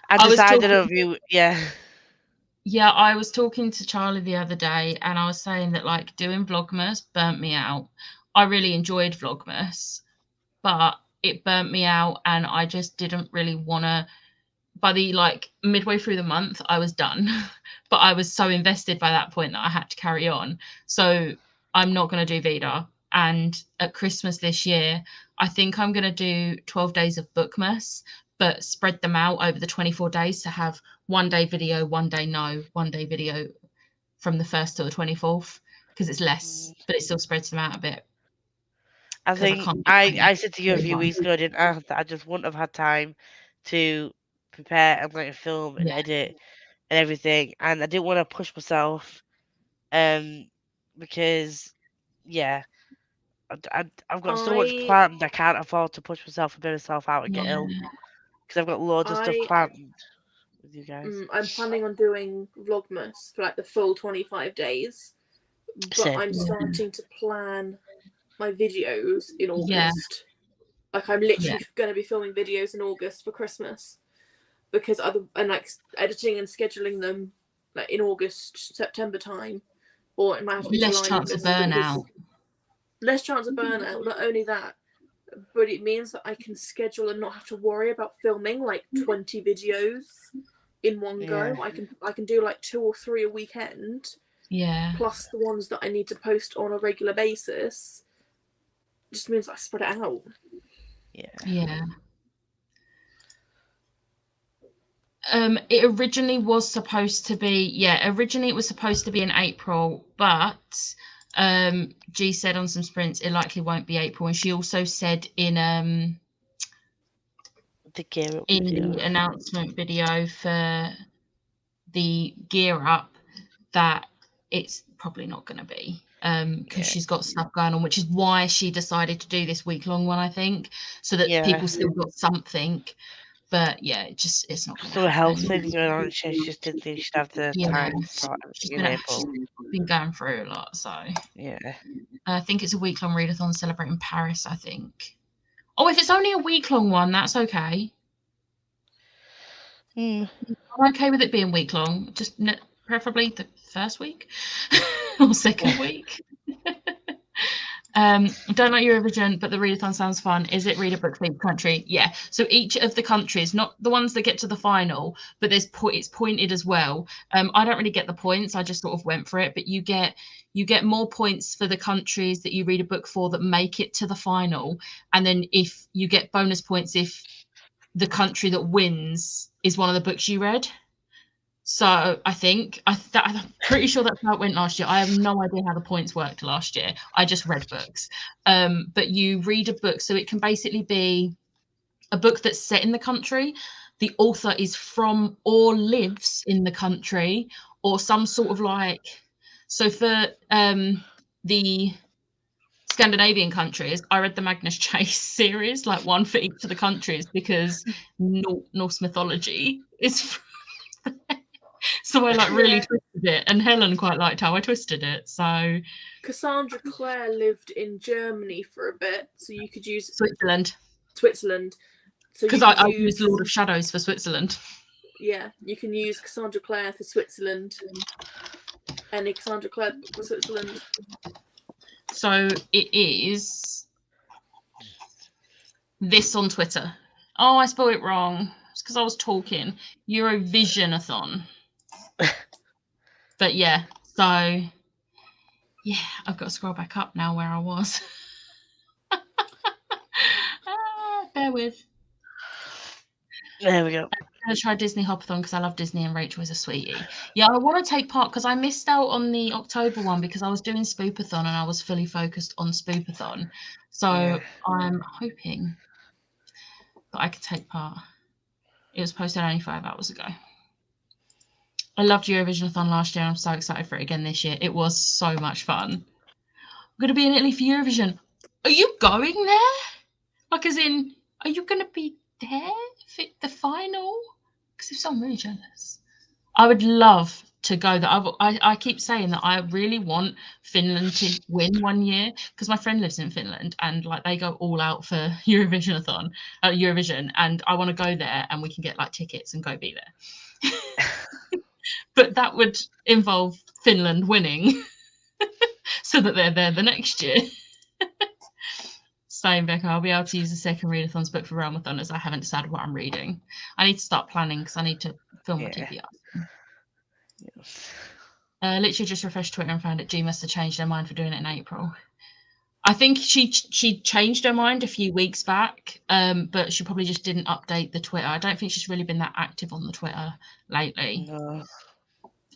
I decided of you. Yeah. Yeah, I was talking to Charlie the other day and I was saying that like doing Vlogmas burnt me out. I really enjoyed Vlogmas, but it burnt me out and I just didn't really want to. By the like midway through the month, I was done, but I was so invested by that point that I had to carry on. So I'm not going to do Vida. And at Christmas this year, I think I'm going to do 12 days of Bookmas, but spread them out over the 24 days to have one day video, one day no, one day video, from the 1st to the 24th because it's less, but it still spreads them out a bit. I think I said to you a few weeks ago, didn't I, that I just wouldn't have had time to prepare and like film and edit and everything, and I didn't want to push myself, because I've got so much planned. I can't afford to push myself and burn myself out and get ill because I've got loads of stuff planned with you guys. I'm planning on doing Vlogmas for like the full 25 days, but I'm starting to plan my videos in August. Like I'm literally going to be filming videos in August for Christmas, because like editing and scheduling them like in August, September time, or it might have to be less July, chance of burnout. Less chance of burnout. Not only that, but it means that I can schedule and not have to worry about filming like 20 videos in one go. I can do like 2 or 3 a weekend. Yeah. Plus the ones that I need to post on a regular basis. It just means I spread it out. Yeah. It originally was supposed to be in April, but G said on some sprints it likely won't be April, and she also said in the announcement video for the gear up that it's probably not going to be, because she's got stuff going on, which is why she decided to do this week-long one, I think, so that people still got something. But it's not going to happen. Health things going on. She just didn't think she'd have the time to start in April. She's been going through a lot, so I think it's a week-long readathon celebrating Paris, I think. Oh, if it's only a week-long one, that's okay. I'm okay with it being week-long, just preferably the first week or second week. Don't like Eurovision, but the readathon sounds fun. Is it read a book for each country? Yeah. So each of the countries, not the ones that get to the final, but it's pointed as well. I don't really get the points. I just sort of went for it. But you get more points for the countries that you read a book for that make it to the final, and then if you get bonus points if the country that wins is one of the books you read. So I'm pretty sure that's how it went last year. I have no idea how the points worked last year. I just read books. But you read a book, so it can basically be a book that's set in the country. The author is from or lives in the country, or some sort of like. So for the Scandinavian countries, I read the Magnus Chase series, like one for each of the countries, because Norse mythology is. So I really twisted it, and Helen quite liked how I twisted it. So Cassandra Clare lived in Germany for a bit, so you could use Switzerland. So because I used Lord of Shadows for Switzerland. Yeah, you can use Cassandra Clare for Switzerland. Any Cassandra Clare for Switzerland. So it is this on Twitter. Oh, I spelled it wrong. It's because I was talking. Eurovision-a-thon. But I've got to scroll back up now where I was. Bear with. There we go. I'm going to try Disney Hopathon because I love Disney and Rachel is a sweetie. Yeah, I want to take part because I missed out on the October one because I was doing Spoopathon and I was fully focused on Spoopathon. So I'm hoping that I could take part. It was posted only 5 hours ago. I loved Eurovision-a-thon last year and I'm so excited for it again this year. It was so much fun. I'm going to be in Italy for Eurovision. Are you going there? Like, as in, are you going to be there for the final? Because if so, I'm really jealous. I would love to go there. I keep saying that I really want Finland to win one year because my friend lives in Finland and like they go all out for Eurovision, and I want to go there and we can get like tickets and go be there. But that would involve Finland winning so that they're there the next year. Same, Becca. I'll be able to use the second readathon's book for Realmathon as I haven't decided what I'm reading. I need to start planning because I need to film my TPR. Literally just refreshed Twitter and found that G must have changed her mind for doing it in April. I think she changed her mind a few weeks back, but she probably just didn't update the Twitter. I don't think she's really been that active on the Twitter lately. No.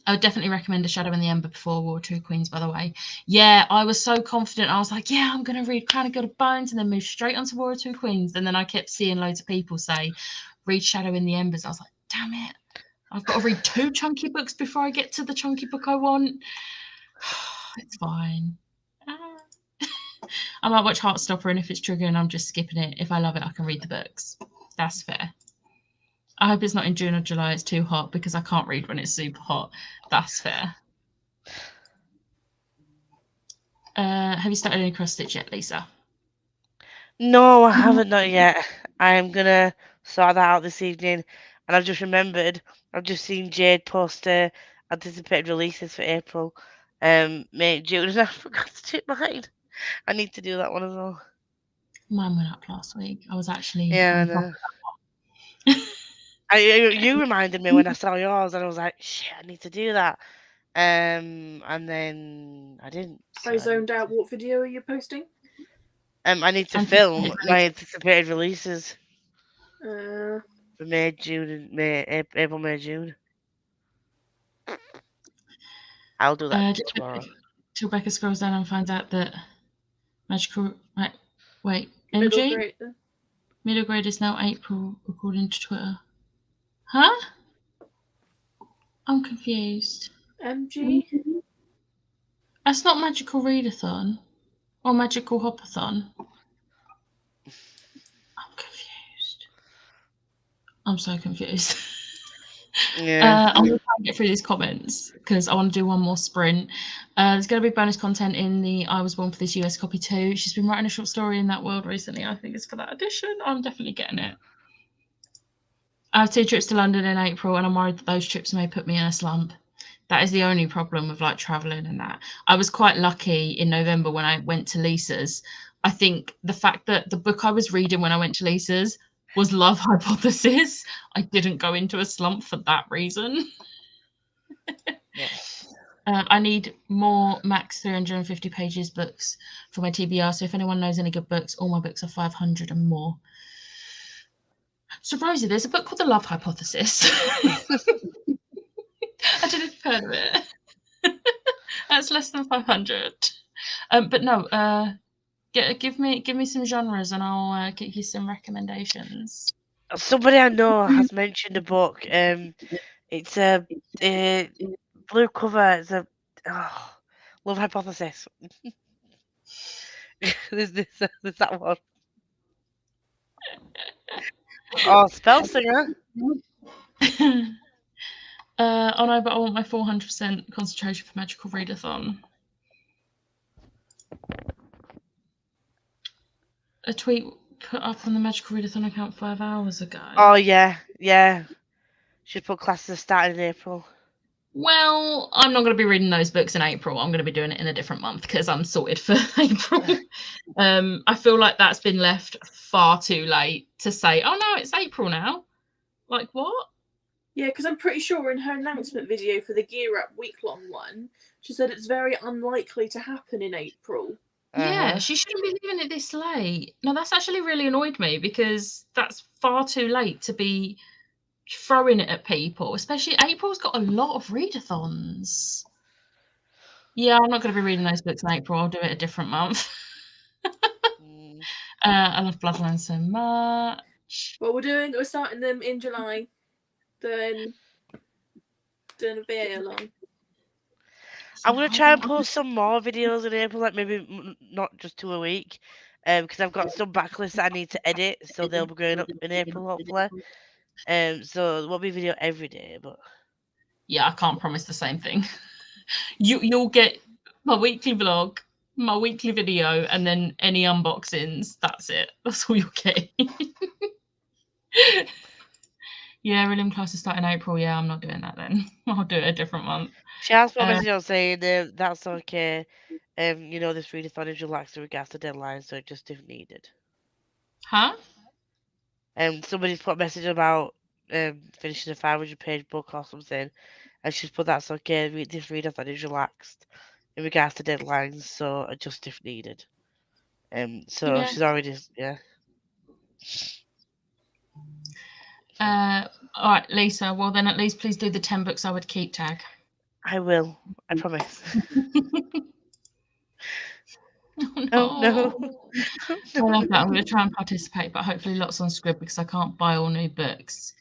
I would definitely recommend A Shadow in the Ember before War of Two Queens, by the way. Yeah, I was so confident. I was like, yeah, I'm going to read Crown of Gilded Bones and then move straight onto War of Two Queens. And then I kept seeing loads of people say, read Shadow in the Embers. I was like, damn it. I've got to read 2 chunky books before I get to the chunky book I want. It's fine. I might watch Heartstopper, and if it's triggering, I'm just skipping it. If I love it, I can read the books. That's fair. I hope it's not in June or July. It's too hot because I can't read when it's super hot. That's fair. Have you started any cross stitch yet, Lisa? No, I haven't, not yet. I'm going to sort that out this evening. And I've just remembered, I've just seen Jade post anticipated releases for April, May, June, and I forgot to check mine. I need to do that one as well. Mine went up last week. I was actually Yeah, on top no. of that one. You reminded me when I saw yours, and I was like, shit, I need to do that. And then I didn't. So I zoned out. What video are you posting? I need to film my anticipated releases Uh, for May, June, and April, May, June. I'll do that tomorrow. Till Becca scrolls down and finds out that magical. Wait, middle MG? grade. Middle grade is now April, according to Twitter. Huh? I'm confused. MG? That's not Magical Readathon or Magical Hopathon. I'm confused. I'm so confused. Yeah. I'm going to try and get through these comments because I want to do one more sprint. There's going to be bonus content in the I Was Born for This US copy too. She's been writing a short story in that world recently. I think it's for that edition. I'm definitely getting it. I have 2 trips to London in April, and I'm worried that those trips may put me in a slump. That is the only problem with like traveling and that. I was quite lucky in November when I went to Lisa's. I think the fact that the book I was reading when I went to Lisa's was Love Hypothesis. I didn't go into a slump for that reason. Yes. I need more max 350 pages books for my TBR. So if anyone knows any good books, all my books are 500 and more. So Rosie, there's a book called The Love Hypothesis. I didn't have heard of it. That's less than 500. But no, give me some genres and I'll get you some recommendations. Somebody I know has mentioned a book. It's a blue cover. It's a Love Hypothesis. there's that one. Oh, Spellsinger. Oh no, but I want my 400% concentration for Magical Readathon. A tweet put up on the Magical Readathon account 5 hours ago. Oh yeah. Should put classes starting in April. Well, I'm not going to be reading those books in April. I'm going to be doing it in a different month because I'm sorted for April. I feel like that's been left far too late to say, oh no, it's April now. Like what? Yeah, because I'm pretty sure in her announcement video for the Gear Up week-long one, she said it's very unlikely to happen in April. Yeah, she shouldn't be leaving it this late. No, that's actually really annoyed me because that's far too late to be throwing it at people, especially April's got a lot of readathons. Yeah, I'm not going to be reading those books in April. I'll do it a different month. I love Bloodline so much. Well, we're starting them in July. Then doing a VA along. I'm going to try and post some more videos in April, like maybe not just 2 a week, because I've got some backlists that I need to edit, so they'll be going up in April, hopefully. So there won't be a video every day, but... Yeah, I can't promise the same thing. You'll get my weekly vlog, my weekly video, and then any unboxings. That's it. That's all you'll get. Yeah, William class is starting in April. Yeah, I'm not doing that then. I'll do it a different month. She has put a message on saying that's okay. This readathon is relaxed in regards to deadlines, so just if needed. Huh? Somebody's put a message about finishing a 500-page book or something, and she's put that's okay. This readathon is relaxed in regards to deadlines, so just if needed. So yeah. She's already All right, Lisa. Well, then at least please do the 10 books I would keep tag. I will. I promise. Oh, no. I love that. I'm going to try and participate, but hopefully lots on Scrib because I can't buy all new books.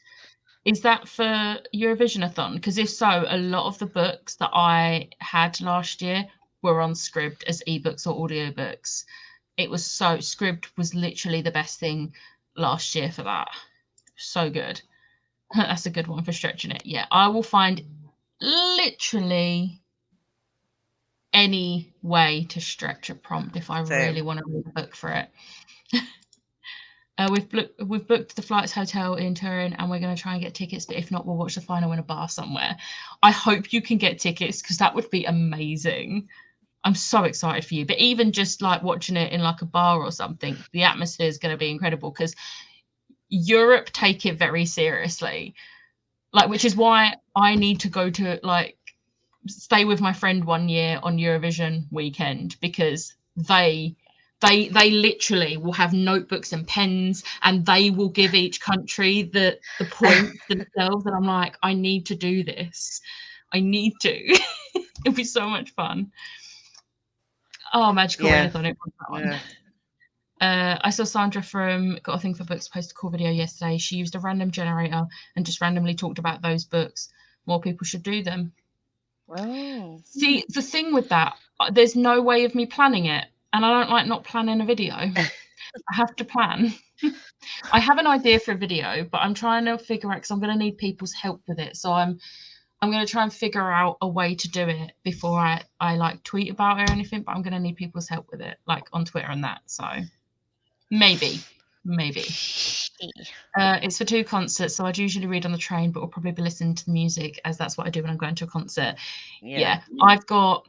Is that for Eurovision-a-thon? Because if so, a lot of the books that I had last year were on Scribd as ebooks or audiobooks. It was so Scribd was literally the best thing last year for that. So good. That's a good one for stretching it. Yeah, I will find literally any way to stretch a prompt if I really want to read a book for it. We've booked the flights, hotel in Turin, and we're going to try and get tickets. But if not, we'll watch the final in a bar somewhere. I hope you can get tickets because that would be amazing. I'm so excited for you. But even just like watching it in like a bar or something, the atmosphere is going to be incredible because Europe take it very seriously. Like, which is why I need to go to like stay with my friend one year on Eurovision weekend because they literally will have notebooks and pens and they will give each country the points themselves, and I'm like, I need to do this. I need to. It'd be so much fun. Oh, Magical Readathon, it was that one. Yeah. I saw Sandra from Got a Thing for Books post a cool video yesterday. She used a random generator and just randomly talked about those books. More people should do them. Oh. See, the thing with that, there's no way of me planning it. And I don't like not planning a video. I have to plan. I have an idea for a video, but I'm trying to figure out because I'm going to need people's help with it. So I'm going to try and figure out a way to do it before I like tweet about it or anything. But I'm going to need people's help with it, like on Twitter and that. So maybe. It's for 2 concerts, so I'd usually read on the train, but we'll probably be listening to the music as that's what I do when I'm going to a concert. Yeah. I've got.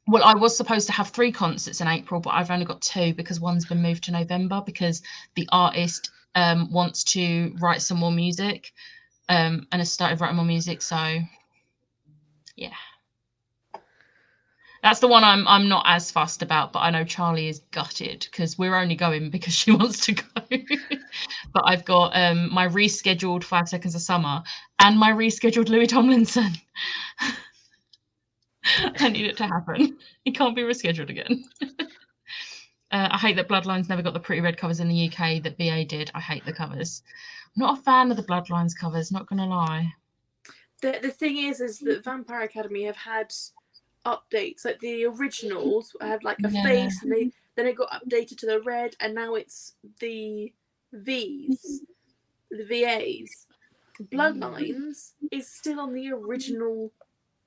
Well, I was supposed to have 3 concerts in April, but I've only got 2 because one's been moved to November because the artist wants to write some more music and has started writing more music. So, yeah. That's the one I'm not as fussed about, but I know Charlie is gutted because we're only going because she wants to go. But I've got my rescheduled 5 Seconds of Summer and my rescheduled Louis Tomlinson. I need it to happen. It can't be rescheduled again. I hate that Bloodlines never got the pretty red covers in the UK that VA did. I hate the covers. I'm not a fan of the Bloodlines covers, not going to lie. The thing is that Vampire Academy have had updates. Like the originals had like a face, and then it got updated to the red, and now it's the VAs. Bloodlines is still on the original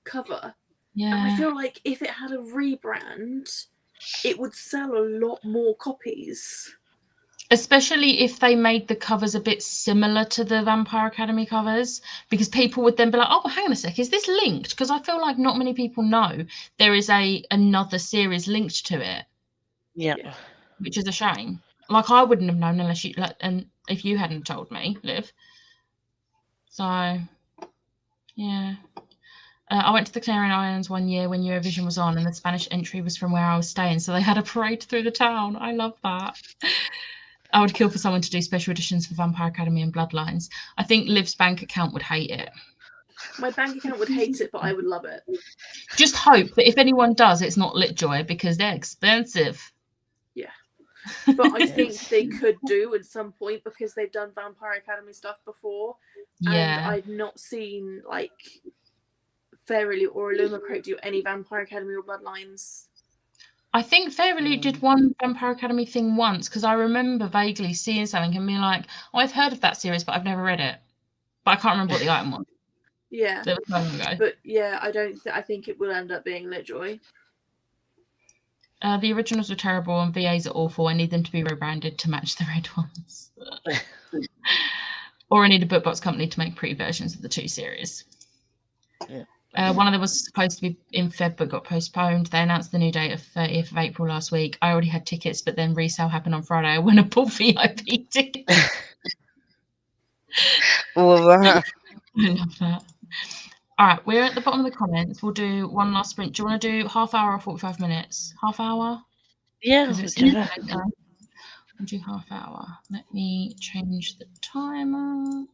cover. Yeah. And I feel like if it had a rebrand, it would sell a lot more copies. Especially if they made the covers a bit similar to the Vampire Academy covers, because people would then be like, oh, hang on a sec, is this linked? Because I feel like not many people know there is another series linked to it. Yeah. Which is a shame. Like, I wouldn't have known unless you, like, and if you hadn't told me, Liv. So, yeah. I went to the Canary Islands one year when Eurovision was on and the Spanish entry was from where I was staying. So they had a parade through the town. I love that. I would kill for someone to do special editions for Vampire Academy and Bloodlines. I think Liv's bank account would hate it. My bank account would hate it, but I would love it. Just hope that if anyone does, it's not Litjoy because they're expensive. Yeah. But I think they could do at some point because they've done Vampire Academy stuff before. Yeah. And I've not seen, like, Fairy or Illumicrate do any Vampire Academy or Bloodlines. I think Fairy did one Vampire Academy thing once because I remember vaguely seeing something and being like, oh, I've heard of that series, but I've never read it. But I can't remember what the item was. Yeah. That was so long ago. But yeah, I think it will end up being Litjoy. The originals were terrible and VAs are awful. I need them to be rebranded to match the red ones. Or I need a book box company to make pretty versions of the 2 series. Yeah. One of them was supposed to be in Feb but got postponed. They announced the new date of 30th of April last week. I already had tickets, but then resale happened on Friday. I went and bought VIP tickets. All of that. I love that. All right, we're at the bottom of the comments. We'll do one last sprint. Do you want to do half hour or 45 minutes? Half hour? Yeah, whichever. We'll do half hour. Let me change the timer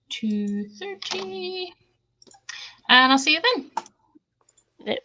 to 30. And I'll see you then. Yep.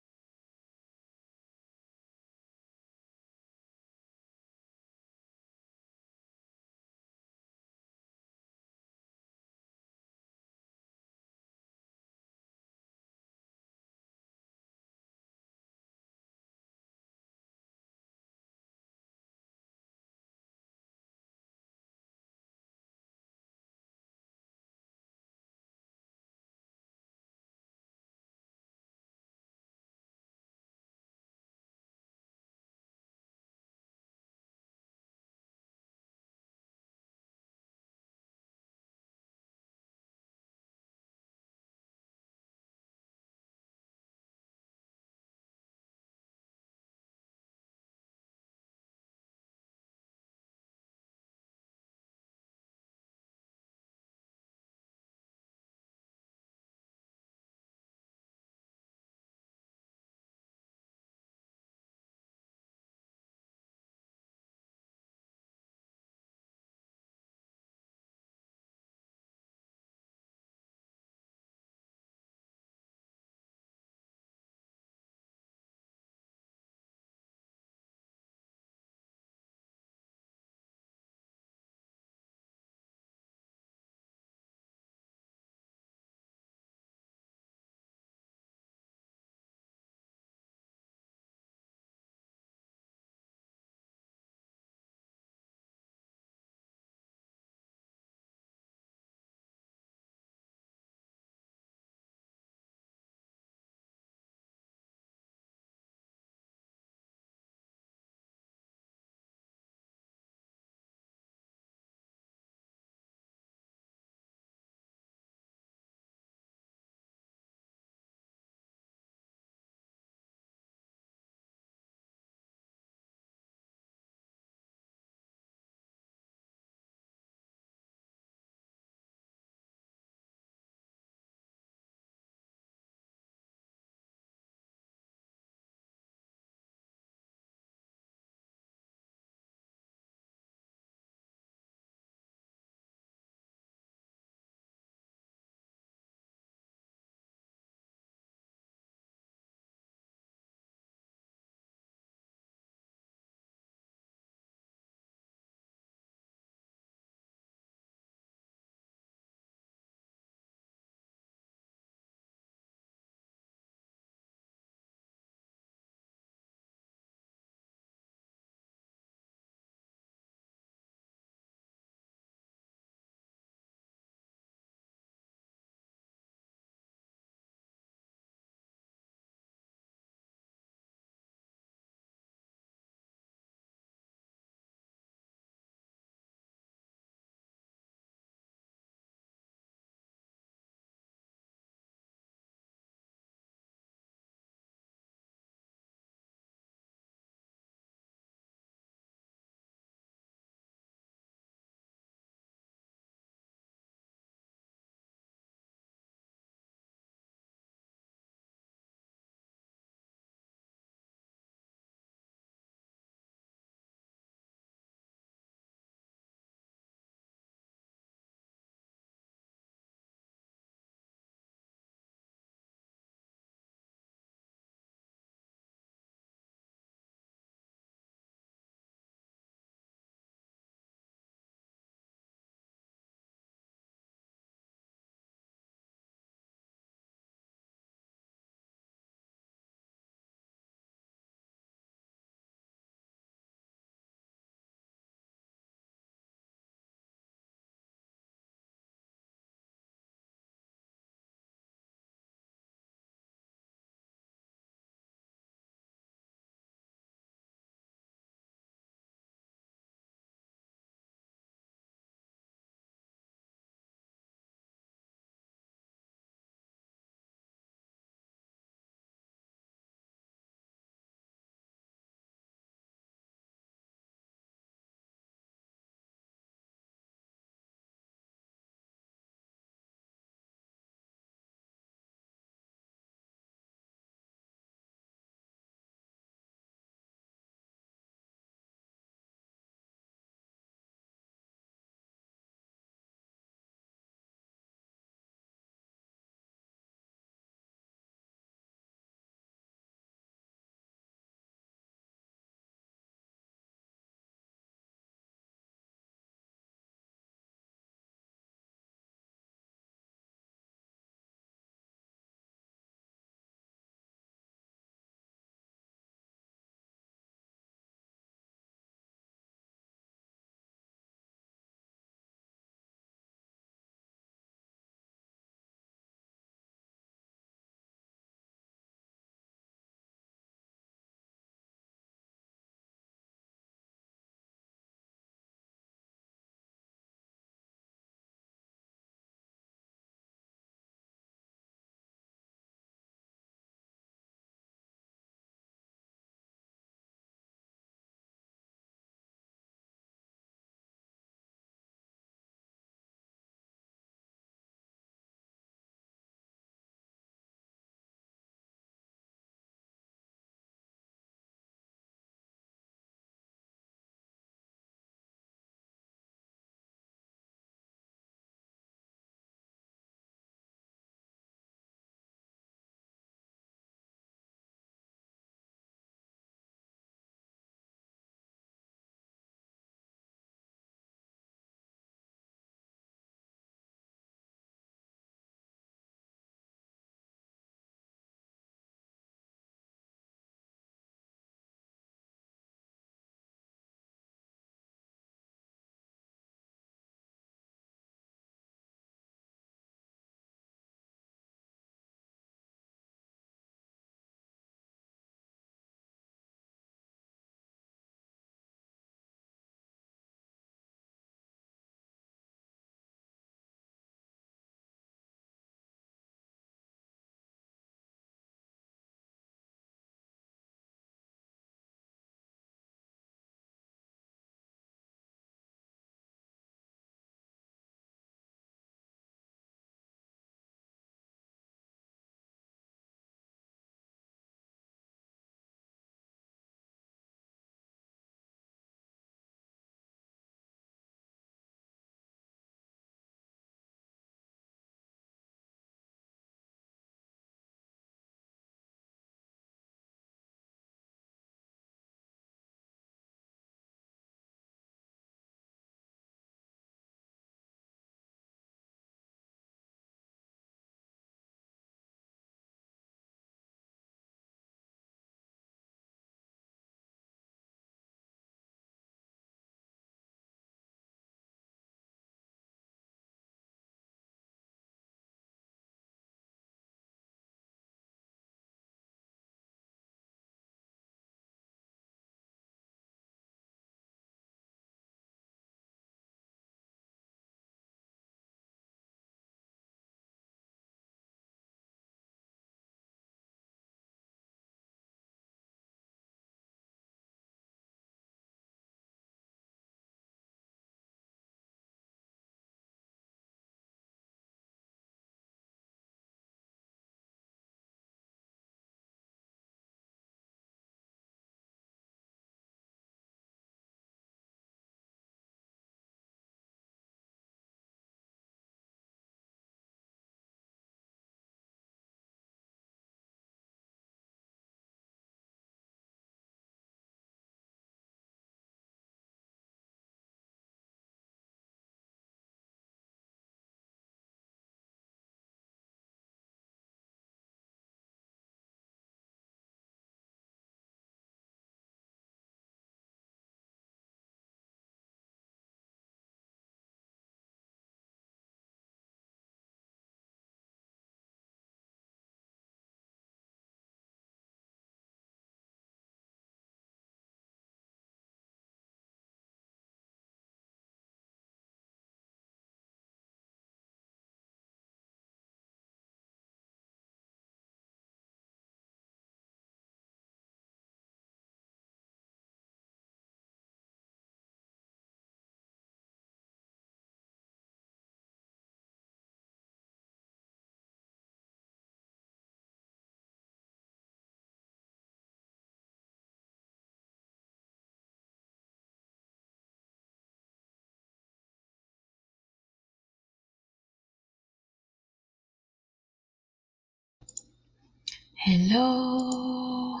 Hello.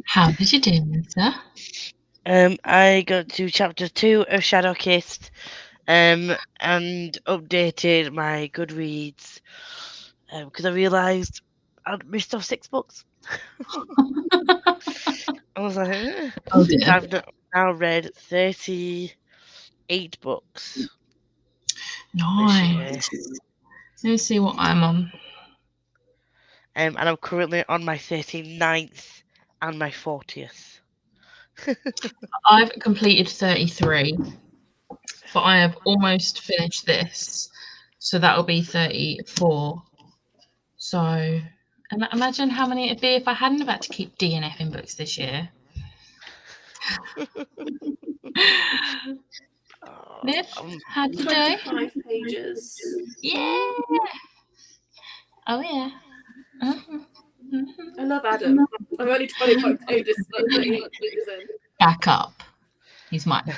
How did you do, Lisa? I got to chapter 2 of Shadow Kissed, and updated my Goodreads, because I realised I'd missed off 6 books. I was like, Oh so dear. I've now read 38 books this year. Nice. Let me see what I'm on. And I'm currently on my 39th and my 40th. I've completed 33, but I have almost finished this, so that'll be 34. So, and imagine how many it'd be if I hadn't have had to keep DNFing books this year. Liv, how'd you do? 25 pages. Yeah. Oh yeah. Mhm. Mhm. I love Adam. I'm only 25 pages, like 38 pages in. Back up. He's mine.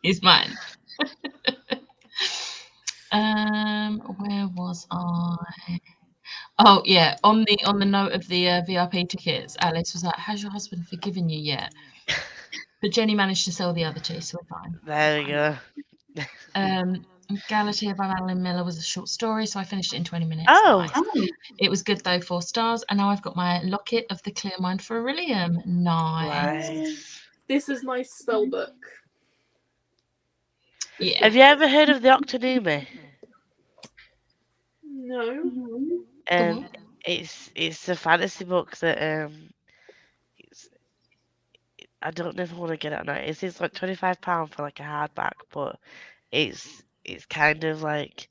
He's mine. Where was I? Oh yeah, on the note of the VIP tickets, Alice was like, "Has your husband forgiven you yet?" But Jenny managed to sell the other 2, so we're fine. There we go. Galatea by Madeline Miller was a short story, so I finished it in 20 minutes. Oh. Nice. It was good though, 4 stars, and now I've got my Locket of the Clear Mind for Aurelium. Nice. This is my spell book. Yeah. Have you ever heard of the Octonumi? No. It's a fantasy book that I don't know if I want to get it or not. It's like £25 for like a hardback, but it's kind of like,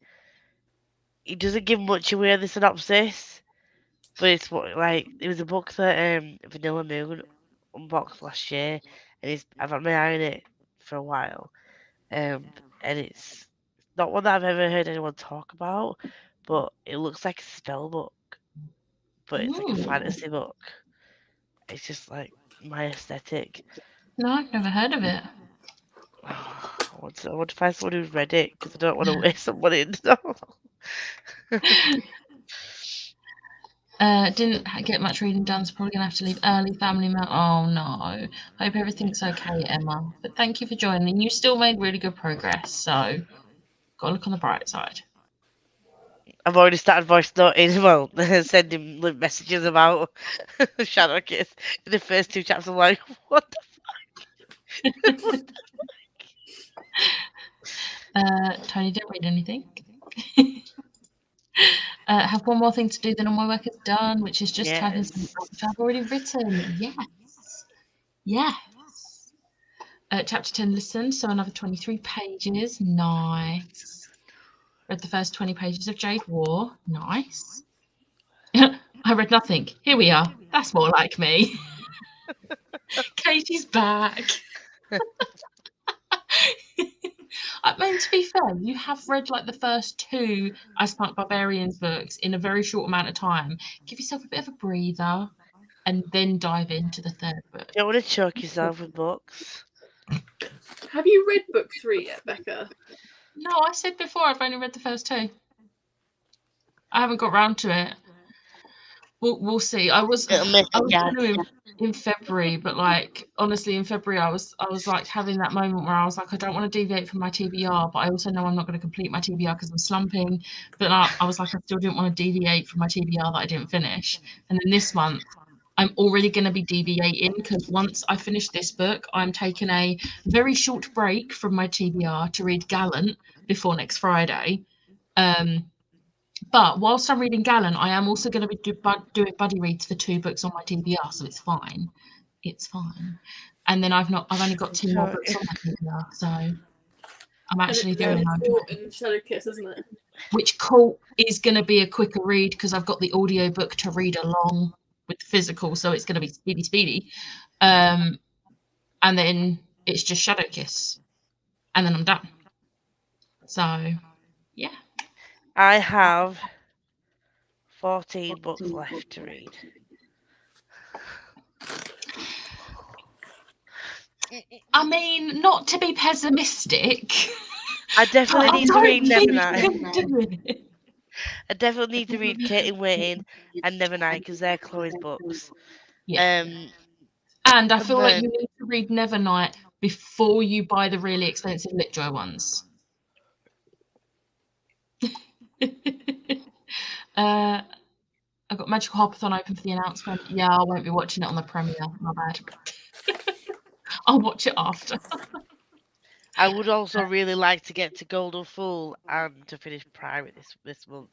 it doesn't give much away in the synopsis, but it's what, like, it was a book that Vanilla Moon unboxed last year, and I've had my eye on it for a while, and it's not one that I've ever heard anyone talk about, but it looks like a spell book, but it's like a fantasy book. It's just like my aesthetic. No, I've never heard of it. I want to find someone who's read it, because I don't want to waste some money. Didn't get much reading done, so probably gonna have to leave early. Family mail. Oh no. Hope everything's okay, Emma. But thank you for joining. You still made really good progress, so gotta look on the bright side. I've already started voice noting, well, sending messages about Shadow Kiss in the first 2 chapters. I'm like, what the fuck? Tony didn't read anything. Have one more thing to do, then all my work is done, which is just typing something I've already written. Yes. Yes. Chapter 10 listened, so another 23 pages. Nice. Read the first 20 pages of Jade War. Nice. I read nothing. Here we are. That's more like me. Katie's back. I mean, to be fair, you have read like the first 2 Ice Punk Barbarians books in a very short amount of time. Give yourself a bit of a breather and then dive into the 3rd book. You don't want to choke yourself with books. Have you read book 3 yet, Becca? No, I said before I've only read the first 2. I haven't got round to it. We'll see. I was gonna in February, but like honestly, in February I was like having that moment where I was like, I don't want to deviate from my TBR, but I also know I'm not going to complete my TBR because I'm slumping. But I was like, I still didn't want to deviate from my TBR that I didn't finish. And then this month, I'm already going to be deviating because once I finish this book, I'm taking a very short break from my TBR to read Gallant before next Friday. But whilst I'm reading Gallant, I am also going to be doing buddy reads for 2 books on my TBR, so it's fine. It's fine. And then I've only got 2 more books on my TBR, so I'm actually doing in Shadow Kiss, isn't it? Which Court is going to be a quicker read because I've got the audio book to read along with the physical, so it's going to be speedy. And then it's just Shadow Kiss, and then I'm done. So, yeah. I have 14 books left to read. I mean, not to be pessimistic. I definitely need to read Nevernight. Nevernight. I definitely need to read Kate in Waiting and Nevernight because they're Chloe's books. Yeah. And I feel like you need to read Nevernight before you buy the really expensive Litjoy ones. I've got Magical Harpathon open for the announcement. Yeah, I won't be watching it on the premiere. My bad. I'll watch it after. I would also really like to get to Golden Fool and to finish Private this month.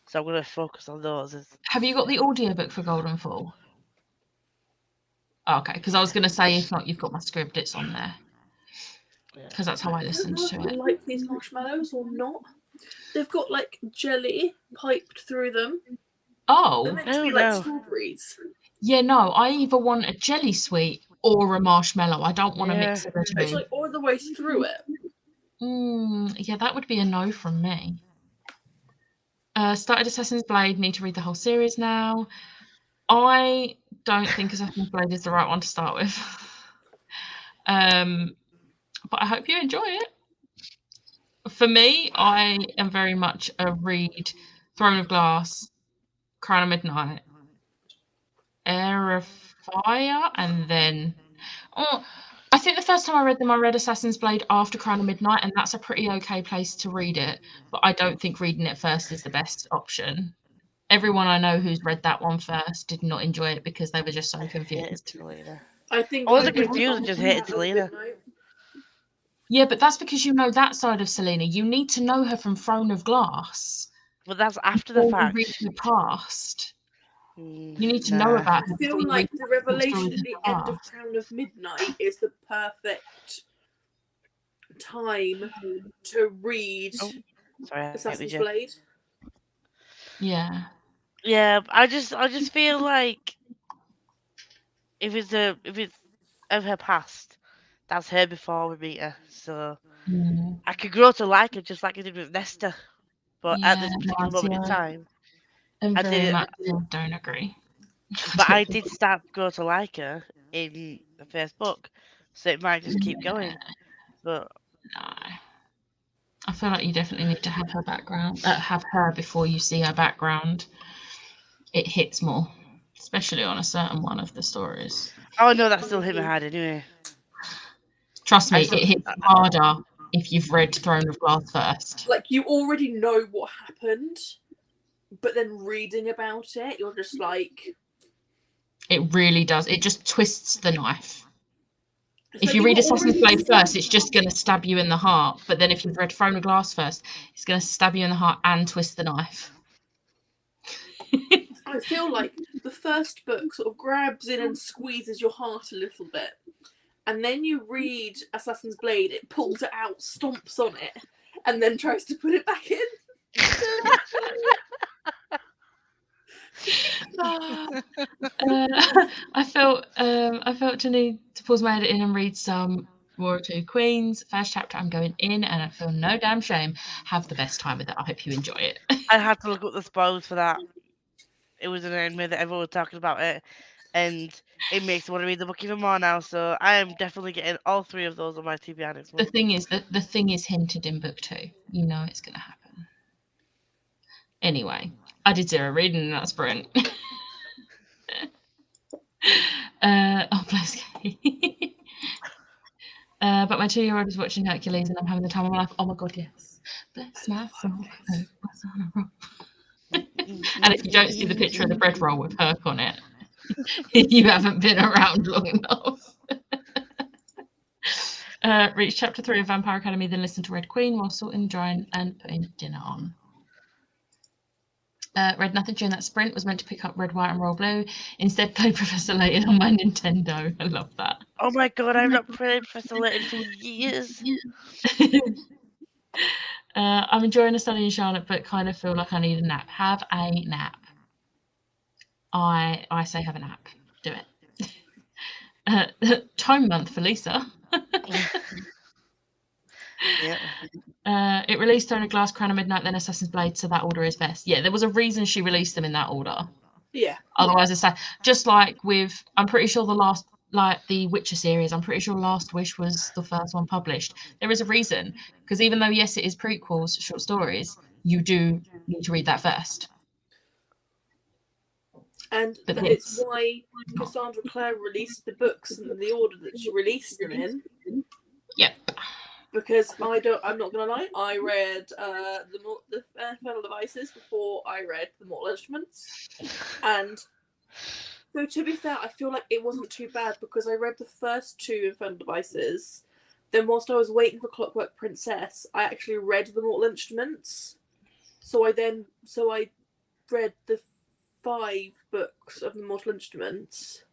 So I'm going to focus on those. Have you got the audiobook for Golden Fall? Oh, okay, because I was going to say, if not, you've got my script. It's on there. Because that's how I listened to it. Like these marshmallows or not? They've got like jelly piped through them. Oh. They're meant to be like strawberries. Yeah, no, I either want a jelly sweet or a marshmallow. I don't want to mix the two. It's like all the way through it. Yeah, that would be a no from me. Started Assassin's Blade, need to read the whole series now. I don't think Assassin's Blade is the right one to start with. But I hope you enjoy it. For me, I am very much a read Throne of Glass, Crown of Midnight, Heir of Fire, and then... I think the first time I read them, I read Assassin's Blade after Crown of Midnight, and that's a pretty okay place to read it. But I don't think reading it first is the best option. Everyone I know who's read that one first did not enjoy it because they were just so confused. I think I wasn't confused, I just hated Selena. Yeah, but that's because you know that side of Selena. You need to know her from Throne of Glass. But that's after the fact. Read her past. You need to know about her. I feel like the revelation at the end of Crown of Midnight is the perfect time to read Assassin's Blade. Yeah. Yeah, I just feel like if it's of her past, that's her before we meet her. So I could grow to like her just like I did with Nesta. But at this particular moment in time, I don't agree. But I did start to grow to like her in the first book, so it might just keep going. But no, I feel like you definitely need to have her background, have her before you see her background. It hits more, especially on a certain one of the stories. Oh no, that's still hitting hard anyway. Trust me, it hits harder if you've read Throne of Glass first. Like you already know what happened, but then reading about it, you're just like. It really does. It just twists the knife. If you read Assassin's Blade first, it's just going to stab you in the heart. But then if you've read Throne of Glass first, it's going to stab you in the heart and twist the knife. I feel like the first book sort of grabs in and squeezes your heart a little bit. And then you read Assassin's Blade, it pulls it out, stomps on it, and then tries to put it back in. I felt to need to pause my editing and read some War of Two Queens. First chapter, I'm going in, and I feel no damn shame. Have the best time with it. I hope you enjoy it. I had to look up the spoilers for that. It was an anime that everyone was talking about it, and it makes me want to read the book even more now. So I am definitely getting all three of those on my TBR next month. The thing is hinted in book 2. You know it's going to happen. Anyway, I did 0 reading in that sprint. Oh, bless Kate. But my 2-year-old is watching Hercules and I'm having the time of my life. Oh my god, yes. Bless my soul. And if you don't see the picture of the bread roll with Herc on it, you haven't been around long enough. Reach chapter 3 of Vampire Academy, then listen to Red Queen while sorting, drying, and putting dinner on. Read nothing during that sprint, was meant to pick up Red, White, and Royal Blue. Instead, played Professor Layton on my Nintendo. I love that. Oh my god, I've not played Professor Layton for years. I'm enjoying the study in Charlotte, but kind of feel like I need a nap. Have a nap. I say have a nap. Do it. Time month for Lisa. Yeah. It released Throne of Glass, Crown of Midnight, then Assassin's Blade, so that order is best. Yeah, there was a reason she released them in that order. Yeah. Otherwise, it's just like with, I'm pretty sure the last like the Witcher series, I'm pretty sure Last Wish was the first one published. There is a reason, because even though, yes, it is prequels, short stories, you do need to read that first. And But it's why Cassandra Clare released the books in the order that she released them in. Yep. Because I'm not gonna lie, I read the Infernal Devices before I read the Mortal Instruments, and so to be fair, I feel like it wasn't too bad because I read the first 2 Infernal Devices. Then whilst I was waiting for Clockwork Princess, I actually read the Mortal Instruments. So I read the 5 books of the Mortal Instruments.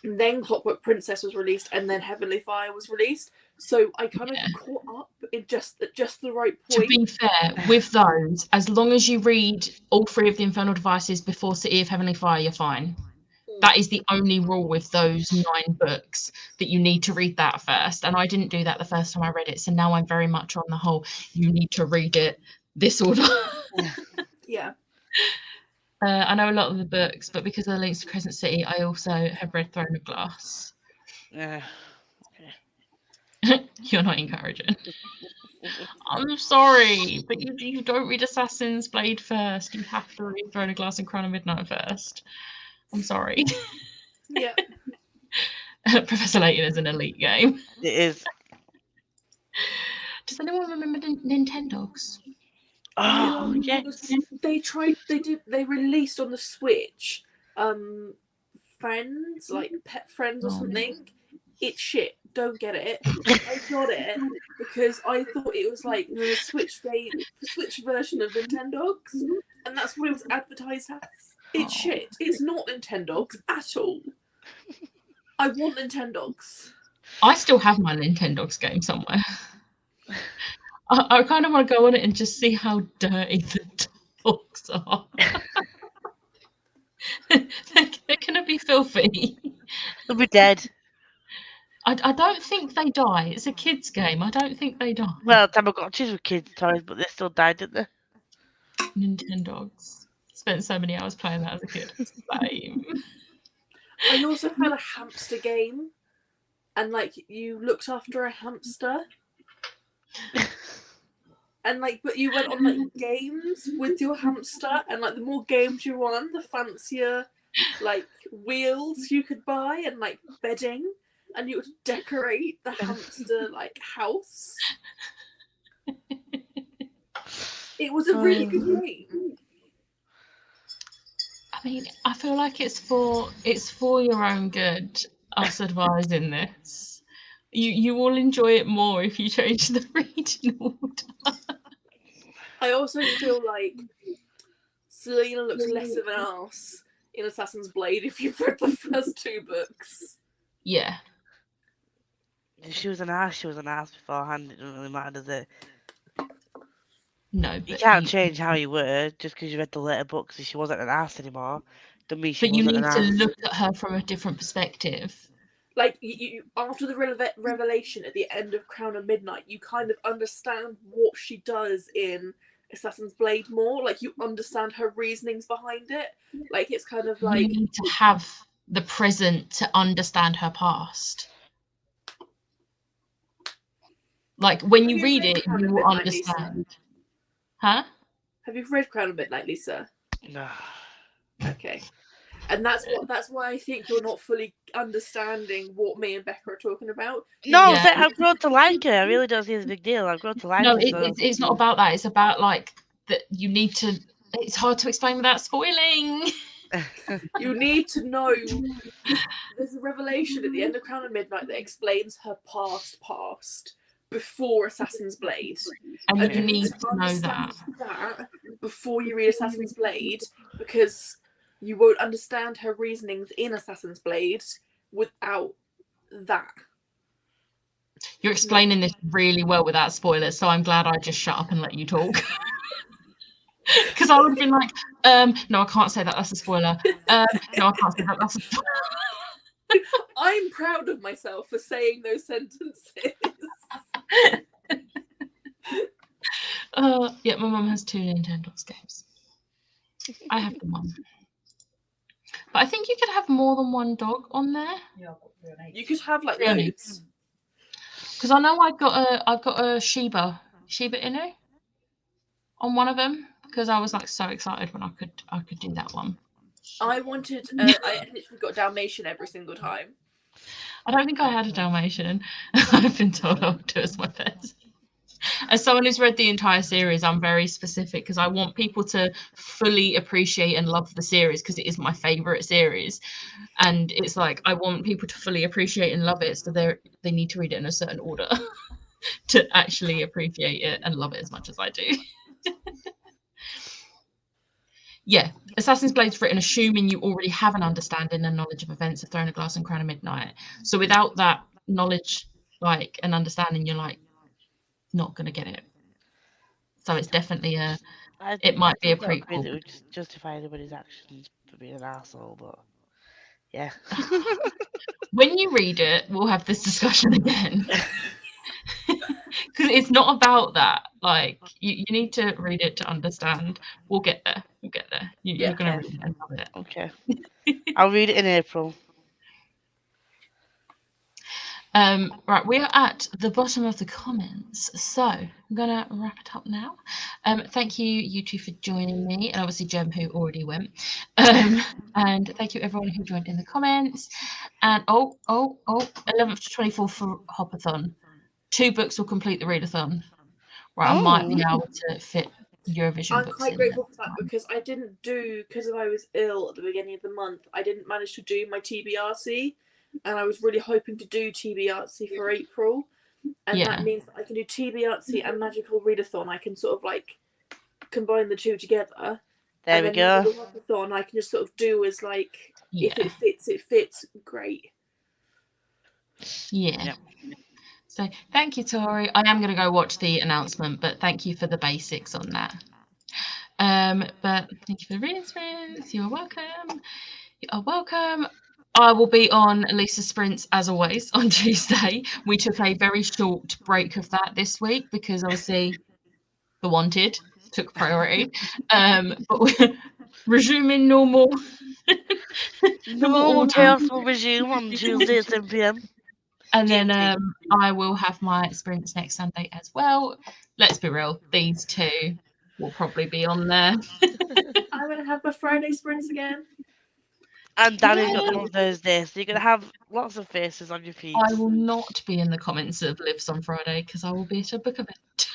And then Clockwork Princess was released, and then Heavenly Fire was released. So I kind of caught up in just the right point. To be fair, with those, as long as you read all 3 of the Infernal Devices before City of Heavenly Fire, you're fine. That is the only rule with those 9 books, that you need to read that first. And I didn't do that the first time I read it. So now I'm very much on the whole, you need to read it this order. Yeah. I know a lot of the books, but because of the links to Crescent City, I also have read Throne of Glass. Yeah. You're not encouraging. I'm sorry, but you don't read Assassin's Blade first. You have to read Throne of Glass and Crown of Midnight first. I'm sorry. Yeah. Professor Layton is an elite game. It is. Does anyone remember Nintendogs? Oh, yes. They released on the Switch Friends, like Pet Friends or something. It's shit. Don't get it. I got it because I thought it was like the Switch version of Nintendogs, and that's what it was advertised as. It's shit. It's not Nintendogs at all. I want Nintendogs. I still have my Nintendogs game somewhere. I kind of want to go on it and just see how dirty the dogs are. They're going to be filthy. They'll be dead. I don't think they die. It's a kid's game. I don't think they die. Well, Tamagotchis were kids' toys, but they still died, didn't they? Nintendogs. Spent so many hours playing that as a kid. Same. I also had a hamster game, and like you looked after a hamster. And like, but you went on like games with your hamster, and like the more games you won, the fancier like wheels you could buy and like bedding, and you would decorate the hamster like house. It was a really good game. I mean, I feel like it's for your own good. Us advising this. You will enjoy it more if you change the reading order. I also feel like Selena looks less of an ass in Assassin's Blade if you've read the first 2 books. Yeah. If she was an ass beforehand. It doesn't really matter, does it? No, You but can't change how you were just because you read the later books. If she wasn't an ass anymore, doesn't mean she but you wasn't need an to ass. look at her from a different perspective. Like you after the revelation at the end of Crown of Midnight, you kind of understand what she does in Assassin's Blade more. Like you understand her reasonings behind it. Like it's kind of like you need to have the present to understand her past. Like when you read it, you will understand. Lisa? Huh? Have you read Crown of Midnight, Lisa? No. Okay. And that's why I think you're not fully understanding what me and Becca are talking about. No, Yeah. I've grown to like her. I really don't see it as a big deal. I've grown to like No, her. it's not about that. It's about like that you need to. It's hard to explain without spoiling. You need to know. There's a revelation at the end of Crown of Midnight that explains her past before Assassin's Blade. And you need to know that before you read Assassin's Blade, because you won't understand her reasonings in Assassin's Blade without that. You're explaining this really well without spoilers, so I'm glad I just shut up and let you talk. Because I would have been like, no, I can't say that. That's a spoiler. No, I can't say that. That's a spoiler. I'm proud of myself for saying those sentences. Yeah, my mum has 2 Nintendogs games. I have the one. But I think you could have more than one dog on there. You could have like Really? loads. Because I know I've got a Shiba Inu on one of them, because I was like so excited when I could do that one. I wanted. I literally got Dalmatian every single time. I don't think I had a Dalmatian. I've been told I'll do as my pet. As someone who's read the entire series, I'm very specific because I want people to fully appreciate and love the series because it is my favorite series. And it's like I want people to fully appreciate and love it, so they need to read it in a certain order to actually appreciate it and love it as much as I do. Yeah, Assassin's Blade's written assuming you already have an understanding and knowledge of events of Throne of Glass and Crown of Midnight. So without that knowledge, like, and understanding, you're like not gonna get it. So it's definitely it might be a prequel. It would justify anybody's actions for being an asshole, but yeah. When you read it, we'll have this discussion again. Because it's not about that. Like, you need to read it to understand. We'll get there. You're going to read it and love it. Okay. I'll read it in April. Right, we are at the bottom of the comments, so I'm gonna wrap it up now. Thank you two for joining me, and obviously Jem, who already went. And thank you everyone who joined in the comments. And 11th to 24th for Hopathon. 2 books will complete the readathon. Right, I might be able to fit Eurovision I'm books quite in grateful there. for that because I didn't do, because I was ill at the beginning of the month, I didn't manage to do my TBRC, and I was really hoping to do TBRC for April, and that means that I can do TBRC and Magical Readathon. I can sort of like combine the two together. There we go. The Hopathon I can just sort of do as like, if it fits, it fits. Great. Yeah. Yep. So thank you, Tori. I am going to go watch the announcement, but thank you for the basics on that. But thank you for the reading sprints. You are welcome. You are welcome. I will be on Lisa Sprints as always on Tuesday. We took a very short break of that this week because obviously The Wanted took priority. But we're resuming normal. Normal chaos will resume on Tuesday at 7 p.m. And then I will have my sprints next Sunday as well. Let's be real, these two will probably be on there. I'm going to have my Friday sprints again. And Danny's got them on Thursday, so you're going to have lots of faces on your feed. I will not be in the comments of Lives on Friday because I will be at a book event.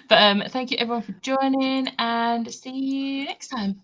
But thank you everyone for joining and see you next time.